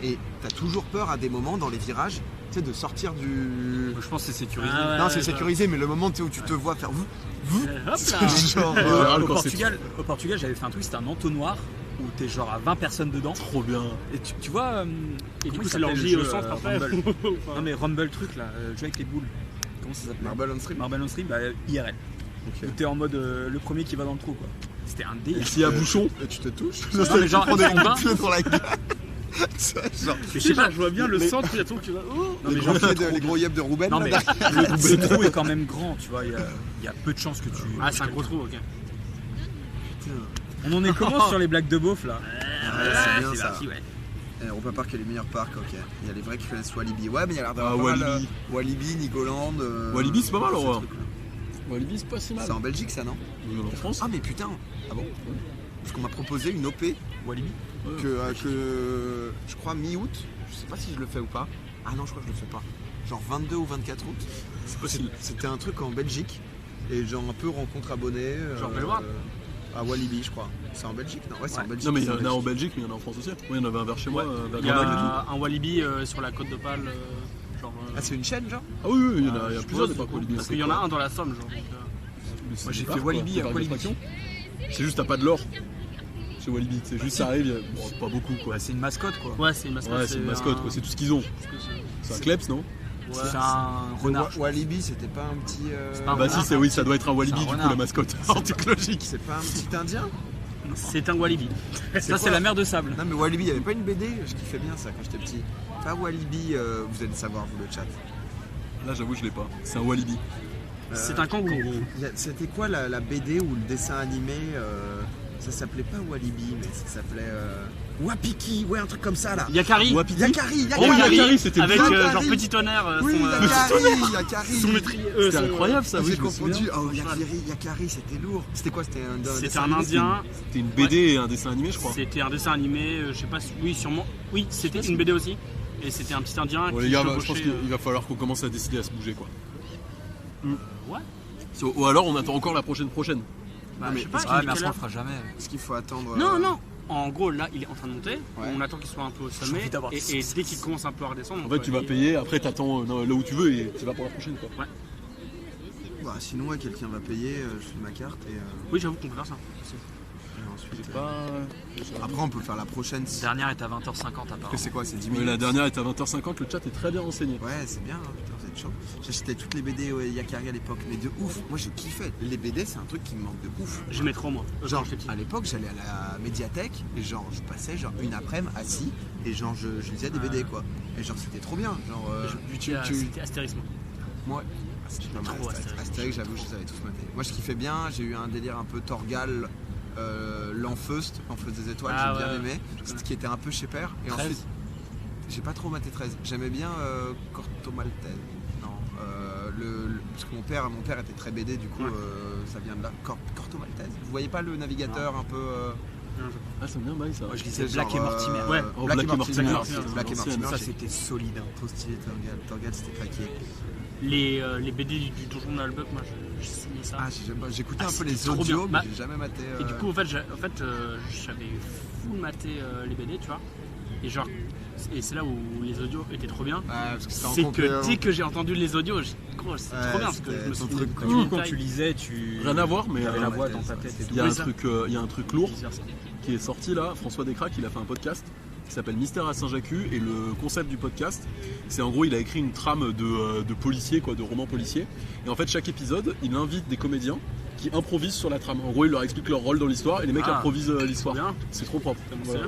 Et t'as toujours peur à des moments dans les virages, tu sais, de sortir du. je pense que c'est sécurisé. Ah ouais. Non, c'est sécurisé, mais le moment tu sais, où tu te vois faire vous. Hop là. Genre. général, Au quand c'est Portugal, j'avais fait un truc, c'était un entonnoir où t'es genre à 20 personnes dedans. Trop bien. Et tu vois. Et du comment coup il c'est s'appelle l'orgie le au jeu, centre après. Rumble. Enfin, Non mais Rumble truc là, le jeu avec les boules. Comment ça s'appelle? Marble on Stream. Marble on Stream, bah IRL. Ok. Où t'es en mode le premier qui va dans le trou quoi. C'était un Et délire. s'il y a bouchon, Et tu te touches. Non, mais genre, tu prends des en bas. coups de pied dans la gueule. Ça, genre. Mais je sais pas, je vois bien le centre, il y a tout qui va. Oh. non, Les mais gros genre, pieds les gros yeux de Rouben. non mais là, le trou est quand même grand, tu vois, il y a peu de chances que tu. Ah c'est un gros trou, ok. On en est comment sur les blagues de beauf là? c'est bien ça. parti, ouais. Europa Park est les meilleurs parcs, ok. Il y a les vrais qui connaissent Walibi. Ouais, mais il y a l'air d'avoir Ah, pas mal, Walibi. Walibi, Nigoland. Walibi, c'est pas mal, ces ouais. trucs-là. Walibi c'est pas si mal. C'est en Belgique, ça, non? En France. Ah, mais putain. Ah bon? Parce qu'on m'a proposé une OP Walibi. que je crois mi-août. Je sais pas si je le fais ou pas. Ah non, je crois que je le fais pas. Genre 22 ou 24 août. C'est possible. C'était un truc en Belgique. Et genre un peu rencontre abonnée. Genre Belloir à Walibi, je crois. C'est en Belgique? Non, ouais, c'est en Belgique. Non mais il y c'est en a en Belgique, mais il y en a en France aussi. Oui, il y en avait un vers chez moi, vers Il y Grenoble et tout. a un Walibi sur la côte d'Opale. Genre. Ah, c'est une chaîne, genre? Ah oui, il y en a, il y a je plusieurs suppose, des parcs Walibi. Parce qu'il y en a un dans la Somme, genre. Donc, Moi j'ai fait Walibi à Walibi. C'est juste t'as pas de l'or chez Walibi, c'est juste ça arrive, bon, pas beaucoup quoi. Bah, c'est une mascotte quoi. Ouais, c'est une mascotte. Ouais, c'est une mascotte quoi, c'est tout ce qu'ils ont. C'est un kleps non? C'est un renard. Walibi, c'était pas un petit. pas un Bah si, c'est oui, ça doit être un Walibi C'est un du coup renard. la mascotte. En truc logique. C'est pas un petit indien? C'est un Walibi. Ça c'est la mer de sable. Non mais Walibi, il y avait pas une BD? Je kiffais bien ça quand j'étais petit. Pas Walibi, vous allez le savoir vous le chat. Là j'avoue je l'ai pas, c'est un Walibi. C'est un kangourou. C'était quoi la BD ou le dessin animé ça s'appelait pas Walibi, mais ça s'appelait Wapiki, ouais un truc comme ça là. Yakari. Wapiti. Yakari, Oh, Yakari, c'était avec bien. genre petit tonnerre. Oui, Yakari. Son maîtrier. C'était incroyable ça, oui, J'ai je me souviens. confondu. Oh Yakari, c'était lourd. C'était quoi? C'était C'était dessin un animé? indien. C'était une BD et un dessin animé je crois. C'était un dessin animé, je sais pas si. Oui, sûrement. Oui, c'était une BD aussi. Et c'était un petit indien Bon qui les gars, je chevauchait, pense qu'il va falloir qu'on commence à décider à se bouger quoi. Ouais. Ou alors on attend encore la prochaine. Bah, mais je sais pas. est-ce Ah quelle mais ça on heure. le fera jamais. Est-ce qu'il faut attendre Non, non. En gros, là, il est en train de monter. Ouais. On attend qu'il soit un peu au J'ai sommet. envie d'avoir Et ça. dès qu'il commence un peu à redescendre. En fait tu vas payer, après t'attends là où tu veux et tu vas pour la prochaine quoi. Bah, sinon, ouais, quelqu'un va payer, je fais ma carte et Oui, j'avoue qu'on peut faire ça. ensuite. Pas... Après, on peut faire la prochaine. La dernière est à 20h50 apparemment. C'est quoi? C'est 10 Mais minutes? la dernière est à 20h50, le chat est très bien renseigné. Ouais, c'est bien, hein, putain, vous êtes chaud. J'achetais toutes les BD Yakari à l'époque, mais de ouf. Moi, je kiffais. Les BD, c'est un truc qui me manque de ouf. J'aimais trop, moi. Genre, Quand j'étais petit. à l'époque, j'allais à la médiathèque et genre, je passais genre une après-midi assis et genre, je lisais des BD quoi. Et genre, c'était trop bien. Genre, C'était Astérix, moi. moi, c'était pas mal. trop Astérix. Astérix, j'avoue, je les avais tous matés. Moi, je kiffais bien. J'ai eu un délire un peu Torgal, l'Enfeust des étoiles, Ah, j'ai bien ouais, aimé. Qui était un peu chez Père. Et 13. ensuite, j'ai pas trop maté 13. J'aimais bien Corto Maltese. Non, parce que mon père était très BD, du coup, Ouais. ça vient de là. Corto Maltese. Vous voyez pas le navigateur un peu. Ah c'est bien bail ça. Moi je lisais C'est Black et genre, Mortimer. Ouais. Oh, Black et Mortimer. Black et Mortimer. Ça c'était solide. Hein. Trop stylé, Torgal, c'était craqué. Les BD du Donjon de Halbuck, moi, j'ai signé ça. Ah, j'écoutais Ah, un peu les c'était trop audios, bien. mais j'ai jamais maté. Et du coup, en fait, j'avais full maté les BD, tu vois. Et genre, et c'est là où les audios étaient trop bien. Parce que C'est que dès que j'ai entendu les audios, gros, c'est trop bien parce que je me suis truc, dit, quoi. Quand tu lisais, Rien à voir, mais tu avais la voix dans ta tête et tout. il y a Oui, un ça. truc, il y a un truc lourd qui est sorti là. François Descraques, il a fait un podcast qui s'appelle Mystère à Saint-Jacques, et le concept du podcast, c'est en gros, il a écrit une trame de policiers, quoi, de romans policiers. Et en fait, chaque épisode, il invite des comédiens qui improvisent sur la trame. En gros, il leur explique leur rôle dans l'histoire et les mecs improvisent l'histoire. Bien. C'est trop propre. Voilà,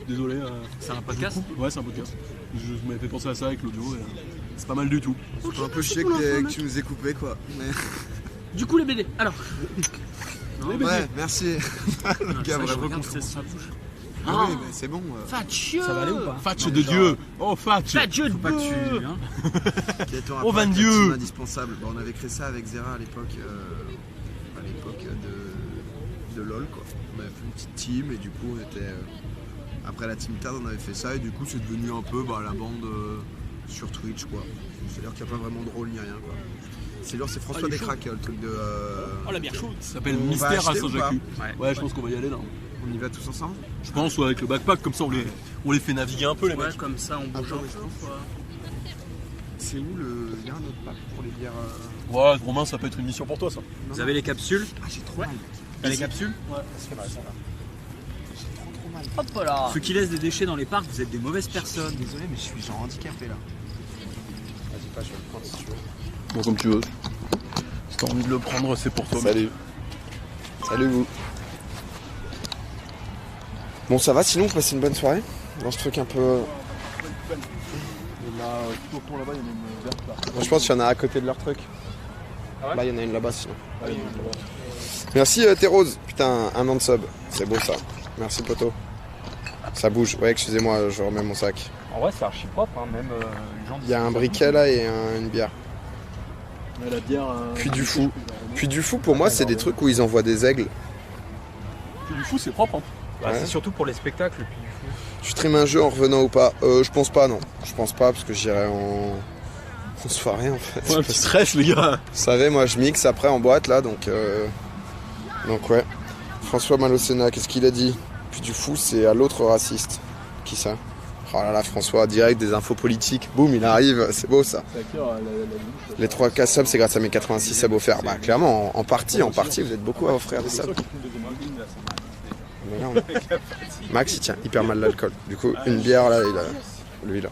désolé. C'est un podcast. Ouais, c'est un podcast. Je m'avais fait penser à ça avec l'audio et c'est pas mal du tout. C'est un peu chier que tu nous aies coupé quoi. Mais... Du coup, les BD. Alors. Ouais, merci. Le gars vraiment c'est sa bouche. Ah oui, mais c'est bon. Fatcheux. Ça va aller ou pas? Fatch de Dieu. Oh, Fatch. Fatcheux de Pas que tu. Hein. Oh, Van Dieu. Indispensable. Bon, on avait créé ça avec Zera à l'époque de LOL quoi. On avait fait une petite team et du coup on était après la team Tard on avait fait ça et du coup c'est devenu un peu la bande sur Twitch quoi. C'est-à-dire qu'il n'y a pas vraiment de rôle ni rien quoi. C'est François Descraques le truc de. Oh la bière chaude. Ça s'appelle On va Mystère à acheter ou Saint-Jacques. pas Ouais, je pense qu'on va y aller là. On y va tous ensemble. Je pense, ou avec le backpack, comme ça on les fait naviguer un peu les Ouais, mecs. comme ça, on bouge un peu. Quoi. C'est où il y a un autre pack pour les bières Ouais, Romain, ça peut être une mission pour toi ça. Vous avez les capsules? Ah j'ai trop mal. T'as les capsules? Ouais, Hop là. Ceux qui laissent des déchets dans les parcs, vous êtes des mauvaises personnes. Désolé mais je suis genre handicapé là. Vas-y pas, je vais le prendre si tu veux. Bon, comme tu veux. Si t'as envie de le prendre, c'est pour toi. Salut. Salut vous. Bon ça va sinon, vous passez une bonne soirée dans ce truc un peu... Là, tout au fond là-bas, il y en a une verte là. Moi, je pense qu'il y en a à côté de leur truc. Ah ouais Là il y en a une là-bas sinon. Ah, il y en a une là-bas. Merci Thérose. Putain, un an de sub. C'est beau ça. Merci poto. Ça bouge. Ouais, excusez-moi, je remets mon sac. En vrai, c'est archi propre, hein, même les gens. Il y a un briquet là et une bière. Ouais, la bière. Puis du fou. Puis du fou pour moi c'est des trucs où ils envoient des aigles. Puis du fou, c'est propre. Hein. Bah, Ouais. c'est surtout pour les spectacles, puis du coup. Tu stream un jeu en revenant ou pas Je pense pas non. Je pense pas parce que j'irai en soirée en fait. Ouais, un petit stress, les gars. Vous savez, moi je mixe après en boîte là, donc ouais. François Malocena, qu'est-ce qu'il a dit? Puis du fou, c'est à l'autre raciste. Qui ça? Oh là là, François, direct des infos politiques. Boum, il arrive, c'est beau ça. Les 3K subs, c'est grâce à mes 86 subs offerts. Bah clairement, en partie, vous êtes beaucoup à offrir des subs. Mais là, Max, il tient hyper mal l'alcool. Du coup, une bière là, lui là.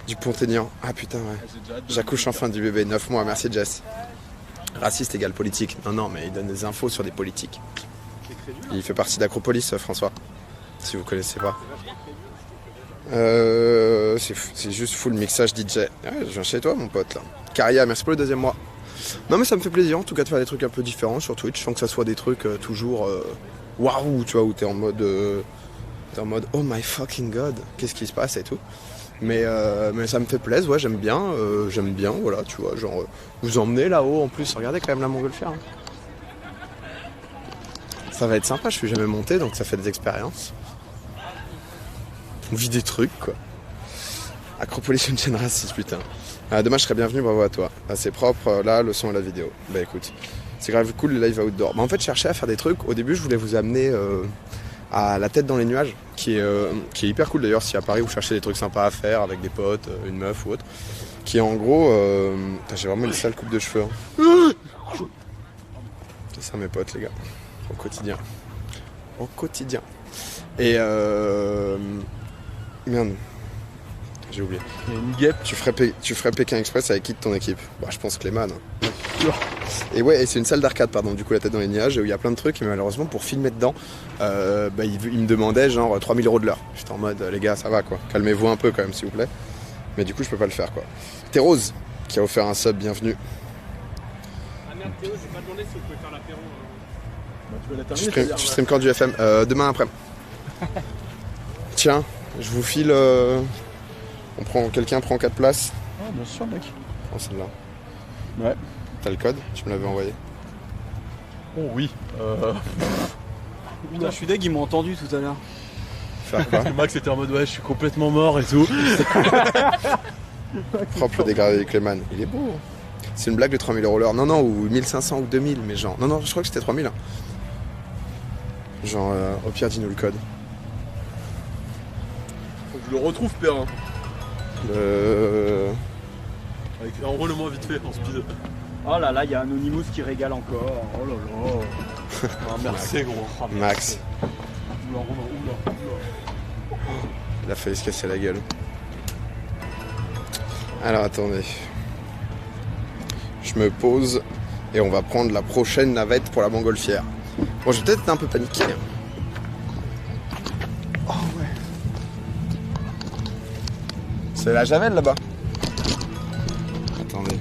Du Pont-Aignan. Ah putain, ouais. J'accouche enfin du bébé, 9 mois, merci Jess. Raciste égale politique. Non, mais il donne des infos sur des politiques. Il fait partie d'Acropolis, François. Si vous connaissez pas. C'est juste full mixage DJ. Ouais, je viens chez toi, mon pote là. Caria, merci pour le 2e mois. Non, mais ça me fait plaisir en tout cas de faire des trucs un peu différents sur Twitch, sans que ça soit des trucs toujours waouh, tu vois, où t'es en mode oh my fucking god, qu'est-ce qui se passe et tout. Mais ça me fait plaisir, ouais, j'aime bien, voilà, tu vois, genre vous emmenez là-haut en plus, regardez quand même la montgolfière. Hein. Ça va être sympa, je suis jamais monté donc ça fait des expériences. On vit des trucs quoi. Acropolis une chaîne raciste putain. Demain je serai bienvenu, bravo à toi. C'est propre, là le son et la vidéo. Bah écoute, c'est grave cool le live outdoor. Bah en fait je cherchais à faire des trucs, au début je voulais vous amener à la tête dans les nuages, qui est hyper cool d'ailleurs si à Paris vous cherchez des trucs sympas à faire avec des potes, une meuf ou autre. Qui est en gros, j'ai vraiment une sale coupe de cheveux. Hein. C'est ça mes potes les gars, au quotidien. Et merde, j'ai oublié. Il y a une guêpe. Tu ferais Pékin Express avec qui de ton équipe? Bah je pense Clément. Et ouais, et c'est une salle d'arcade, pardon, du coup la tête dans les nuages, où il y a plein de trucs, mais malheureusement pour filmer dedans, il me demandait genre 3000 € de l'heure. J'étais en mode, les gars, ça va quoi, calmez-vous un peu quand même s'il vous plaît. Mais du coup je peux pas le faire quoi. Thérose, qui a offert un sub, bienvenue. Ah merde, Théo, j'ai pas demandé si vous pouvez faire l'apéro. Bah, tu vas la terminer. Tu stream quand du FM demain après. Tiens, je vous file... Quelqu'un prend 4 places. Ah, bien sûr, mec. Prends celle-là. Ouais. T'as le code? Tu me l'avais envoyé. Oh oui. Putain, je suis deg, ils m'ont entendu tout à l'heure. Faire quoi? Max était en mode ouais, je suis complètement mort et tout. Propre le dégradé du Clément. Il est beau. C'est une blague de 3000 € l'heure. Non, ou 1500 ou 2000, mais genre. Non, je crois que c'était 3000. Hein. Genre, au pire, dis-nous le code. Faut que je le retrouve, Perrin. Enrôle-le-moi vite fait en speed. Oh là là, il y a Anonymous qui régale encore. Oh là là. Ah, merci gros. Max. Oula. Il a failli se casser la gueule. Alors attendez. Je me pose et on va prendre la prochaine navette pour la montgolfière. Bon, je vais peut-être être un peu paniqué. Oh ouais. C'est la Javel là-bas. Attendez.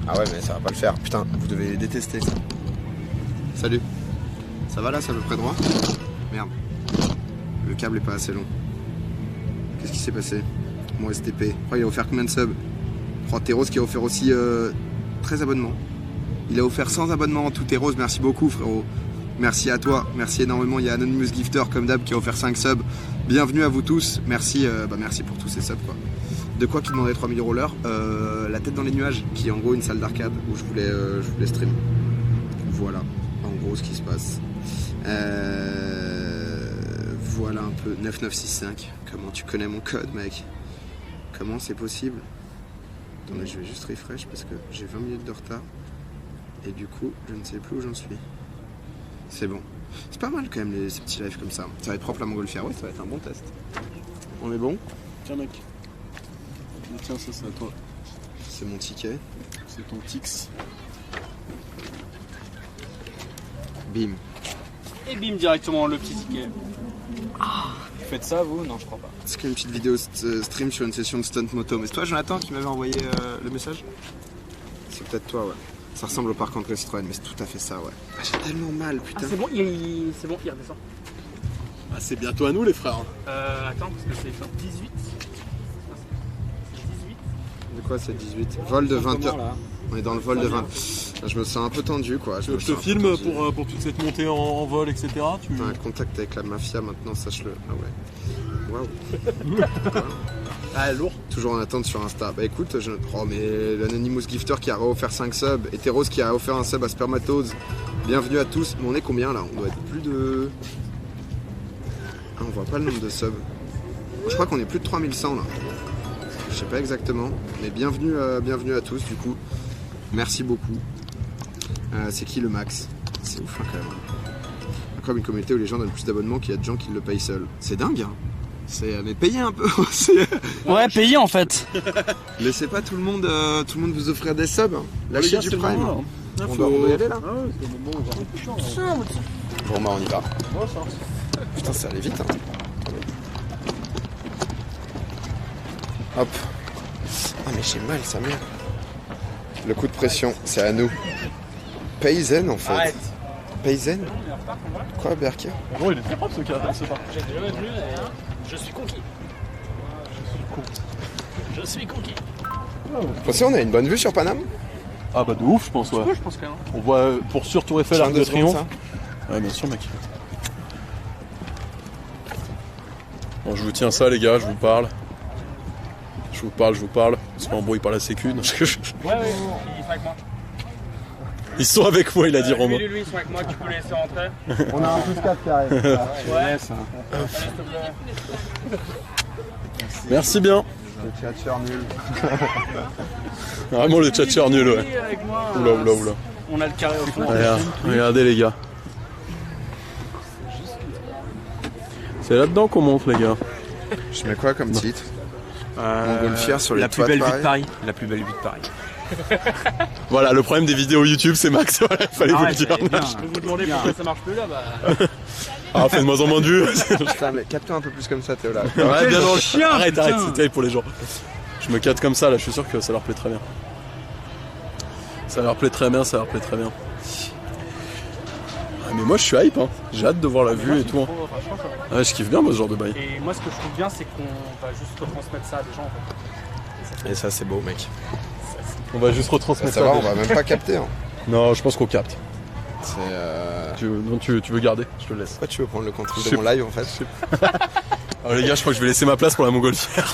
Ah ouais, mais ça va pas le faire. Putain, vous devez détester ça. Salut. Ça va là, c'est à peu près droit? Merde. Le câble est pas assez long. Qu'est-ce qui s'est passé? Mon STP. Oh, il a offert combien de subs? Teros qui a offert aussi 13 abonnements. Il a offert 100 abonnements en tout. Teros, merci beaucoup frérot. Merci à toi, merci énormément. Il y a Anonymous Gifter comme d'hab qui a offert 5 subs. Bienvenue à vous tous. Merci, merci pour tous ces subs quoi. De quoi qui demandait 3000 rollers? La tête dans les nuages, qui est en gros une salle d'arcade où je voulais stream. Voilà, en gros ce qui se passe. Voilà un peu 9965. Comment tu connais mon code mec? Comment c'est possible? Attendez, je vais juste refresh parce que j'ai 20 minutes de retard. Et du coup, je ne sais plus où j'en suis. C'est bon. C'est pas mal quand même ces petits lives comme ça. Ça va être propre la montgolfière, ouais, ça va être un bon test. On est bon? Tiens mec. Tiens, ça c'est à toi. C'est mon ticket. C'est ton Tix. Bim. Et bim, directement le petit ticket. Vous faites ça vous? Non, je crois pas. C'est qu'une petite vidéo stream sur une session de stunt moto. Mais c'est toi Jonathan qui m'avait envoyé le message? C'est peut-être toi, ouais. Ça ressemble au parc André Citroën, mais c'est tout à fait ça, ouais. Ah, j'ai tellement mal, putain. Ah, c'est bon, il redescend. Ah, c'est bientôt à nous les frères. Attends, parce que c'est 18. De quoi c'est 18? Vol de 20h. On est dans le vol de 20. Je me sens un peu tendu quoi. Je te filme pour toute cette montée en vol, etc. T'as un contact avec la mafia maintenant, sache-le. Ah ouais. Waouh. Ah, lourd. Toujours en attente sur Insta. Bah écoute, oh mais l'Anonymous Gifter qui a offert 5 subs, et Teros qui a offert un sub à Spermatose. Bienvenue à tous. Mais on est combien là? On doit être plus de... Ah, on voit pas le nombre de subs. Je crois qu'on est plus de 3100 là. Je sais pas exactement. Mais bienvenue à tous du coup. Merci beaucoup. C'est qui le max? C'est ouf hein, quand même. Comme une communauté où les gens donnent plus d'abonnements qu'il y a de gens qui le payent seuls. C'est dingue hein. Mais payez un peu. Ouais, payez en fait. Laissez pas tout le monde vous offrir des subs. Lâchez du prime. On doit y aller là. Ah ouais, c'est le moment où on va. Bon bah on y va. Putain ça allait vite hein. Hop. Ah mais j'ai mal sa mère. Le coup de pression, c'est à nous. Paysanne en fait. Arrête. Paysanne? Quoi Berker? Bon, il est très propre ce cas, c'est pas. J'ai déjà venu et je suis conquis. Je suis conquis. Pensez on a une bonne vue sur Paname? Ah bah de ouf je pense ouais. Ouais, je pense quand même. On voit pour sûr Tour Eiffel, Arc de Triomphe. Ouais bien sûr mec. Bon je vous tiens ça les gars, je vous parle. Je vous parle. On se fait embrouiller par la sécu. Non, Ouais, ils sont avec moi. Ils sont avec moi, il a dit Romain. Lui, ils sont avec moi, tu peux les laisser rentrer. On a un plus 4 qui arrive. Ouais, ça. Merci bien. Le tchatcheur nul. Vraiment le tchatcheur nul ouais. Avec moi, Oula. on a le carré au fond. Regardez les gars. C'est là-dedans qu'on monte les gars. Je mets quoi comme titre? Montgolfière sur les la plus toits belle de vue Paris. de Paris. La plus belle vue de Paris. Voilà, le problème des vidéos YouTube c'est Max, voilà, il fallait vous le dire. Vous vous demandez pourquoi ça marche plus là, bah. Ah, fait de moins en moins de vues. Putain mais capte-toi un peu plus comme ça Théo là. Ouais, bien dans le chien, Arrête, putain. c'est terrible pour les gens. Je me cadre comme ça là, je suis sûr que ça leur plaît très bien. Ça leur plaît très bien. Ah, mais moi je suis hype hein. J'ai hâte de voir la vue et tout. Hein. Ouais, je kiffe bien moi ce genre de bail. Et moi, ce que je trouve bien, c'est qu'on va juste retransmettre ça à des gens en fait. Et ça c'est beau mec. On va juste retransmettre Ça va, on va même pas capter hein. Non, je pense qu'on capte. C'est Tu veux garder? Je te le laisse. Pourquoi tu veux prendre le contrôle Je de sais mon live en fait? Alors les gars, je crois que je vais laisser ma place pour la montgolfière.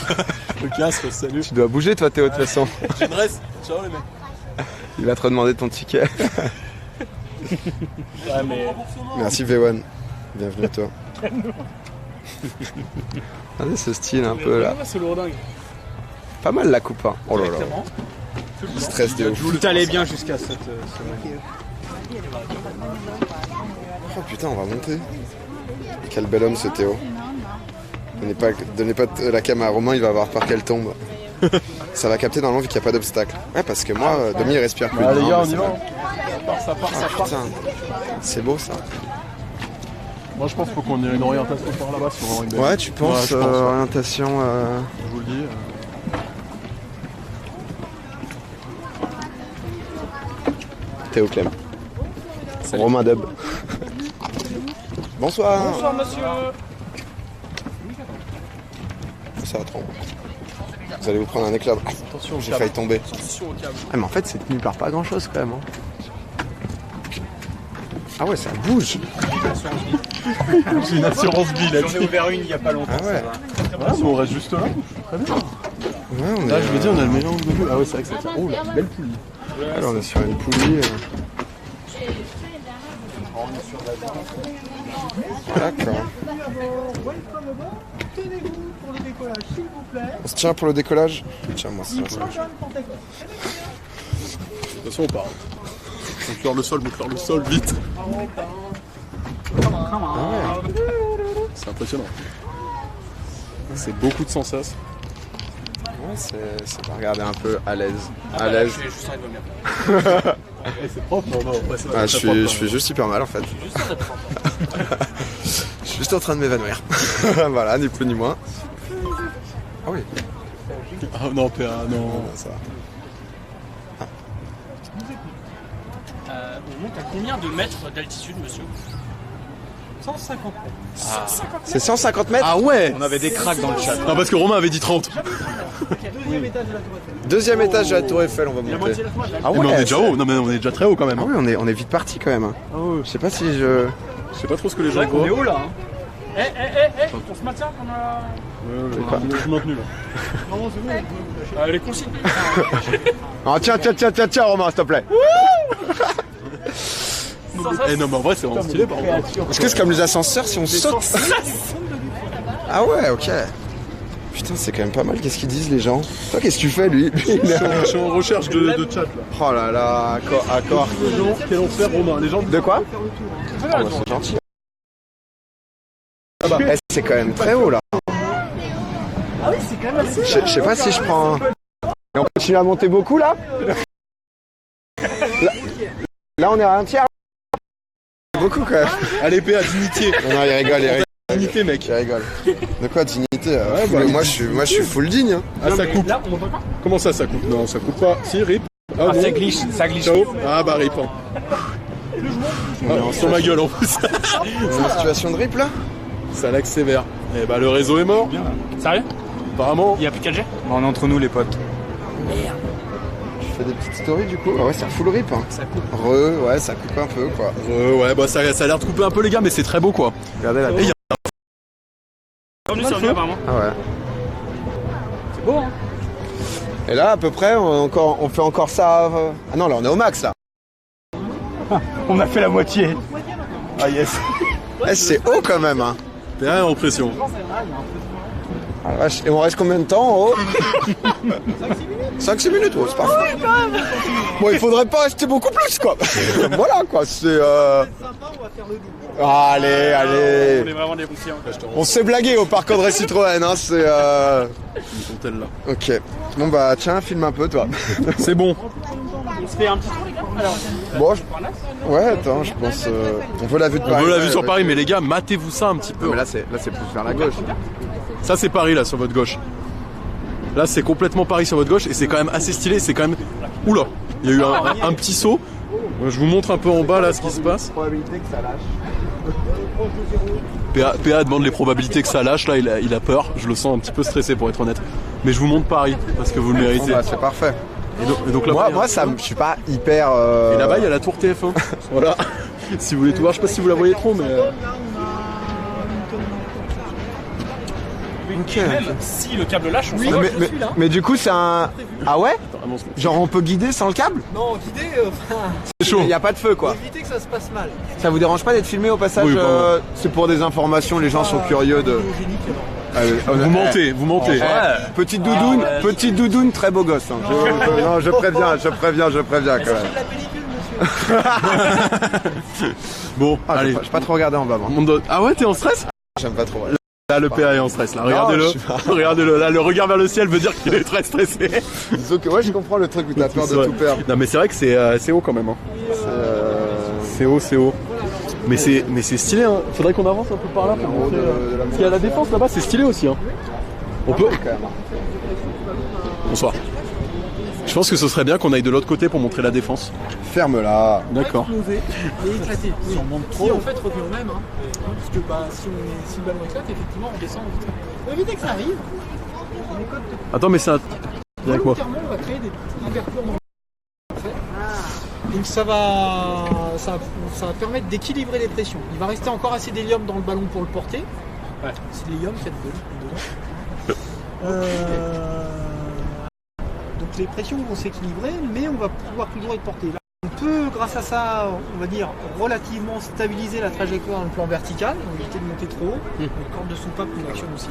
Je me casse, salut. Tu dois bouger toi Théo de toute façon. J'ai une reste. Ciao les mecs. Il va te redemander ton ticket. Ouais, mais. Merci V1. Bienvenue à toi. Regardez ce style un peu là. C'est lourdingue. Pas mal la coupe, hein. Oh là là. Stress de ouf. Tout allait bien jusqu'à cette semaine. Oh putain, on va monter. Quel bel homme ce Théo. Donnez pas la cam à Romain, il va avoir peur qu'elle tombe. Ça va capter normalement vu qu'il n'y a pas d'obstacle. Ouais, parce que moi, Demi il respire plus. Ah, les Non, gars, mais on y ça va. va. Ça part. Putain, c'est beau ça. Moi, je pense qu'il faut qu'on ait une orientation par là-bas si on veut une belle. Ouais, tu penses, Ouais, je pense, ouais. orientation. Je vous le dis. Théo Clem. Romain Dub. Bonsoir. Bonsoir monsieur. Ça va trop. Vous allez vous prendre un éclat. Ah, Attention, j'ai failli tomber. Attention au câble. Ah, mais en fait, c'est tenu par pas grand chose quand même. Hein. Ah ouais, ça bouge. J'ai une assurance vie J'en ai là-dessus. ouvert une il y a pas longtemps. Ah ouais. Ah, mais on reste juste là. Très bien. Ouais, on est, Là, je veux dire, on a le mélange de deux. Ah ouais, c'est vrai que ça tient. Oh, la belle poulie. alors, on est sur une poulie. D'accord. On se tient pour le décollage. Tiens, moi, c'est ça. Attention, on part. Monte-leur le sol, vite. C'est impressionnant. C'est beaucoup de sensation. Ouais, c'est pas regarder un peu à l'aise. À l'aise. Je vais juste envie de vomir. C'est propre, non, ouais, c'est Ah, je suis juste super mal en fait. Je suis juste en train de m'évanouir. Voilà, ni plus ni moins. Ah oui. Ah non, PA, non. Ça va. On monte à combien de mètres d'altitude, monsieur 150 mètres. C'est 150 mètres. Ah ouais. On avait des cracks dans le chat. Non, parce que Romain avait dit 30. Deuxième étage de la Tour Eiffel, on va monter. Ah Mais on est déjà haut. Non, mais on est déjà très haut quand même. Ah hein. oui, on est vite parti quand même. Hein. Je sais pas si je. Je sais pas trop ce que les gens On est voient. haut là. On se maintient comme Je suis maintenu là. les consignes. Ah tiens, Romain, s'il te plaît. Eh non, mais en vrai, c'est vraiment stylé par contre. Est-ce que c'est comme les ascenseurs si on saute? Ah ouais, ok. Putain, c'est quand même pas mal. Qu'est-ce qu'ils disent les gens? Toi, qu'est-ce que tu fais lui? Je suis en recherche de chat là. Oh là là, accord. Quel enfer, Romain. Les gens. De quoi? Oh, bah, c'est gentil. Eh, c'est quand même très haut là. Ah oui, c'est quand même assez. Je sais pas si je prends. Et on continue à monter beaucoup là? Là, on est à un tiers. Beaucoup quand même. Allez, PA, dignité. Non, il rigole. Dignité, mec. Il rigole. De quoi dignité? bah, moi, je suis full digne. Hein. Ah, ça coupe. Là, on monte pas. Comment ça coupe? Non, ça coupe pas. Si, rip. Ah, non. Ça glisse. Ciao. Ah, bah, rip. Hein. Ah, sur ma gueule en plus. On est en situation de rip là? Ça lag sévère. Eh bah, le réseau est mort. Sérieux? Apparemment. Il y a plus de 4G? On est entre nous les potes. Je fais des petites stories du coup. Ah ouais, c'est un full rip. Hein. Ça coupe. Ouais, ça coupe un peu quoi. Ouais, bah, ça a l'air de couper un peu, les gars, mais c'est très beau quoi. Regardez la. Comme nous, c'est revenu apparemment. Ah ouais. C'est beau, hein? Et là, à peu près, on fait encore ça. Ah non, là, on est au max là. On a fait la moitié. Ah yes. Eh, c'est haut quand même. Hein. T'es en pression. Ah, la vache. Et on reste combien de temps en haut? 5-6 minutes, ouais, c'est pas fou. Bon, il faudrait pas rester beaucoup plus, quoi. Voilà, quoi, c'est... Allez. On est vraiment des bons clients. On s'est blagué au parc André Citroën, hein, c'est... Ils sont tels là. Ok. Bon, bah, tiens, filme un peu, toi. C'est bon. On se fait un petit tour, les gars? Alors, Bon, ouais, attends, je pense... On veut la vue de Paris. On veut la vue sur ouais. Paris, mais les gars, matez-vous ça un petit peu. Non, mais là, c'est plus vers la gauche. Ça, c'est Paris là sur votre gauche. Là, c'est complètement Paris sur votre gauche et c'est quand même assez stylé. C'est quand même. Oula, il y a eu un petit saut. Je vous montre un peu en bas là ce qui se passe. Probabilité que ça lâche. PA demande les probabilités que ça lâche. Là, il a peur. Je le sens un petit peu stressé pour être honnête. Mais je vous montre Paris parce que vous le Bon, méritez. bah, c'est parfait. Et donc là, Moi, ça, je suis pas hyper... Et là-bas, il y a la tour TF1. Voilà. Si vous voulez tout voir, je sais pas si vous la voyez trop, mais. Ok. Et même si le câble lâche, on s'envole. Mais du coup, c'est un. Ah ouais? Genre, on peut guider sans le câble? Non, guider, C'est chaud. Il n'y a pas de feu quoi. éviter que ça se passe mal. Ça vous dérange pas d'être filmé au passage? Oui, pardon. C'est pour des informations, les gens sont curieux de. Vous mentez, vous mentez. Petite doudoune, très beau gosse. Hein. Non, je préviens quand même. La pellicule, monsieur. Bon, Ah, allez. j'ai pas trop regardé en bas. Moi. Ah ouais, t'es en stress? J'aime pas trop. Là, le PA est en stress, là. Regardez-le. Regardez-le. Là, le regard vers le ciel veut dire qu'il est très stressé. Disons que ouais, je comprends le truc où t'as peur de tout perdre. Non, mais c'est vrai que c'est haut quand même. Hein. C'est haut. Mais c'est stylé, hein. Faudrait qu'on avance un peu par là pour montrer. Parce qu'il y a la défense là-bas, c'est stylé aussi, hein. On peut. Bonsoir. Je pense que ce serait bien qu'on aille de l'autre côté pour montrer la défense. Ferme-la. D'accord. Exploser et éclater. Si on monte trop, en fait, revient au même. Hein. Parce que si le ballon éclate, effectivement, on descend. Pour éviter que ça arrive, on écoute Attends, mais c'est un. Viens avec moi. volontairement, on va créer des petites ouvertures dans le fait. Donc ça va permettre d'équilibrer les pressions. Il va rester encore assez d'hélium dans le ballon pour le porter. Ouais. C'est l'hélium qui est dedans. Donc les pressions vont s'équilibrer, mais on va pouvoir toujours être porté. Là, on peut, grâce à ça, on va dire, relativement stabiliser la trajectoire dans le plan vertical, donc éviter de monter trop haut. Les cordes de soupape nous actionnent aussi.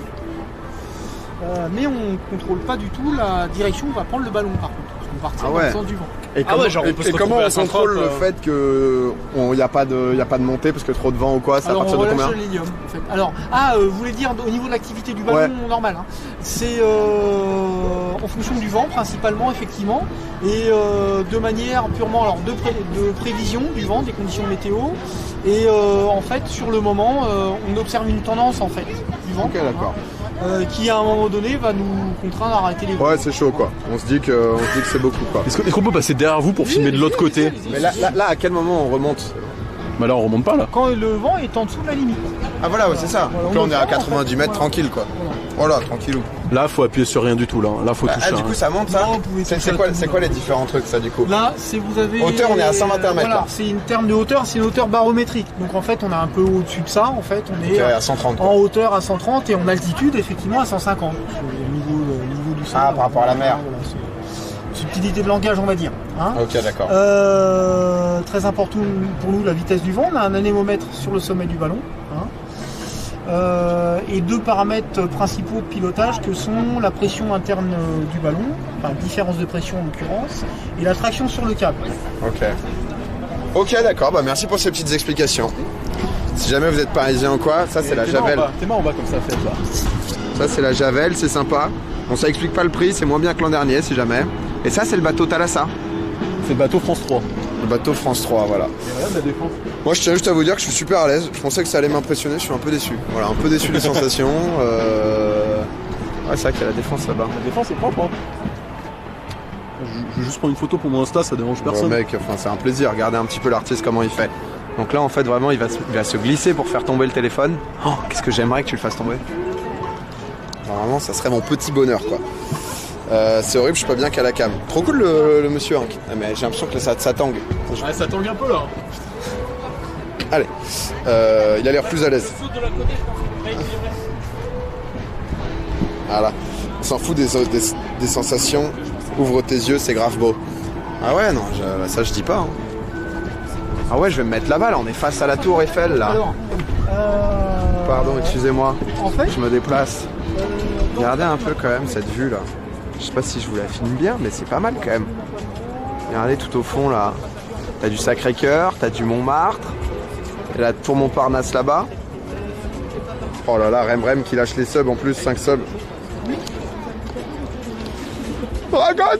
Mais on ne contrôle pas du tout la direction où on va prendre le ballon par contre. Parce qu'on partit dans le sens du vent. Et Ah ouais, genre on peut se comment retrouver on à Saint-Trope, contrôle le fait que n'y a pas de montée parce que trop de vent ou quoi? C'est à Alors partir on de relâche combien? l'hélium en fait. Alors, vous voulez dire au niveau de l'activité du ballon normal, hein. C'est en fonction du vent principalement effectivement et de manière purement alors de prévision du vent, des conditions météo et en fait sur le moment on observe une tendance en fait du vent. Ok, d'accord. Qui à un moment donné va nous contraindre à arrêter les vols. Ouais, c'est chaud quoi. On se dit que c'est beaucoup quoi. Est-ce qu'on peut passer derrière vous pour filmer de l'autre côté? Mais là, à quel moment on remonte? Bah là, on remonte pas là. Quand le vent est en dessous de la limite. Ah voilà, ouais, c'est ça. Voilà, Donc là, on est à observe, 90 mètres tranquille quoi. Voilà, tranquillou. Là, faut appuyer sur rien du tout là. Là, faut toucher. Du coup, ça monte ça? Non, vous pouvez toucher C'est quoi les différents trucs ça du coup? Là, c'est vous avez. Hauteur, on est à 121 mètres, Voilà, là. c'est une terme de hauteur, c'est une hauteur barométrique. Donc en fait, on est un peu au-dessus de ça. En fait, on est à 130 quoi. en hauteur à 130 et en altitude effectivement à 150. Au niveau du sol. Ah, par rapport à la mer. Voilà, subtilité de langage, on va dire. Hein. Ok, d'accord. Très important pour nous, la vitesse du vent. On a un anémomètre sur le sommet du ballon. Hein. Et deux paramètres principaux de pilotage que sont la pression interne du ballon, enfin différence de pression en l'occurrence, et la traction sur le câble. Ok, d'accord. Bah merci pour ces petites explications. Si jamais vous êtes parisien ou quoi, ça c'est la Javel. T'es en bas comme ça, fait là. Ça c'est la Javel, c'est sympa. Bon, ça explique pas le prix, c'est moins bien que l'an dernier si jamais. Et ça c'est le bateau Thalassa. C'est le bateau France 3. Le bateau France 3, voilà. La défense. Moi je tiens juste à vous dire que je suis super à l'aise. Je pensais que ça allait m'impressionner, je suis un peu déçu. Voilà, un peu déçu des sensations. Ouais, c'est vrai qu'il y a la défense là-bas. La défense est propre. Hein. Je vais juste prendre une photo pour mon Insta, ça dérange personne. Bon, mec, enfin c'est un plaisir. Regardez un petit peu l'artiste comment il fait. Donc là en fait vraiment il va se glisser pour faire tomber le téléphone. Oh, qu'est-ce que j'aimerais que tu le fasses tomber. Normalement ça serait mon petit bonheur quoi. C'est horrible, je suis pas bien qu'à la cam. Trop cool le monsieur, hein. Mais j'ai l'impression que ça tangue. Ouais, ça tangue un peu là. Allez, il a l'air plus à l'aise. Voilà, on s'en fout des sensations. Ouvre tes yeux, c'est grave beau. Ah ouais, non, ça je dis pas. Hein. Ah ouais, je vais me mettre là-bas, là, on est face à la tour Eiffel là. Alors, Pardon, excusez-moi, en fait, je me déplace. Regardez un peu quand même cette vue là. Je sais pas si je vous la filme bien, mais c'est pas mal quand même. Regardez tout au fond là. T'as du Sacré-Cœur, t'as du Montmartre. Et la tour Montparnasse là-bas. Oh là là, Rem qui lâche les subs en plus, 5 subs. Dragoni!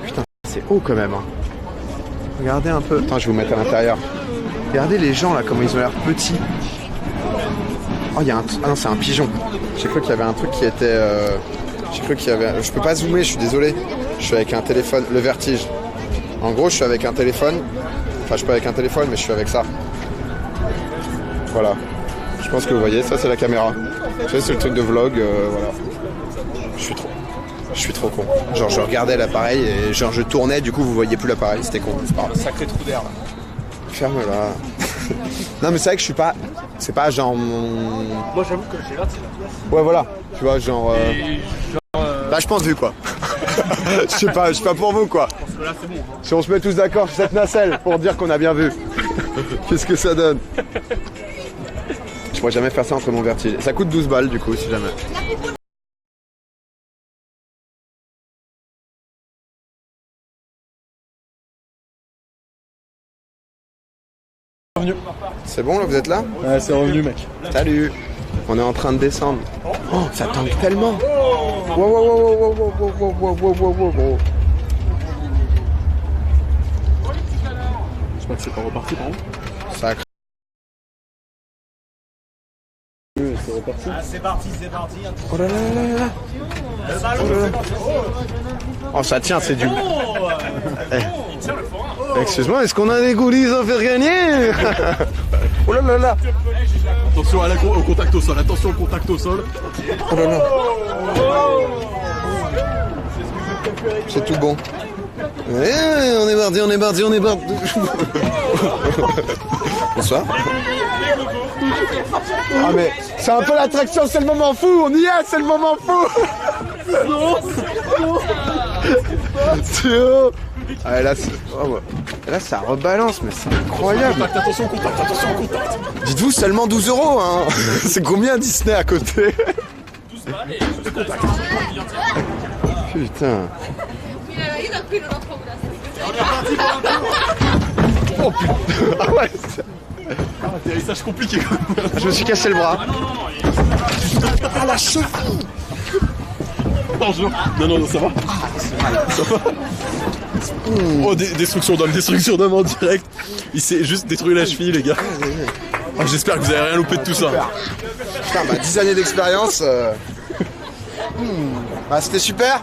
Putain, c'est haut quand même. Hein. Regardez un peu. Attends, je vais vous mettre à l'intérieur. Regardez les gens là, comment ils ont l'air petits. Oh, il y a un. Ah non, c'est un pigeon. J'ai cru qu'il y avait un truc qui était. J'ai cru qu'il y avait. Je peux pas zoomer, je suis désolé. Je suis avec un téléphone. Le vertige. En gros, je suis avec un téléphone. Enfin, je suis pas avec un téléphone, mais je suis avec ça. Voilà. Je pense que vous voyez, ça c'est la caméra. Tu sais, c'est le truc de vlog, voilà. Je suis trop con. Genre, je regardais l'appareil et genre je tournais, du coup vous voyez plus l'appareil, c'était con. C'est pas grave. Sacré trou d'air là. Ferme-la. Non mais c'est vrai que je suis pas C'est pas genre mon... Moi j'avoue que j'ai hâte. Ouais voilà, tu vois genre... Bah je pense vu quoi. Je sais pas pour vous quoi. Parce que là c'est bon. Hein. Si on se met tous d'accord sur cette nacelle pour dire qu'on a bien vu, qu'est-ce que ça donne? Je pourrais jamais faire ça entre mon vertige. Ça coûte 12 balles du coup si jamais. C'est bon là, vous êtes là? Ouais, c'est revenu, mec. Salut. On est en train de descendre. Oh, ça tangue tellement. Wow, wow, wow, wow, wow, wow, wow, wow, wow, wow, wow. J'espère que c'est pas reparti, par contre. Ça a C'est reparti. Ah, c'est parti. Oh là là là là. Oh là là. Oh ça tient, c'est du... Excuse-moi, est-ce qu'on a des goodies à faire gagner? Oh là là là. Attention au contact au sol, attention au contact au sol. Oh là là. C'est tout bon. On est parti. Bonsoir. Ah mais c'est un peu l'attraction, c'est le moment fou, on y est, c'est le moment fou. C'est haut. Ah, là, là ça rebalance, mais c'est incroyable. Attention au contact. Dites-vous seulement 12 €, hein. C'est combien Disney à côté? 12 balles et juste contact. Putain. Oh putain. Ah ouais. Atterrissage compliqué. Je me suis cassé le bras. Ah la cheville. Bonjour. Non, ça va. Ça va. Oh, destruction d'homme en direct. Il s'est juste détruit la cheville, les gars. Oh, j'espère que vous avez rien loupé de tout ça. Putain, bah 10 années d'expérience. Bah c'était super.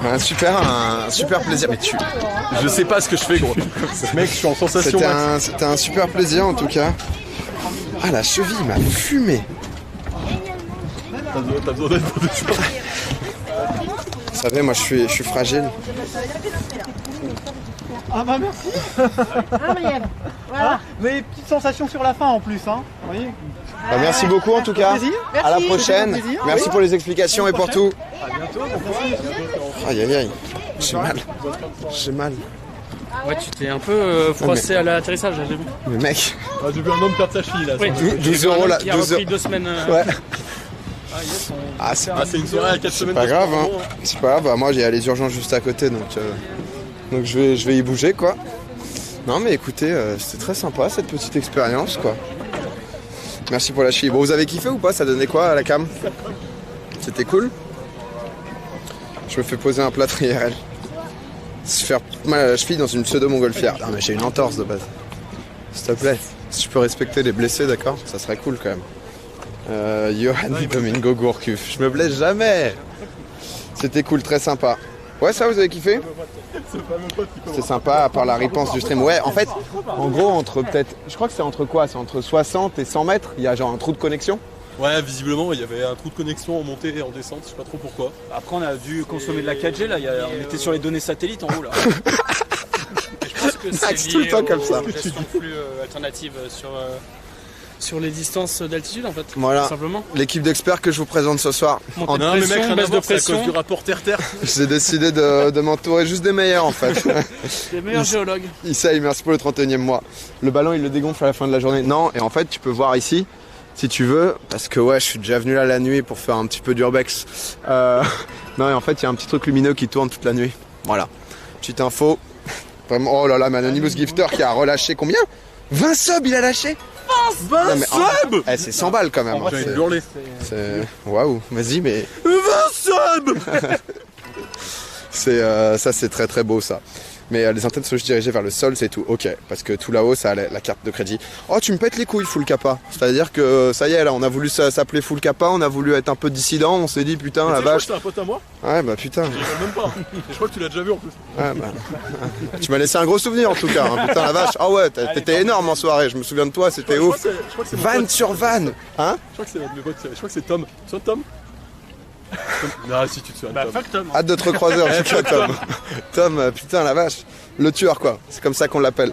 Un super plaisir. Mais Je sais pas ce que je fais, gros. Mec, je suis en sensation. C'était un super plaisir en tout cas. Ah la cheville m'a fumé. T'as besoin d'aide pour descendre. Vous savez, moi je suis fragile. Ah bah merci. Voilà. Mais petite sensation sur la fin en plus, hein. Vous voyez. Bah, merci beaucoup en tout cas. Plaisir. À la Merci. prochaine. Plaisir. Merci pour les explications et pour tout. À bientôt. Aïe aïe aïe. J'ai mal. Ouais, tu t'es un peu froissé à l'atterrissage, j'ai vu. Mais mec. Ah, j'ai vu un homme perdre sa cheville là. Oui, 12 € là. Qui a 12 repris €. 2 semaines. Ouais. Ah, c'est Ah, c'est une soirée à 4 semaines. pas de grave, sport, hein. C'est pas grave. Bah, moi j'ai les urgences juste à côté donc je vais y bouger quoi. Non mais écoutez, c'était très sympa cette petite expérience quoi. Merci pour la cheville. Bon, vous avez kiffé ou pas? Ça donnait quoi à la cam? C'était cool? Je me fais poser un plâtre IRL. Se faire mal à la cheville dans une pseudo-montgolfière. Non mais j'ai une entorse de base. S'il te plaît, si tu peux respecter les blessés, d'accord? Ça serait cool quand même. Johan Domingo Gourcuff. Je me blesse jamais. C'était cool, très sympa. Ouais, ça vous avez kiffé? C'est sympa, à part la ripense du stream. Ouais, en fait, en gros, entre peut-être... Je crois que c'est entre quoi? C'est entre 60 et 100 mètres. Il y a genre un trou de connexion. Ouais, visiblement, il y avait un trou de connexion en montée et en descente, je sais pas trop pourquoi. Après, on a dû consommer de la 4G, là. On était sur les données satellites en haut, là. Je pense que Max, c'est tout le lié temps comme ça. aux gestions de flux alternatives sur les distances d'altitude en fait. Voilà. Tout simplement. L'équipe d'experts que je vous présente ce soir. Montée de Non, mais pression, mec, rien à baisse de voir, c'est à cause pression, du rapport terre-terre. J'ai décidé de m'entourer juste des meilleurs en fait. les meilleurs géologues. Issa, merci pour le 31e mois. Le ballon, il le dégonfle à la fin de la journée. Non, et en fait, tu peux voir ici, si tu veux, parce que ouais, je suis déjà venu là la nuit pour faire un petit peu d'urbex. Non, et en fait, il y a un petit truc lumineux qui tourne toute la nuit. Voilà. Petite info. Vraiment, oh là là, mais Anonymous Gifter qui a relâché combien? 20 subs, il a lâché 20 subs. C'est 100 balles quand même. J'ai envie de hurler. C'est... Waouh, vas-y, mais... 20 subs. Ça, c'est très très beau ça. Mais les antennes sont juste dirigées vers le sol, c'est tout. Ok, parce que tout là-haut, ça a la carte de crédit. Oh, tu me pètes les couilles, Full Kappa. C'est-à-dire que ça y est, là, on a voulu s'appeler Full Kappa, on a voulu être un peu dissident, on s'est dit putain, la vache. C'est un pote à moi. Ouais, bah putain. Je même pas. Je crois que tu l'as déjà vu en plus. Ouais, bah... Tu m'as laissé un gros souvenir en tout cas. Hein. Putain, la vache. Ah ouais, t'étais énorme en soirée, je me souviens de toi, c'était ouf. Je crois que c'est Van sur van. Hein? Je crois que c'est notre pote, je crois que c'est Tom. C'est Tom? Ah, si tu te souviens. Bah, Tom. fuck Tom. Hâte de te recroiser en tout cas, Tom. Tom, putain la vache. Le tueur quoi, c'est comme ça qu'on l'appelle.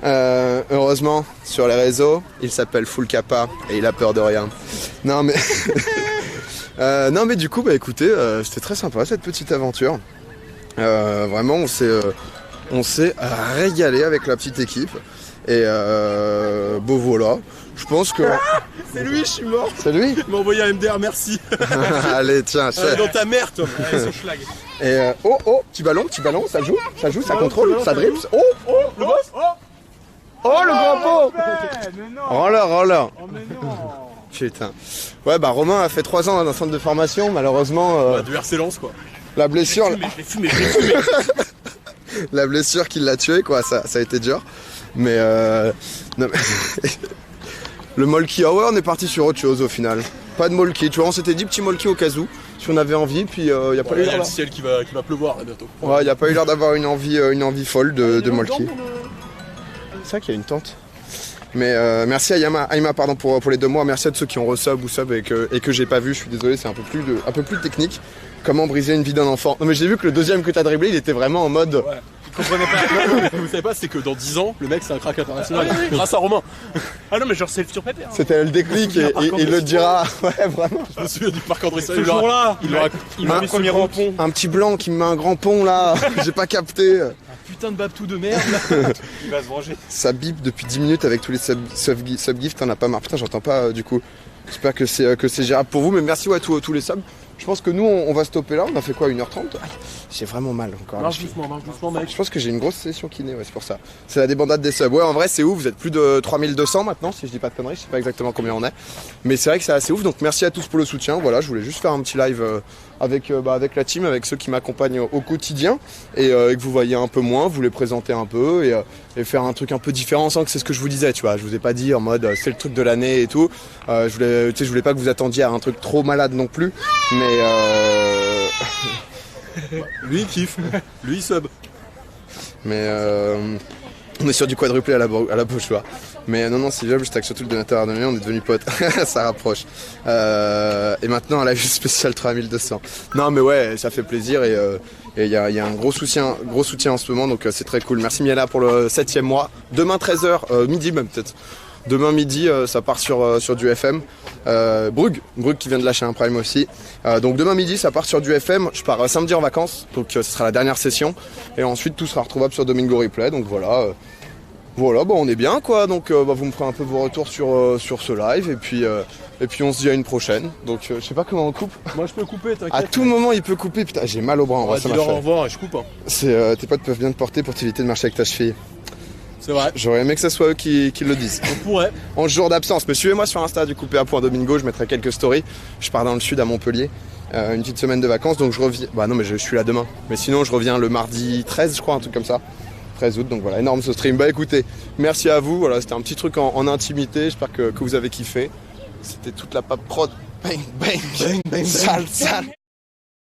Heureusement, sur les réseaux, il s'appelle Full Kappa et il a peur de rien. Non mais... non mais du coup, bah écoutez, c'était très sympa cette petite aventure. Vraiment, on s'est régalé avec la petite équipe. Et bon voilà, je pense que... C'est lui, je suis mort. C'est lui. Il m'a envoyé un MDR, merci. Allez, tiens, chef. Dans ta mère, Tom. Ouais, son schlag. Et oh, petit ballon, ça joue, ça contrôle, ça dribble. Oh, Le boss. oh le grand pot. Mais non. Roller. Oh mais non. Putain. Ouais, bah Romain a fait 3 ans dans un centre de formation, malheureusement, Du RC Lens, quoi. la blessure... Je l'ai fumé. La blessure qui l'a tué, quoi, ça a été dur. Mais non, mais le Molki Hour, on est parti sur autre chose au final. Pas de Molki, tu vois, on s'était dit petit Molki au cas où, si on avait envie, puis y a pas eu Il y a l'air. le ciel qui va pleuvoir là bientôt. Ouais, y a pas eu l'air d'avoir une envie folle de Molki. C'est vrai qu'il y a une tente. Mais merci à Aima pardon, pour les 2 mois, merci à tous ceux qui ont resub ou sub et que j'ai pas vu, je suis désolé, c'est un peu plus technique. Comment briser une vie d'un enfant. Non mais j'ai vu que le deuxième que t'as dribblé, il était vraiment en mode... Ouais. Vous comprenez pas. Vous savez pas, c'est que dans 10 ans, le mec c'est un crack international. Grâce à Romain. Ah non, mais genre, c'est le futur pépère. Hein. C'était le déclic et il le dira. Ouais, vraiment. Je me souviens du Marc-André Ce jour-là, il m'a Un premier rampon. Un petit blanc qui me met un grand pont là, j'ai pas capté. putain de Babtou de merde. Il va se venger. Ça bip depuis 10 minutes avec tous les sub-gifts, t'en as pas marre. Putain, j'entends pas du coup. J'espère que c'est gérable pour vous, mais merci à tous les subs. Je pense que nous, on va stopper là. On a fait quoi, 1h30 ? J'ai vraiment mal encore. Marche doucement, mec. Je pense que j'ai une grosse session kiné, ouais, c'est pour ça. C'est la débandade des subs. Ouais, en vrai, c'est ouf. Vous êtes plus de 3200 maintenant, si je dis pas de conneries. Je sais pas exactement combien on est. Mais c'est vrai que c'est assez ouf. Donc merci à tous pour le soutien. Voilà, je voulais juste faire un petit live avec la team, avec ceux qui m'accompagnent au quotidien. Et que vous voyez un peu moins, vous les présenter un peu et faire un truc un peu différent sans que c'est ce que je vous disais, tu vois. Je vous ai pas dit en mode c'est le truc de l'année et tout. Je voulais pas que vous attendiez à un truc trop malade non plus. Mais Lui il kiffe, lui il sub. Mais on est sur du quadruplé à la Beauchois. Mais non, c'est viable, je tag surtout le donateur à donner, on est devenus potes. Ça rapproche. Et maintenant, la vue spéciale 3200. Non, mais ouais, ça fait plaisir et il y a un gros soutien en ce moment, donc c'est très cool. Merci Miela pour le 7e mois. Demain 13h, midi même peut-être. Demain midi, ça part sur du FM. Brugge qui vient de lâcher un prime aussi. Donc demain midi, ça part sur du FM. Je pars samedi en vacances, donc ce sera la dernière session. Et ensuite, tout sera retrouvable sur Domingo Replay. Donc voilà, on est bien quoi. Donc vous me ferez un peu vos retours sur ce live. Et puis on se dit à une prochaine. Donc je sais pas comment on coupe. Moi je peux couper, t'inquiète. À tout moment, il peut couper. Putain, j'ai mal au bras en vrai. Ça m'a Dis-leur au fait. revoir et je coupe. Hein. Tes potes peuvent bien te porter pour t'éviter de marcher avec ta cheville. C'est vrai. J'aurais aimé que ce soit eux qui le disent. On pourrait. En jour d'absence, mais suivez-moi sur Insta du coup PA.Domingo, je mettrai quelques stories. Je pars dans le sud à Montpellier, une petite semaine de vacances, donc je reviens. Bah non mais je suis là demain. Mais sinon je reviens le mardi 13 je crois, un truc comme ça. 13 août, donc voilà, énorme ce stream. Bah écoutez, merci à vous, voilà, c'était un petit truc en intimité, j'espère que vous avez kiffé. C'était toute la pape prod. Bang, bang, bang, bang, sale.